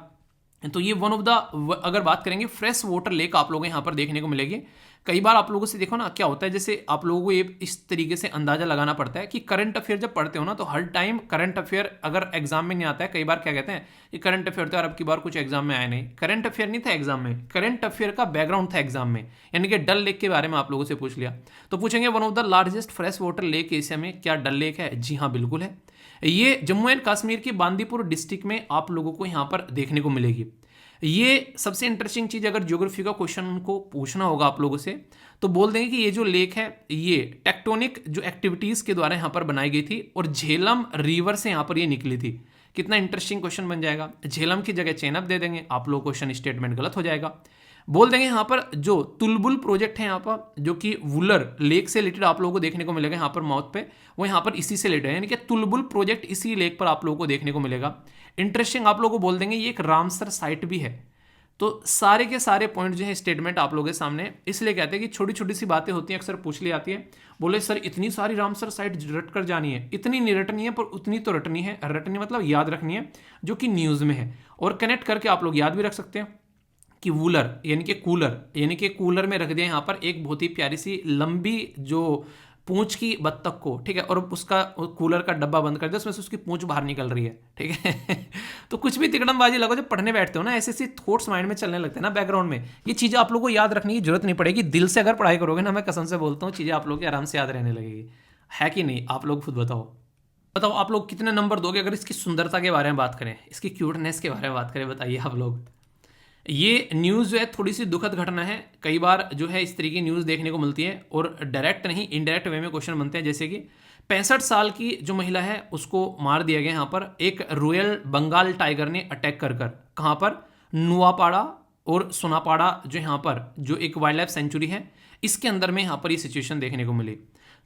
तो ये वन ऑफ द, अगर बात करेंगे फ्रेश वाटर लेक आप लोगों को यहाँ पर देखने को मिलेगी। कई बार आप लोगों से देखो ना क्या होता है, जैसे आप लोगों को ये इस तरीके से अंदाजा लगाना पड़ता है कि करंट अफेयर जब पढ़ते हो ना तो हर टाइम करंट अफेयर अगर एग्जाम में नहीं आता है, कई बार क्या कहते हैं कि करंट अफेयर तो यार अब की बार कुछ एग्जाम में आया नहीं। करंट अफेयर नहीं था एग्जाम में, करंट अफेयर का बैकग्राउंड था एग्जाम में, यानी कि डल लेक के बारे में आप लोगों से पूछ लिया। तो पूछेंगे one of the largest fresh water lake Asia में, क्या डल लेक है? जी हाँ बिल्कुल है। ये जम्मू एंड कश्मीर के बांदीपुर डिस्ट्रिक्ट में आप लोगों को यहाँ पर देखने को मिलेगी। ये सबसे इंटरेस्टिंग चीज़, अगर ज्योग्राफी का क्वेश्चन को पूछना होगा आप लोगों से तो बोल देंगे कि ये जो लेक है ये टेक्टोनिक जो एक्टिविटीज़ के द्वारा यहाँ पर बनाई गई थी और झेलम रिवर से यहाँ पर ये निकली थी। कितना इंटरेस्टिंग क्वेश्चन बन जाएगा। झेलम की जगह चेनब दे देंगे, आप लोग क्वेश्चन स्टेटमेंट गलत हो जाएगा। बोल देंगे यहाँ पर जो तुलबुल प्रोजेक्ट है यहाँ पर, जो कि वुलर लेक से रिलेटेड आप लोगों को देखने को मिलेगा यहाँ पर माउथ पे, वो यहाँ पर इसी से रिलेटेड है, यानी कि तुलबुल प्रोजेक्ट इसी लेक पर आप लोगों को देखने को मिलेगा। इंटरेस्टिंग आप लोगों को बोल देंगे ये एक रामसर साइट भी है। तो सारे के सारे पॉइंट जो है स्टेटमेंट आप लोगों के सामने इसलिए कहते हैं कि छोटी छोटी सी बातें होती हैं, अक्सर पूछ ली आती है। बोले सर इतनी सारी रामसर साइट रट कर जानी है, इतनी नहीं रटनी है पर उतनी तो रटनी है, रटनी मतलब याद रखनी है जो कि न्यूज़ में है, और कनेक्ट करके आप लोग याद भी रख सकते हैं कि वूलर यानी कि कूलर में रख दिया यहाँ पर एक बहुत ही प्यारी सी लंबी जो पूंछ की बत्तख को, ठीक है, और उसका कूलर का डब्बा बंद कर दिया, उसमें से उसकी पूंछ बाहर निकल रही है, ठीक है। तो कुछ भी तिकड़मबाजी लगो, जब पढ़ने बैठते हो ना ऐसे ऐसे थॉट्स माइंड में चलने लगते हैं ना बैकग्राउंड में, ये चीज़ें आप लोगों को याद रखने की जरूरत नहीं पड़ेगी। दिल से अगर पढ़ाई करोगे ना, मैं कसम से बोलता हूँ, चीज़ें आप लोग की आराम से याद रहने लगेगी। है कि नहीं? आप लोग खुद बताओ बताओ आप लोग कितने नंबर दोगे अगर इसकी सुंदरता के बारे में बात करें, इसकी क्यूटनेस के बारे में बात करें, बताइए आप लोग। ये न्यूज़ जो है थोड़ी सी दुखद घटना है, कई बार जो है इस तरीके की न्यूज़ देखने को मिलती है और डायरेक्ट नहीं इनडायरेक्ट वे में क्वेश्चन बनते हैं, जैसे कि 65 साल की जो महिला है उसको मार दिया गया यहाँ पर एक रॉयल बंगाल टाइगर ने अटैक कर कर। कहाँ पर? नुआपाड़ा और सोनापाड़ा जो यहाँ पर जो एक वाइल्ड लाइफ सेंचुरी है, इसके अंदर में यहाँ पर ये सिचुएशन देखने को मिली।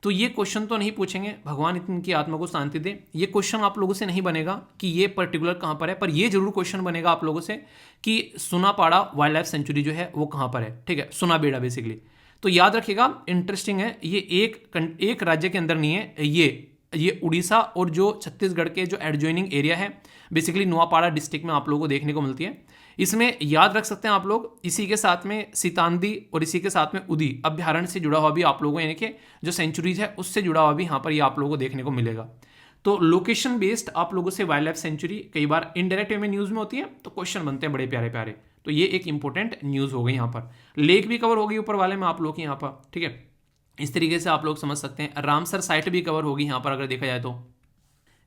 तो ये क्वेश्चन तो नहीं पूछेंगे, भगवान इनकी आत्मा को शांति दे, ये क्वेश्चन आप लोगों से नहीं बनेगा कि ये पर्टिकुलर कहाँ पर है, पर ये जरूर क्वेश्चन बनेगा आप लोगों से कि सुनापाड़ा वाइल्ड लाइफ सेंचुरी जो है वो कहाँ पर है, ठीक है, सुनाबेड़ा बेसिकली। तो याद रखिएगा, इंटरेस्टिंग है, ये एक राज्य के अंदर नहीं है, ये उड़ीसा और जो छत्तीसगढ़ के जो एडजॉइनिंग एरिया है बेसिकली नुआपाड़ा डिस्ट्रिक्ट में आप लोगों को देखने को मिलती है। इसमें याद रख सकते हैं आप लोग, इसी के साथ में सीतांदी और इसी के साथ में उदी अभ्यारण्य से जुड़ा हुआ भी आप लोगों यानी कि जो सेंचुरीज है उससे जुड़ा हुआ भी यहाँ पर ये आप लोगों को देखने को मिलेगा। तो लोकेशन बेस्ड आप लोगों से वाइल्ड लाइफ सेंचुरी कई बार इनडायरेक्ट वे में न्यूज़ में होती है, तो क्वेश्चन बनते हैं बड़े प्यारे प्यारे। तो ये एक इंपॉर्टेंट न्यूज़ हो गई यहाँ पर। लेक भी कवर होगी ऊपर वाले में आप लोग की यहाँ पर, ठीक है, इस तरीके से आप लोग समझ सकते हैं। रामसर साइट भी कवर होगी यहाँ पर अगर देखा जाए तो।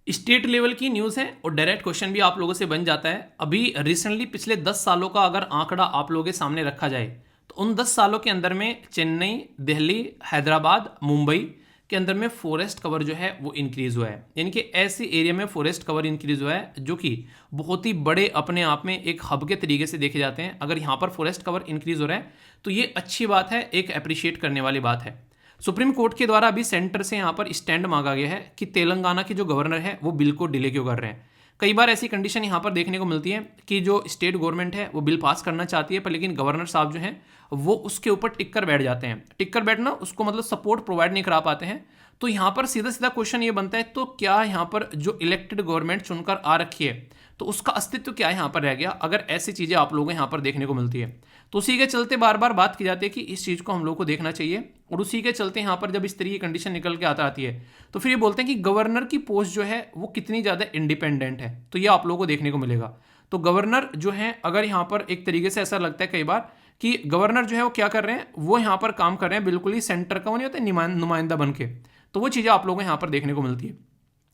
स्टेट लेवल की न्यूज़ है और डायरेक्ट क्वेश्चन भी आप लोगों से बन जाता है। अभी रिसेंटली पिछले 10 सालों का अगर आंकड़ा आप लोगों के सामने रखा जाए तो उन 10 सालों के अंदर में चेन्नई, दिल्ली, हैदराबाद, मुंबई के अंदर में फॉरेस्ट कवर जो है वो इंक्रीज हुआ है, यानी कि ऐसे एरिया में फॉरेस्ट कवर इंक्रीज हुआ है जो कि बहुत ही बड़े अपने आप में एक हब के तरीके से देखे जाते हैं। अगर यहाँ पर फॉरेस्ट कवर इंक्रीज हो रहा है तो ये अच्छी बात है, एक अप्रिशिएट करने वाली बात है। सुप्रीम कोर्ट के द्वारा अभी सेंटर से यहाँ पर स्टैंड मांगा गया है कि तेलंगाना के जो गवर्नर है वो बिल को डिले क्यों कर रहे हैं। कई बार ऐसी कंडीशन यहाँ पर देखने को मिलती है कि जो स्टेट गवर्नमेंट है वो बिल पास करना चाहती है, पर लेकिन गवर्नर साहब जो हैं वो उसके ऊपर टिक कर बैठ जाते हैं। टिक कर बैठना उसको मतलब सपोर्ट प्रोवाइड नहीं करा पाते हैं। तो यहाँ पर सीधा सीधा क्वेश्चन ये बनता है, तो क्या यहाँ पर जो इलेक्टेड गवर्नमेंट चुनकर आ रखी है तो उसका अस्तित्व क्या यहाँ पर रह गया, अगर ऐसी चीज़ें आप लोगों को यहाँ पर देखने को मिलती है। तो उसी के चलते बार बार बात की जाती है कि इस चीज़ को हम लोग को देखना चाहिए, और उसी के चलते यहाँ पर जब इस तरह की कंडीशन निकल के आती है तो फिर ये बोलते हैं कि गवर्नर की पोस्ट जो है वो कितनी ज़्यादा इंडिपेंडेंट है, तो ये आप लोगों को देखने को मिलेगा। तो गवर्नर जो है अगर यहाँ पर एक तरीके से ऐसा लगता है कई बार कि गवर्नर जो है वो क्या कर रहे हैं, वो यहाँ पर काम कर रहे हैं बिल्कुल ही सेंटर का वो नहीं होता नुमाइंदा बन के, तो वो चीज़ें आप लोगों को यहाँ पर देखने को मिलती है।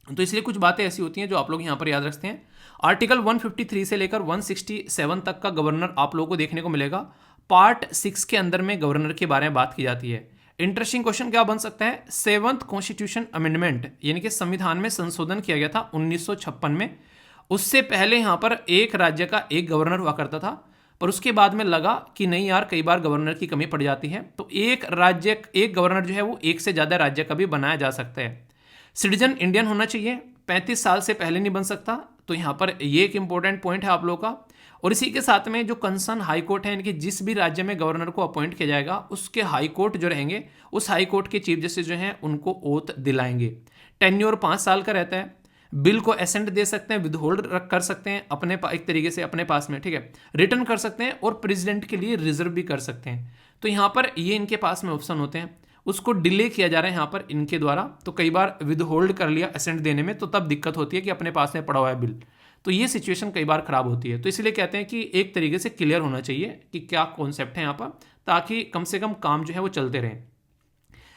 तो इसलिए कुछ बातें ऐसी होती हैं जो आप लोग यहाँ पर याद रखते हैं। आर्टिकल 153 से लेकर 167 तक का गवर्नर आप लोगों को देखने को मिलेगा। पार्ट 6 के अंदर में गवर्नर के बारे में बात की जाती है। इंटरेस्टिंग क्वेश्चन क्या बन सकता है, 7th कॉन्स्टिट्यूशन अमेंडमेंट यानी कि संविधान में संशोधन किया गया था 1956 में। उससे पहले यहाँ पर एक राज्य का एक गवर्नर हुआ करता था, पर उसके बाद में लगा कि नहीं यार कई बार गवर्नर की कमी पड़ जाती है, तो एक गवर्नर जो है वो एक से ज़्यादा राज्य का भी बनाया जा सकता है। सिटीजन इंडियन होना चाहिए, 35 साल से पहले नहीं बन सकता, तो यहाँ पर ये एक इंपॉर्टेंट पॉइंट है आप लोगों का। और इसी के साथ में जो कंसर्न हाई कोर्ट है, यानी कि जिस भी राज्य में गवर्नर को अपॉइंट किया जाएगा उसके हाई कोर्ट जो रहेंगे उस हाई कोर्ट के चीफ जस्टिस जो हैं उनको ओथ दिलाएंगे। टेन्योर 5 साल का रहता है। बिल को एसेंट दे सकते हैं, विद होल्ड कर सकते हैं अपने एक तरीके से अपने पास में, ठीक है, रिटर्न कर सकते हैं और प्रेसिडेंट के लिए रिजर्व भी कर सकते हैं। तो यहाँ पर ये इनके पास में ऑप्शन होते हैं। उसको डिले किया जा रहा है यहाँ पर इनके द्वारा, तो कई बार विद होल्ड कर लिया एसेंट देने में, तो तब दिक्कत होती है कि अपने पास में पड़ा हुआ है बिल, तो ये सिचुएशन कई बार खराब होती है। तो इसलिए कहते हैं कि एक तरीके से क्लियर होना चाहिए कि क्या कॉन्सेप्ट है यहाँ पर, ताकि कम से कम काम जो है वो चलते रहें।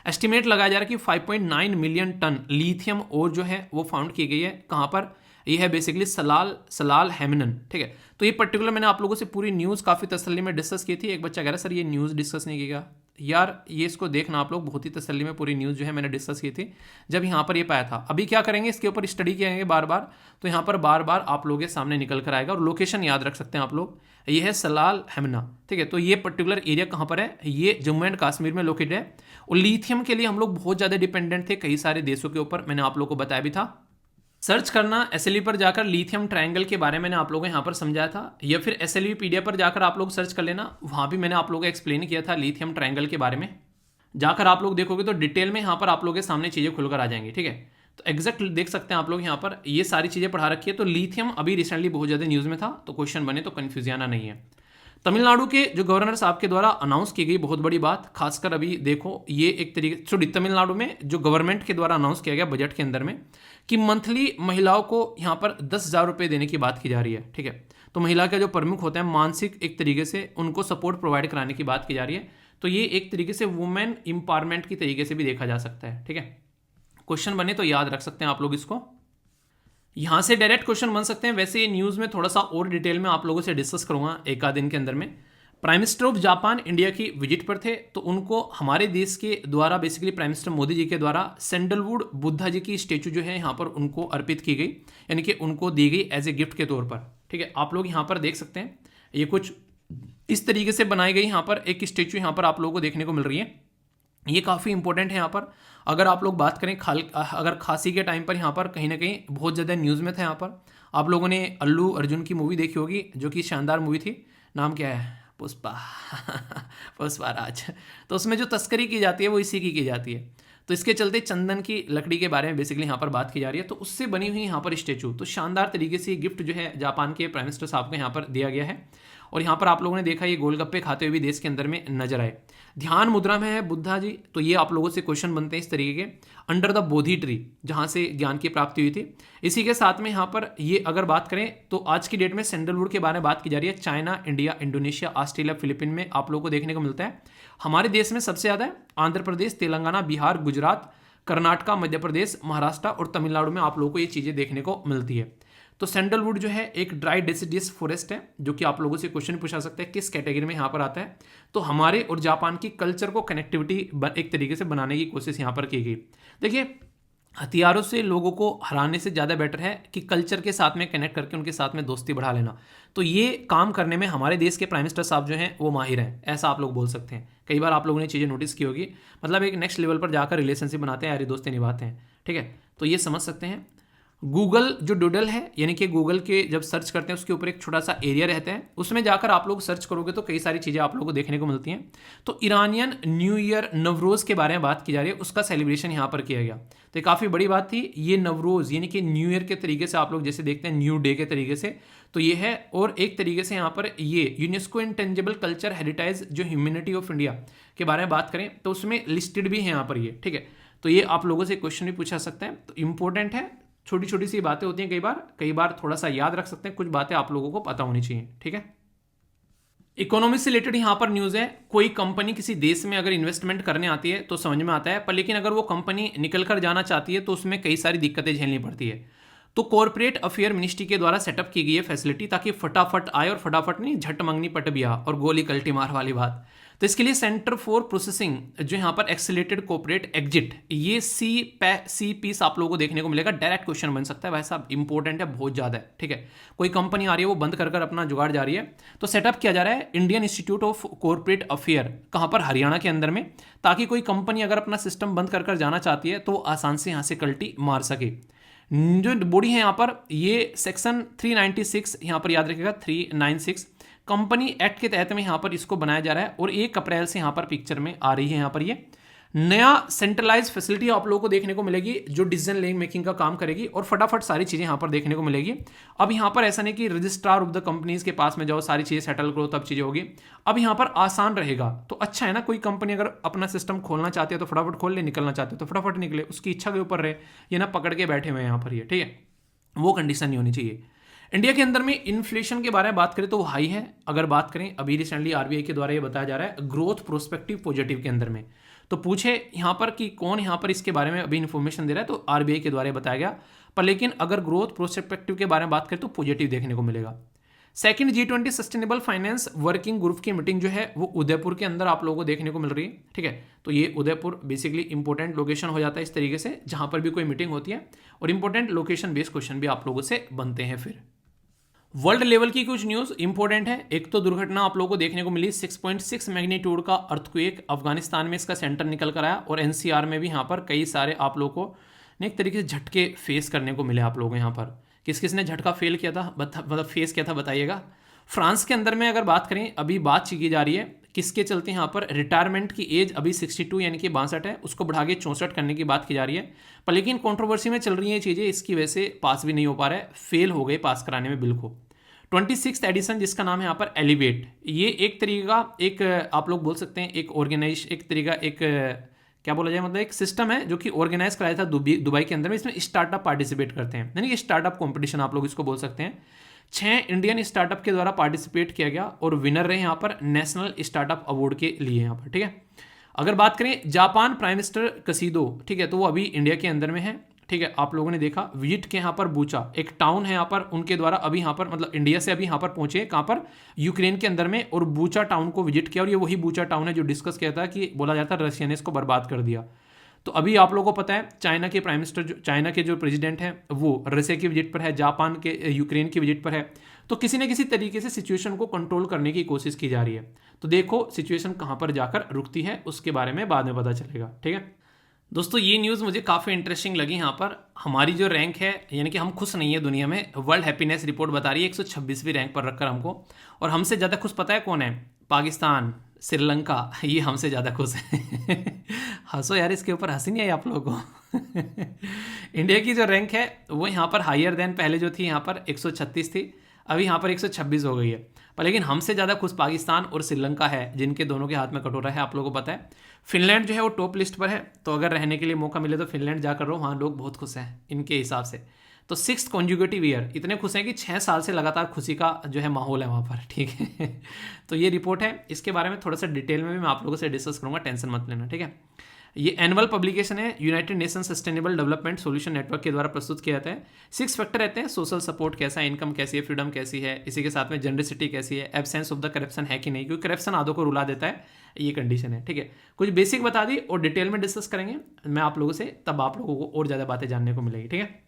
एस्टिमेट लगाया जा रहा है कि 5.9 मिलियन टन लिथियम और जो है वो फाउंड की गई है। कहाँ पर? ये है बेसिकली सलाल हेमिनन, ठीक है। तो ये पर्टिकुलर मैंने आप लोगों से पूरी न्यूज़ काफ़ी तसल्ली में डिस्कस की थी। एक बच्चा कह रहा है सर ये न्यूज़ डिस्कस नहीं किया यार, ये इसको देखना आप लोग, बहुत ही तसल्ली में पूरी न्यूज़ जो है मैंने डिस्कस की थी जब यहाँ पर ये पाया था। अभी क्या करेंगे, इसके ऊपर स्टडी किएंगे बार बार, तो यहाँ पर बार बार आप लोगों के सामने निकल कर आएगा। और लोकेशन याद रख सकते हैं आप लोग, ये है सलाल हेमना, ठीक है। तो ये पर्टिकुलर एरिया कहाँ पर है, ये जम्मू एंड कश्मीर में लोकेटेड है। और लिथियम के लिए हम लोग बहुत ज़्यादा डिपेंडेंट थे कई सारे देशों के ऊपर, मैंने आप लोग को बताया भी था। सर्च करना एसएलवी पर जाकर लिथियम ट्रायंगल के बारे में मैंने आप लोगों को यहाँ पर समझाया था, या फिर एसएलवी पीडीएफ पर जाकर आप लोग सर्च कर लेना, वहाँ भी मैंने आप लोगों को एक्सप्लेन किया था लिथियम ट्रायंगल के बारे में। जाकर आप लोग देखोगे तो डिटेल में यहाँ पर आप लोगों के सामने चीज़ें खुलकर आ जाएंगी, ठीक है। तो एग्जैक्ट देख सकते हैं आप लोग यहाँ पर ये सारी चीज़ें पढ़ा रखी है। तो लिथियम अभी रिसेंटली बहुत ज़्यादा न्यूज़ में था, तो क्वेश्चन बने तो कन्फ्यूज आना नहीं है। तमिलनाडु के जो गवर्नर साहब के द्वारा अनाउंस की गई बहुत बड़ी बात, खासकर अभी देखो ये एक तरीके सॉरी तमिलनाडु में जो गवर्नमेंट के द्वारा अनाउंस किया गया बजट के अंदर में कि मंथली महिलाओं को यहाँ पर 10,000 रुपये देने की बात की जा रही है, ठीक है। तो महिला का जो प्रमुख होता है मानसिक एक तरीके से उनको सपोर्ट प्रोवाइड कराने की बात की जा रही है। तो ये एक तरीके से वुमेन एम्पावरमेंट की तरीके से भी देखा जा सकता है, ठीक है। क्वेश्चन बने तो याद रख सकते हैं आप लोग इसको, यहां से डायरेक्ट क्वेश्चन बन सकते हैं। वैसे न्यूज़ में थोड़ा सा और डिटेल में आप लोगों से डिस्कस करूंगा एक आध दिन के अंदर में। Prime minister of Japan India की विजिट पर थे, तो उनको हमारे देश के द्वारा basically prime minister Modi ji के द्वारा सैंडलवुड बुद्धा जी की स्टेचू जो है यहाँ पर उनको अर्पित की गई, यानी कि उनको दी गई एज ए गिफ्ट के तौर पर, ठीक है। आप लोग यहाँ पर देख सकते हैं ये कुछ इस तरीके से बनाई गई यहाँ पर एक स्टेचू यहाँ पर आप लोगों को देखने को मिल रही है। ये काफ़ी इंपॉर्टेंट है यहाँ पर। अगर आप लोग बात करें अगर खांसी के टाइम पर यहाँ पर कहीं ना कहीं बहुत ज़्यादा न्यूज़ में था यहाँ पर। आप लोगों ने अल्लू अर्जुन की मूवी देखी होगी जो कि शानदार मूवी थी, नाम क्या है, पुष्पा पुष्पा राज। तो उसमें जो तस्करी की जाती है वो इसी की जाती है। तो इसके चलते चंदन की लकड़ी के बारे में बेसिकली यहाँ पर बात की जा रही है। तो उससे बनी हुई यहाँ पर स्टेचू, तो शानदार तरीके से गिफ्ट जो है जापान के प्राइम मिनिस्टर साहब को यहाँ पर दिया गया है। और यहाँ पर आप लोगों ने देखा ये गोलगप्पे खाते हुए भी देश के अंदर में नजर आए। ध्यान मुद्रा में है बुद्धा जी, तो ये आप लोगों से क्वेश्चन बनते हैं इस तरीके के, अंडर द बोधि ट्री जहाँ से ज्ञान की प्राप्ति हुई थी। इसी के साथ में यहाँ पर ये अगर बात करें तो आज की डेट में सैंडलवुड के बारे में बात की जा रही है। China, India, Indonesia, Australia, Philippine में आप लोगों को देखने को मिलता है। हमारे देश में सबसे ज़्यादा आंध्र प्रदेश, तेलंगाना, बिहार, गुजरात, कर्नाटका, मध्य प्रदेश, महाराष्ट्र और तमिलनाडु में आप लोगों को ये चीज़ें देखने को मिलती है। तो सैंडलवुड जो है एक ड्राई डेसिडियस फॉरेस्ट है, जो कि आप लोगों से क्वेश्चन पूछा सकता है किस कैटेगरी में यहाँ पर आता है। तो हमारे और जापान की कल्चर को कनेक्टिविटी एक तरीके से बनाने की कोशिश यहाँ पर की गई। देखिए हथियारों से लोगों को हराने से ज़्यादा बेटर है कि कल्चर के साथ में कनेक्ट करके उनके साथ में दोस्ती बढ़ा लेना। तो ये काम करने में हमारे देश के प्राइम मिनिस्टर साहब जो हैं वो माहिर हैं, ऐसा आप लोग बोल सकते हैं। कई बार आप लोगों ने चीज़ें नोटिस की होगी, मतलब एक नेक्स्ट लेवल पर जाकर रिलेशनशिप बनाते हैं, यारी दोस्ती निभाते हैं, ठीक है। तो ये समझ सकते हैं। गूगल जो डूडल है, यानी कि गूगल के जब सर्च करते हैं उसके ऊपर एक छोटा सा एरिया रहता है, उसमें जाकर आप लोग सर्च करोगे तो कई सारी चीज़ें आप लोगों को देखने को मिलती हैं। तो ईरानियन न्यू ईयर नवरोज़ के बारे में बात की जा रही है, उसका सेलिब्रेशन यहाँ पर किया गया। तो ये काफ़ी बड़ी बात थी। ये नवरोज़ यानी कि न्यू ईयर के तरीके से आप लोग जैसे देखते हैं न्यू डे के तरीके से, तो ये है। और एक तरीके से यहाँ पर ये यूनेस्को इंटेंजिबल कल्चर हेरिटेज जो ह्यूमैनिटी ऑफ इंडिया के बारे में बात करें तो उसमें लिस्टेड भी है यहाँ पर ये, ठीक है। तो ये आप लोगों से क्वेश्चन भी पूछा सकते हैं, तो इंपॉर्टेंट है। छोटी छोटी सी बातें होती हैं, कई बार थोड़ा सा याद रख सकते हैं, कुछ बातें आप लोगों को पता होनी चाहिए, ठीक है। इकोनॉमी से रिलेटेड यहाँ पर न्यूज़ है। कोई कंपनी किसी देश में अगर इन्वेस्टमेंट करने आती है तो समझ में आता है, पर लेकिन अगर वो कंपनी निकल कर जाना चाहती है तो उसमें कई सारी दिक्कतें झेलनी पड़ती है। तो कॉर्पोरेट अफेयर मिनिस्ट्री के द्वारा सेटअप की गई है फैसिलिटी, ताकि फटाफट आए, और फटाफट नहीं, झट मंगनी पट भी आ और गोली कल्टी मार वाली बात। तो इसके लिए सेंटर फॉर प्रोसेसिंग जो यहाँ पर एक्सेलेरेटेड कॉर्पोरेट एग्जिट, ये सी पीस आप लोगों को देखने को मिलेगा। डायरेक्ट क्वेश्चन बन सकता है, भाई साहब इंपॉर्टेंट है, बहुत ज़्यादा है, ठीक है। कोई कंपनी आ रही है वो बंद कर अपना जुगाड़ जा रही है, तो सेटअप किया जा रहा है Indian institute of corporate affair, कहाँ पर, हरियाणा के अंदर में, ताकि कोई कंपनी अगर अपना सिस्टम बंद कर जाना चाहती है तो आसान से यहाँ से कल्टी मार सके। जो बॉडी है यहाँ पर, ये सेक्शन 396 यहाँ पर याद रखिएगा, 396 कंपनी एक्ट के तहत में यहाँ पर इसको बनाया जा रहा है। और 1 अप्रैल से यहाँ पर पिक्चर में आ रही है। यहाँ पर ये नया सेंट्रलाइज फैसिलिटी आप लोगों को देखने को मिलेगी जो डिसीजन मेकिंग का काम करेगी, और फटाफट सारी चीज़ें यहाँ पर देखने को मिलेगी। अब यहाँ पर ऐसा नहीं कि रजिस्ट्रार ऑफ द कंपनीज के पास में जाओ, सारी चीज़ें सेटल करो तब चीज़ें होगी। अब यहाँ पर आसान रहेगा, तो अच्छा है ना। कोई कंपनी अगर अपना सिस्टम खोलना चाहती है तो फटाफट खोल ले, निकलना चाहते हो तो फटाफट निकले, उसकी इच्छा के ऊपर रहे, ये ना पकड़ के बैठे हुए यहाँ पर, ये ठीक है, वो कंडीशन नहीं होनी चाहिए। इंडिया के अंदर में इन्फ्लेशन के बारे में बात करें तो वो हाई है। अगर बात करें अभी रिसेंटली आरबीआई के द्वारा ये बताया जा रहा है ग्रोथ प्रोस्पेक्टिव पॉजिटिव के अंदर में, तो पूछे यहाँ पर कि कौन यहाँ पर इसके बारे में अभी इन्फॉर्मेशन दे रहा है, तो आरबीआई के द्वारा बताया गया। पर लेकिन अगर ग्रोथ प्रोस्पेक्टिव के बारे में बात करें तो पॉजिटिव देखने को मिलेगा। Second G20 sustainable finance working group की मीटिंग जो है वो उदयपुर के अंदर आप लोगों को देखने को मिल रही है, ठीक है। तो ये उदयपुर बेसिकली इंपॉर्टेंट लोकेशन हो जाता है इस तरीके से, जहां पर भी कोई मीटिंग होती है, और इंपॉर्टेंट लोकेशन बेस्ड क्वेश्चन भी आप लोगों से बनते हैं। फिर वर्ल्ड लेवल की कुछ न्यूज़ इंपॉर्टेंट है। एक तो दुर्घटना आप लोगों को देखने को मिली, 6.6 मैग्नीट्यूड का अर्थक्वेक अफगानिस्तान में इसका सेंटर निकल कर आया, और एनसीआर में भी यहाँ पर कई सारे आप लोगों को एक तरीके से झटके फेस करने को मिले आप लोगों को यहाँ पर। किस किस ने झटका फेल किया था, मतलब फेस किया था, बताइएगा। फ्रांस के अंदर में अगर बात करें, अभी बात की जा रही है किसके चलते यहाँ पर रिटायरमेंट की एज अभी 62 यानी कि 62 है, उसको बढ़ा के 64 करने की बात की जा रही है। पर लेकिन कंट्रोवर्सी में चल रही है चीज़ें, इसकी वजह से पास भी नहीं हो पा रहा है, फेल हो गए पास कराने में बिल को। 26th एडिशन जिसका नाम है यहाँ पर एलिवेट, ये एक तरीके का एक आप लोग बोल सकते हैं एक ऑर्गेनाइज, एक तरीका, एक क्या बोला जाए, मतलब एक सिस्टम है जो कि ऑर्गेनाइज कराया था दुबई के अंदर में। इसमें स्टार्टअप पार्टिसिपेट करते हैं, यानी कि स्टार्टअप कॉम्पिटिशन आप लोग इसको बोल सकते हैं। 6 इंडियन स्टार्टअप के द्वारा पार्टिसिपेट किया गया और विनर रहे यहाँ पर नेशनल स्टार्टअप अवार्ड के लिए यहाँ पर, ठीक है। अगर बात करें जापान प्राइम मिनिस्टर कसीदो, ठीक है, तो वो अभी इंडिया के अंदर में है, ठीक है। आप लोगों ने देखा विजिट के यहाँ पर बूचा एक टाउन है यहाँ पर, उनके द्वारा अभी यहाँ पर मतलब इंडिया से अभी यहाँ पर पहुंचे कहाँ पर, यूक्रेन के अंदर में, और बूचा टाउन को विजिट किया। और ये वही बूचा टाउन है जो डिस्कस किया था कि बोला जाता है रशिया ने इसको बर्बाद कर दिया। तो अभी आप लोगों को पता है चाइना के प्राइम मिनिस्टर, चाइना के जो प्रेसिडेंट हैं वो रशिया की विजिट पर है, जापान के यूक्रेन की विजिट पर है। तो किसी न किसी तरीके से सिचुएशन को कंट्रोल करने की कोशिश की जा रही है। तो देखो सिचुएशन कहाँ पर जाकर रुकती है, उसके बारे में बाद में पता चलेगा, ठीक है। दोस्तों ये न्यूज़ मुझे काफ़ी इंटरेस्टिंग लगी। यहाँ पर हमारी जो रैंक है, यानी कि हम खुश नहीं है दुनिया में, वर्ल्ड हैप्पीनेस रिपोर्ट बता रही है 126वीं रैंक पर रखकर हमको। और हमसे ज़्यादा खुश पता है कौन है? पाकिस्तान, श्रीलंका, ये हमसे ज़्यादा खुश है। हंसो यार, इसके ऊपर हंसी नहीं आई आप लोगों को। इंडिया की जो रैंक है वो यहाँ पर हायर देन पहले जो थी यहाँ पर 136 थी, अभी यहाँ पर 126 हो गई है। पर लेकिन हमसे ज़्यादा खुश पाकिस्तान और श्रीलंका है, जिनके दोनों के हाथ में कटोरा है, आप लोगों को पता है। फिनलैंड जो है वो टॉप लिस्ट पर है, तो अगर रहने के लिए मौका मिले तो फिनलैंड जाकर रहो, वहाँ लोग बहुत खुश हैं इनके हिसाब से। तो 6th कॉन्जुगेटिव ईयर, इतने खुश हैं कि 6 साल से लगातार खुशी का जो है माहौल है वहाँ पर, ठीक है। तो ये रिपोर्ट है, इसके बारे में थोड़ा सा डिटेल में भी मैं आप लोगों से डिस्कस करूँगा, टेंशन मत लेना, ठीक है। ये एनुअल पब्लिकेशन है, United nation sustainable development solution network के द्वारा प्रस्तुत किया जाता है। 6 फैक्टर रहते हैं, सोशल सपोर्ट कैसा है, इनकम कैसी है, फ्रीडम कैसी है, इसी के साथ में जनरसिटी कैसी है, एब्सेंस ऑफ द करप्शन है कि नहीं, क्योंकि करप्शन आधों को रुला देता है, ये कंडीशन है, ठीक है। कुछ बेसिक बता दी और डिटेल में डिस्कस करेंगे मैं आप लोगों से, तब आप लोगों को और ज़्यादा बातें जानने को मिलेगी, ठीक है।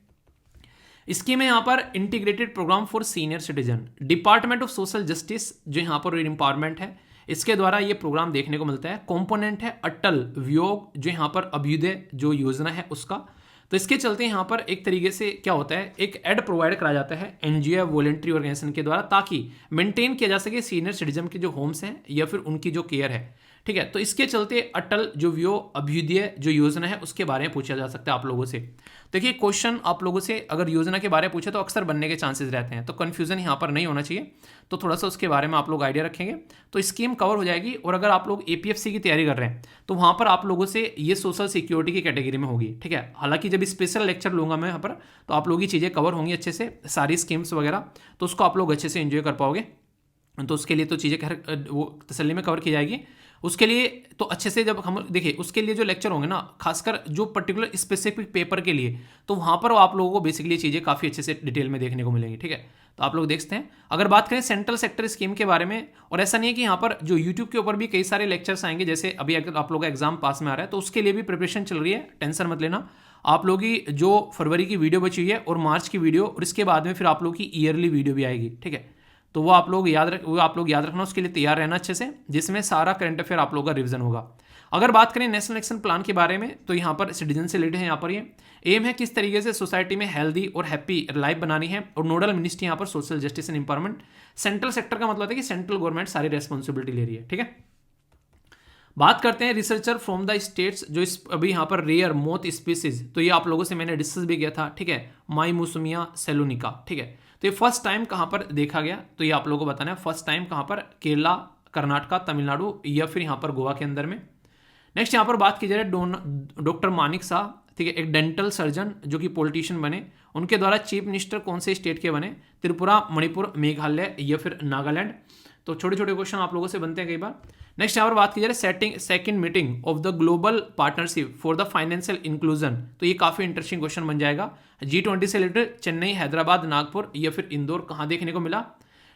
स्कीम है यहाँ पर integrated programme for senior citizen, department of social justice जो यहाँ पर एम्पावरमेंट है, इसके द्वारा ये प्रोग्राम देखने को मिलता है। कंपोनेंट है अटल वियोग जो यहाँ पर अभ्युदय जो योजना है उसका। तो इसके चलते यहाँ पर एक तरीके से क्या होता है, एक एड प्रोवाइड करा जाता है एनजीओ वॉलंटरी ऑर्गेनाइजेशन के द्वारा, ताकि मेंटेन किया जा सके सीनियर सिटीजन के जो होम्स हैं या फिर उनकी जो केयर है, ठीक है। तो इसके चलते अटल जो व्यो अभ्युदय जो योजना है उसके बारे में पूछा जा सकता है आप लोगों से। देखिए क्वेश्चन आप लोगों से अगर योजना के बारे में पूछे तो अक्सर बनने के चांसेस रहते हैं, तो कन्फ्यूजन यहाँ पर नहीं होना चाहिए, तो थोड़ा सा उसके बारे में आप लोग आइडिया रखेंगे तो स्कीम कवर हो जाएगी। और अगर आप लोग एपीएफसी की तैयारी कर रहे हैं तो वहाँ पर आप लोगों से ये सोशल सिक्योरिटी की कैटेगरी में होगी, ठीक है। हालांकि जब स्पेशल लेक्चर लूंगा मैं यहाँ पर तो आप लोगों की चीज़ें कवर होंगी अच्छे से, सारी स्कीम्स वगैरह, तो उसको आप लोग अच्छे से एंजॉय कर पाओगे। तो उसके लिए तो चीज़ें वो तसल्ली में कवर की जाएगी। उसके लिए तो अच्छे से जब हम देखिए उसके लिए जो लेक्चर होंगे ना, खासकर जो पर्टिकुलर स्पेसिफिक पेपर के लिए, तो वहाँ पर आप लोगों को बेसिकली चीज़ें काफ़ी अच्छे से डिटेल में देखने को मिलेंगी, ठीक है। तो आप लोग देखते हैं। अगर बात करें सेंट्रल सेक्टर स्कीम के बारे में, और ऐसा नहीं है कि यहाँ पर जो यूट्यूब के ऊपर भी कई सारे लेक्चर्स आएंगे, जैसे अभी अगर आप लोगों का एग्जाम पास में आ रहा है तो उसके लिए भी प्रिपरेशन चल रही है, टेंशन मत लेना। आप लोगों की जो फरवरी की वीडियो बची हुई है और मार्च की वीडियो, और इसके बाद में फिर आप लोगों की ईयरली वीडियो भी आएगी, ठीक है। तो वो आप लोग याद रखना, उसके लिए तैयार रहना अच्छे से, जिसमें सारा करंट अफेयर आप लोगों का रिवीजन होगा। अगर बात करें नेशनल एक्शन प्लान के बारे में तो यहाँ पर सिटीजन से रिलेटेड है, यहाँ पर ये एम है किस तरीके से सोसाइटी में हेल्दी और हैप्पी लाइफ बनानी है, और नोडल मिनिस्ट्री यहाँ पर social justice and empowerment. Central sector का मतलब है कि सेंट्रल गवर्नमेंट सारी रेस्पॉन्सिबिलिटी ले रही है, ठीक है। बात करते हैं रिसर्चर फ्रॉम द स्टेट्स, जो इस अभी यहाँ पर रेयर मोथ स्पीसीज, तो ये आप लोगों से मैंने डिस्कस भी किया था, ठीक है, माइमुसुमिया सेलोनिका, ठीक है। तो ये फर्स्ट टाइम कहाँ पर देखा गया, तो ये आप लोगों को बताना है फर्स्ट टाइम कहाँ पर, केरला, कर्नाटका, तमिलनाडु या फिर यहाँ पर गोवा के अंदर में। नेक्स्ट यहाँ पर बात की जाए डॉक्टर मानिक शाह, ठीक है, एक डेंटल सर्जन जो कि पॉलिटिशियन बने, उनके द्वारा चीफ मिनिस्टर कौन से स्टेट के बने, त्रिपुरा, मणिपुर, मेघालय या फिर नागालैंड। तो छोटे छोटे क्वेश्चन आप लोगों से बनते हैं कई बार। नेक्स्ट यहाँ पर बात की जाए second meeting of the global partnership for the financial inclusion, तो ये काफी इंटरेस्टिंग क्वेश्चन बन जाएगा। G20 से रिलेटेड चेन्नई, हैदराबाद, नागपुर या फिर इंदौर कहाँ देखने को मिला।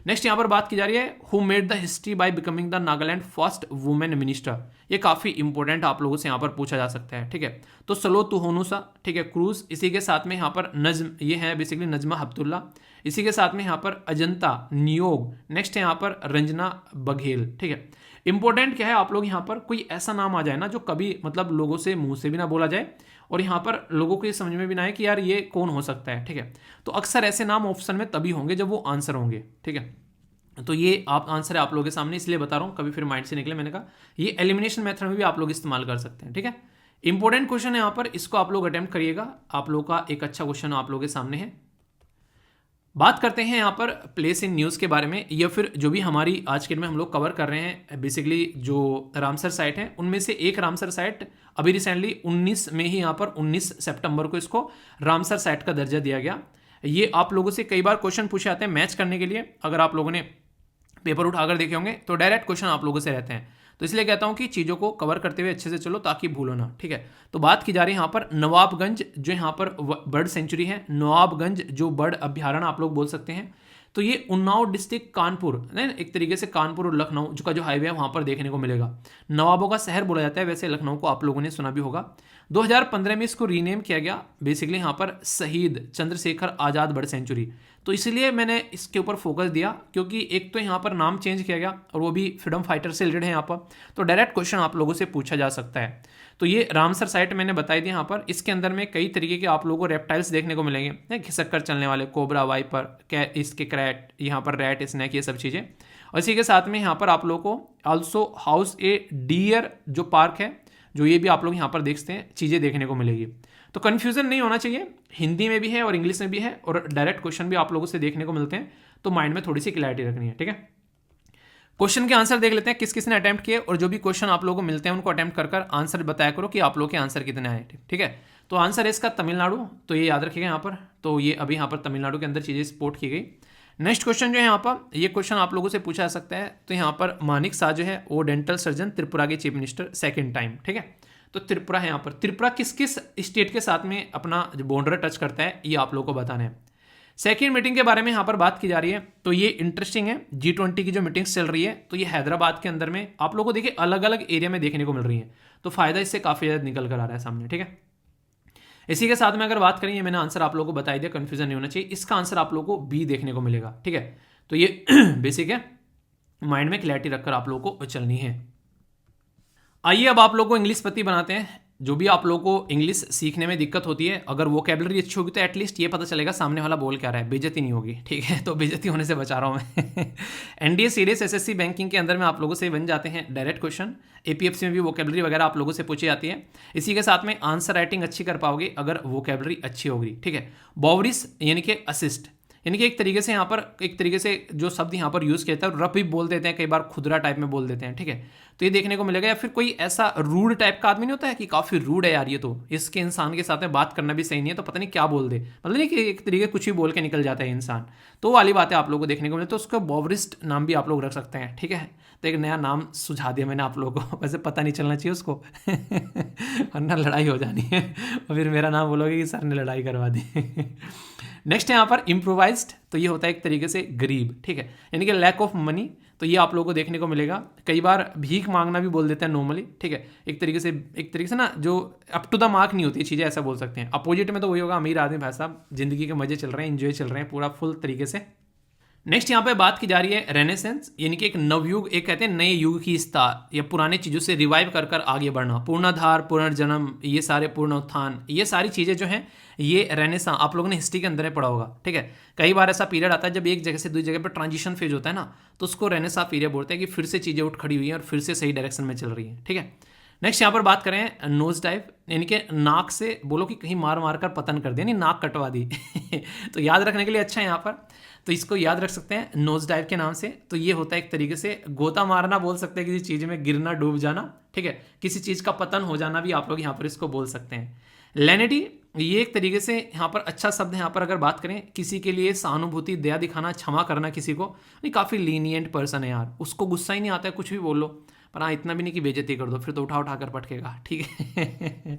नेक्स्ट यहाँ पर बात की जा रही है who made the history by becoming the Nagaland first women minister, ये काफी इंपॉर्टेंट आप लोगों से यहाँ पर पूछा जा सकता है, ठीक है। तो सलो तुहोनुसा, ठीक है, क्रूज, इसी के साथ में यहाँ पर नज्म, ये है बेसिकली नजमा हब्दुल्ला, इसी के साथ में यहाँ पर अजंता नियोग, नेक्स्ट है यहाँ पर रंजना बघेल, ठीक है। इंपॉर्टेंट क्या है, आप लोग यहाँ पर कोई ऐसा नाम आ जाए ना जो कभी मतलब लोगों से मुंह से भी ना बोला जाए और यहाँ पर लोगों को ये समझ में भी ना आए कि यार ये कौन हो सकता है, ठीक है। तो अक्सर ऐसे नाम ऑप्शन में तभी होंगे जब वो आंसर होंगे, ठीक है। तो ये आप आंसर है आप लोगों के सामने, इसलिए बता रहा हूँ, कभी फिर माइंड से निकले। मैंने कहा ये एलिमिनेशन मेथड में भी आप लोग इस्तेमाल कर सकते हैं, ठीक है। इंपॉर्टेंट क्वेश्चन है यहाँ पर, इसको आप लोग अटेम्प्ट करिएगा। आप लोग का एक अच्छा क्वेश्चन आप लोगों के सामने है। बात करते हैं यहाँ पर प्लेस इन न्यूज़ के बारे में, या फिर जो भी हमारी आज के दिन में हम लोग कवर कर रहे हैं बेसिकली जो रामसर साइट है, उनमें से एक रामसर साइट अभी रिसेंटली 19 में ही यहाँ पर 19 सितंबर को इसको रामसर साइट का दर्जा दिया गया। ये आप लोगों से कई बार क्वेश्चन पूछे जाते हैं मैच करने के लिए, अगर आप लोगों ने पेपर उठाकर देखे होंगे तो डायरेक्ट क्वेश्चन आप लोगों से रहते हैं। तो इसलिए कहता हूं कि चीज़ों को कवर करते हुए अच्छे से चलो ताकि भूलो ना, ठीक है। तो बात की जा रही है यहाँ पर नवाबगंज, जो यहाँ पर बर्ड सेंचुरी है, नवाबगंज जो बर्ड अभ्यारण्य आप लोग बोल सकते हैं। तो ये उन्नाव डिस्ट्रिक्ट कानपुर, एक तरीके से कानपुर और लखनऊ का जो हाईवे है वहाँ पर देखने को मिलेगा। नवाबों का शहर बोला जाता है, वैसे लखनऊ को आप लोगों ने सुना भी होगा। 2015 में इसको रीनेम किया गया बेसिकली यहाँ पर शहीद चंद्रशेखर आज़ाद बर्ड सेंचुरी। तो इसलिए मैंने इसके ऊपर फोकस दिया, क्योंकि एक तो यहाँ पर नाम चेंज किया गया और वो भी फ्रीडम फाइटर से रिलेटेड है यहाँ पर, तो डायरेक्ट क्वेश्चन आप लोगों से पूछा जा सकता है। तो ये रामसर साइट मैंने बताई दी यहाँ पर। इसके अंदर में कई तरीके के आप लोगों को रेप्टाइल्स देखने को मिलेंगे, खिसक कर चलने वाले, कोबरा, वाइपर, इसके क्रैट, यहाँ पर रैट, स्नैक, ये सब चीज़ें। और इसी के साथ में यहाँ पर आप लोगों को ऑल्सो हाउस ए डियर जो पार्क है, जो ये भी आप लोग यहाँ पर देखते हैं, चीज़ें देखने को मिलेगी। तो कन्फ्यूजन नहीं होना चाहिए, हिंदी में भी है और इंग्लिश में भी है, और डायरेक्ट क्वेश्चन भी आप लोगों से देखने को मिलते हैं, तो माइंड में थोड़ी सी क्लैरिटी रखनी है, ठीक है। क्वेश्चन के आंसर देख लेते हैं किस किस ने अटेम्प्ट किए, और जो भी क्वेश्चन आप लोगों को मिलते हैं उनको अटेम्प्ट कर आंसर बताया करो कि आप लोग के आंसर कितने आए, ठीक है। तो आंसर है इसका तमिलनाडु, तो ये याद रखिएगा यहाँ पर। तो ये अभी यहाँ पर तमिलनाडु के अंदर चीज़ें सपोर्ट की गई। नेक्स्ट क्वेश्चन जो है यहाँ पर, ये क्वेश्चन आप लोगों से पूछा जा सकता है। तो यहाँ पर मानिक शाह जो है वो डेंटल सर्जन, त्रिपुरा के चीफ मिनिस्टर सेकेंड टाइम, ठीक है। तो त्रिपुरा है यहाँ पर। त्रिपुरा किस किस स्टेट के साथ में अपना जो बॉर्डर टच करता है, ये आप लोगों को बताना है। सेकेंड मीटिंग के बारे में यहाँ पर बात की जा रही है, तो ये इंटरेस्टिंग है। G20 की जो मीटिंग्स चल रही है, तो ये हैदराबाद के अंदर में आप लोगों को देखिए अलग अलग एरिया में देखने को मिल रही है, तो फायदा इससे काफ़ी ज़्यादा निकल कर आ रहा है सामने, ठीक है। इसी के साथ में अगर बात करें, ये मैंने आंसर आप लोगों को बता दिया, कंफ्यूजन नहीं होना चाहिए। इसका आंसर आप लोगों को बी देखने को मिलेगा, ठीक है। तो ये बेसिक है, माइंड में क्लैरिटी रखकर आप लोगों को चलनी है। आइए अब आप लोगों को इंग्लिश पति बनाते हैं। जो भी आप लोगों को इंग्लिश सीखने में दिक्कत होती है, अगर वोकैबुलरी अच्छी होगी तो एटलीस्ट ये पता चलेगा सामने वाला बोल क्या रहा है, बेइज्जती नहीं होगी, ठीक है। तो बेइज्जती होने से बचा रहा हूँ मैं। एनडीए सीडीएस एसएससी बैंकिंग के अंदर में आप लोगों से बन जाते हैं डायरेक्ट क्वेश्चन। एपीएफसी में भी वोकैबुलरी वगैरह आप लोगों से पूछी जाती है। इसी के साथ में आंसर राइटिंग अच्छी कर पाओगे अगर वोकैबुलरी अच्छी होगी, ठीक है। बॉवरिस यानी कि असिस्ट, यानी कि एक तरीके से यहाँ पर एक तरीके से जो शब्द यहाँ पर यूज़ किया जाता है, रफ भी बोल देते हैं, कई बार खुदरा टाइप में बोल देते हैं, ठीक है। तो ये देखने को मिलेगा। या फिर कोई ऐसा रूड टाइप का आदमी नहीं होता है कि काफ़ी रूड है यार, ये तो इसके इंसान के साथ में बात करना भी सही नहीं है, तो पता नहीं क्या बोल दे, मतलब नहीं कि एक तरीके कुछ भी बोल के निकल जाता है इंसान, तो वाली बातें आप लोगों को देखने को मिले। तो उसका बॉवरिस्ट नाम भी आप लोग रख सकते हैं, ठीक है। तो एक नया नाम सुझा दिया मैंने आप लोगों को, वैसे पता नहीं चलना चाहिए उसको वरना लड़ाई हो जानी है और फिर मेरा नाम बोलोगे कि सर ने लड़ाई करवा दी। नेक्स्ट है यहाँ पर इम्प्रोवाइज्ड, तो ये होता है एक तरीके से गरीब, ठीक है, यानी कि लैक ऑफ मनी। तो ये आप लोगों को देखने को मिलेगा। कई बार भीख मांगना भी बोल देते हैं नॉर्मली, ठीक है। एक तरीके से ना जो अप टू द मार्क नहीं होती है चीज़ें, ऐसा बोल सकते हैं। अपोजिट में तो वही होगा, अमीर आदमी भाई साहब जिंदगी के मजे चल रहे हैं, इंजॉय चल रहे हैं पूरा फुल तरीके से। नेक्स्ट यहाँ पे बात की जा रही है रेनेसेंस, यानी कि एक नवयुग, एक कहते हैं नए युग की स्टार, या पुराने चीज़ों से रिवाइव कर कर आगे बढ़ना, पूर्णाधार, पुनर्जन्म, ये सारे पूर्ण उत्थान, ये सारी चीज़ें जो हैं ये रेनेसां आप लोगों ने हिस्ट्री के अंदर में पढ़ा होगा, ठीक है। कई बार ऐसा पीरियड आता है जब एक जगह से दूसरी जगह पर ट्रांजिशन फेज होता है ना, तो उसको रेनेसां पीरियड बोलते हैं कि फिर से चीज़ें उठ खड़ी हुई हैं और फिर से सही डायरेक्शन में चल रही हैं, ठीक है। नेक्स्ट यहाँ पर बात करें नोज डाइव, यानी कि नाक से बोलो कि कहीं मार मार कर पतन कर दिया, नहीं नाक कटवा दी तो याद रखने के लिए अच्छा है यहाँ पर, तो इसको याद रख सकते हैं नोज डाइव के नाम से। तो ये होता है एक तरीके से गोता मारना बोल सकते हैं, किसी चीज़ में गिरना, डूब जाना, ठीक है, किसी चीज़ का पतन हो जाना भी आप लोग यहाँ पर इसको बोल सकते हैं। लेनिटी, ये एक तरीके से यहाँ पर अच्छा शब्द है। यहाँ पर अगर बात करें किसी के लिए सहानुभूति, दया दिखाना, क्षमा करना किसी को, नहीं काफ़ी लीनियंट पर्सन है यार, उसको गुस्सा ही नहीं आता है, कुछ भी बोल लो, पर हाँ इतना भी नहीं कि बेइज्जती कर दो, फिर तो उठा उठा कर पटकेगा, ठीक है।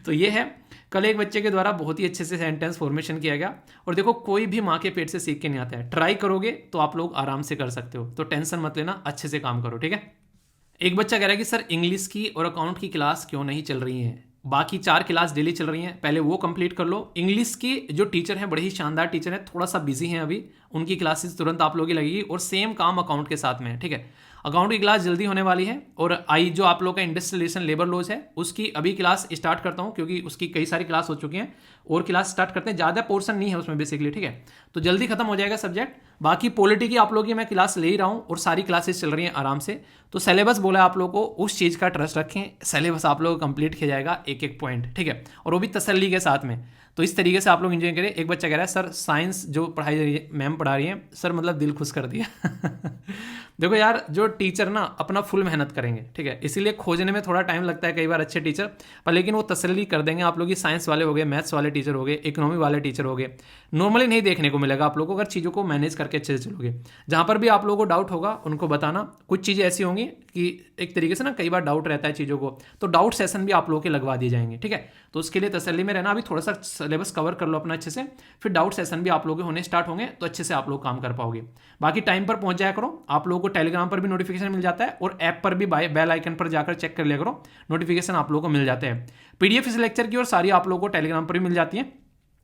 तो ये है। कल एक बच्चे के द्वारा बहुत ही अच्छे से सेंटेंस फॉर्मेशन किया गया, और देखो कोई भी माँ के पेट से सीख के नहीं आता है, ट्राई करोगे तो आप लोग आराम से कर सकते हो, तो टेंशन मत लेना, अच्छे से काम करो, ठीक है। एक बच्चा कह रहा है कि सर इंग्लिश की और अकाउंट की क्लास क्यों नहीं चल रही है, बाकी 4 क्लास डेली चल रही हैं, पहले वो कंप्लीट कर लो। इंग्लिश की जो टीचर हैं बड़े ही शानदार टीचर हैं, थोड़ा सा बिजी हैं अभी, उनकी क्लासेस तुरंत आप लोगों की लगेगी और सेम काम अकाउंट के साथ में है, ठीक है। अकाउंट की क्लास जल्दी होने वाली है और आई जो आप लोग का इंडस्ट्रियल रिलेशन लेबर लॉज है उसकी अभी क्लास स्टार्ट करता हूँ, क्योंकि उसकी कई सारी क्लास हो चुकी हैं और क्लास स्टार्ट करते हैं, ज़्यादा पोर्शन नहीं है उसमें बेसिकली, ठीक है। तो जल्दी खत्म हो जाएगा सब्जेक्ट। बाकी पॉलिटी की आप लोगों की मैं क्लास ले ही रहा हूँ और सारी क्लासेस चल रही हैं आराम से। तो सिलेबस बोला आप लोग को, उस चीज़ का ट्रस्ट रखें, सिलेबस आप लोग को कंप्लीट किया जाएगा एक एक पॉइंट, ठीक है, और वो भी तसल्ली के साथ में। तो इस तरीके से आप लोग एंजॉय करें। एक बच्चा कह रहा है सर साइंस जो पढ़ाई मैम पढ़ा रही है सर मतलब दिल खुश कर दिया। देखो यार, जो टीचर ना अपना फुल मेहनत करेंगे, ठीक है, इसीलिए खोजने में थोड़ा टाइम लगता है कई बार अच्छे टीचर, पर लेकिन वो तसल्ली कर देंगे आप लोग की। साइंस वाले हो गए, मैथ्स वाले टीचर हो गए, इकोनॉमी वाले टीचर हो गए, नॉर्मली नहीं देखने को मिलेगा आप लोगों को अगर चीज़ों को मैनेज करके अच्छे से चलोगे। जहाँ पर भी आप लोगों को डाउट होगा उनको बताना। कुछ चीज़ें ऐसी होंगी कि एक तरीके से ना कई बार डाउट रहता है चीज़ों को, तो डाउट सेशन भी आप लोगों के लगवा दिए जाएंगे, ठीक है। तो उसके लिए तसल्ली में रहना, अभी थोड़ा सा सिलेबस कवर कर लो अपना अच्छे से, फिर डाउट सेशन भी आप लोगों के होने स्टार्ट होंगे तो अच्छे से आप लोग काम कर पाओगे। बाकी टाइम पर पहुंच जाया करो। आप लोगों को टेलीग्राम पर भी नोटिफिकेशन मिल जाता है और ऐप पर भी बेल आइकन पर जाकर चेक कर लिया करो, नोटिफिकेशन आप लोगों को मिल जाते हैं। पीडीएफ इस लेक्चर की और सारी आप लोगों को टेलीग्राम पर भी मिल जाती है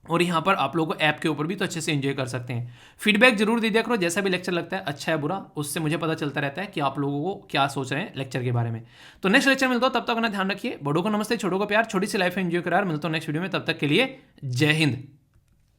और यहाँ पर आप लोगों को ऐप के ऊपर भी तो अच्छे से एंजॉय कर सकते हैं। फीडबैक जरूर दे दिया करो, जैसा भी लेक्चर लगता है अच्छा है बुरा, उससे मुझे पता चलता रहता है कि आप लोगों को क्या सोच रहे हैं लेक्चर के बारे में। तो नेक्स्ट लेक्चर मिलता हो, तब तक अपना ध्यान रखिए। बड़ों को नमस्ते, छोटों को प्यार, छोटी सी लाइफ एंजॉय करार। मिलता हूं नेक्स्ट वीडियो में, तब तक के लिए जय हिंद।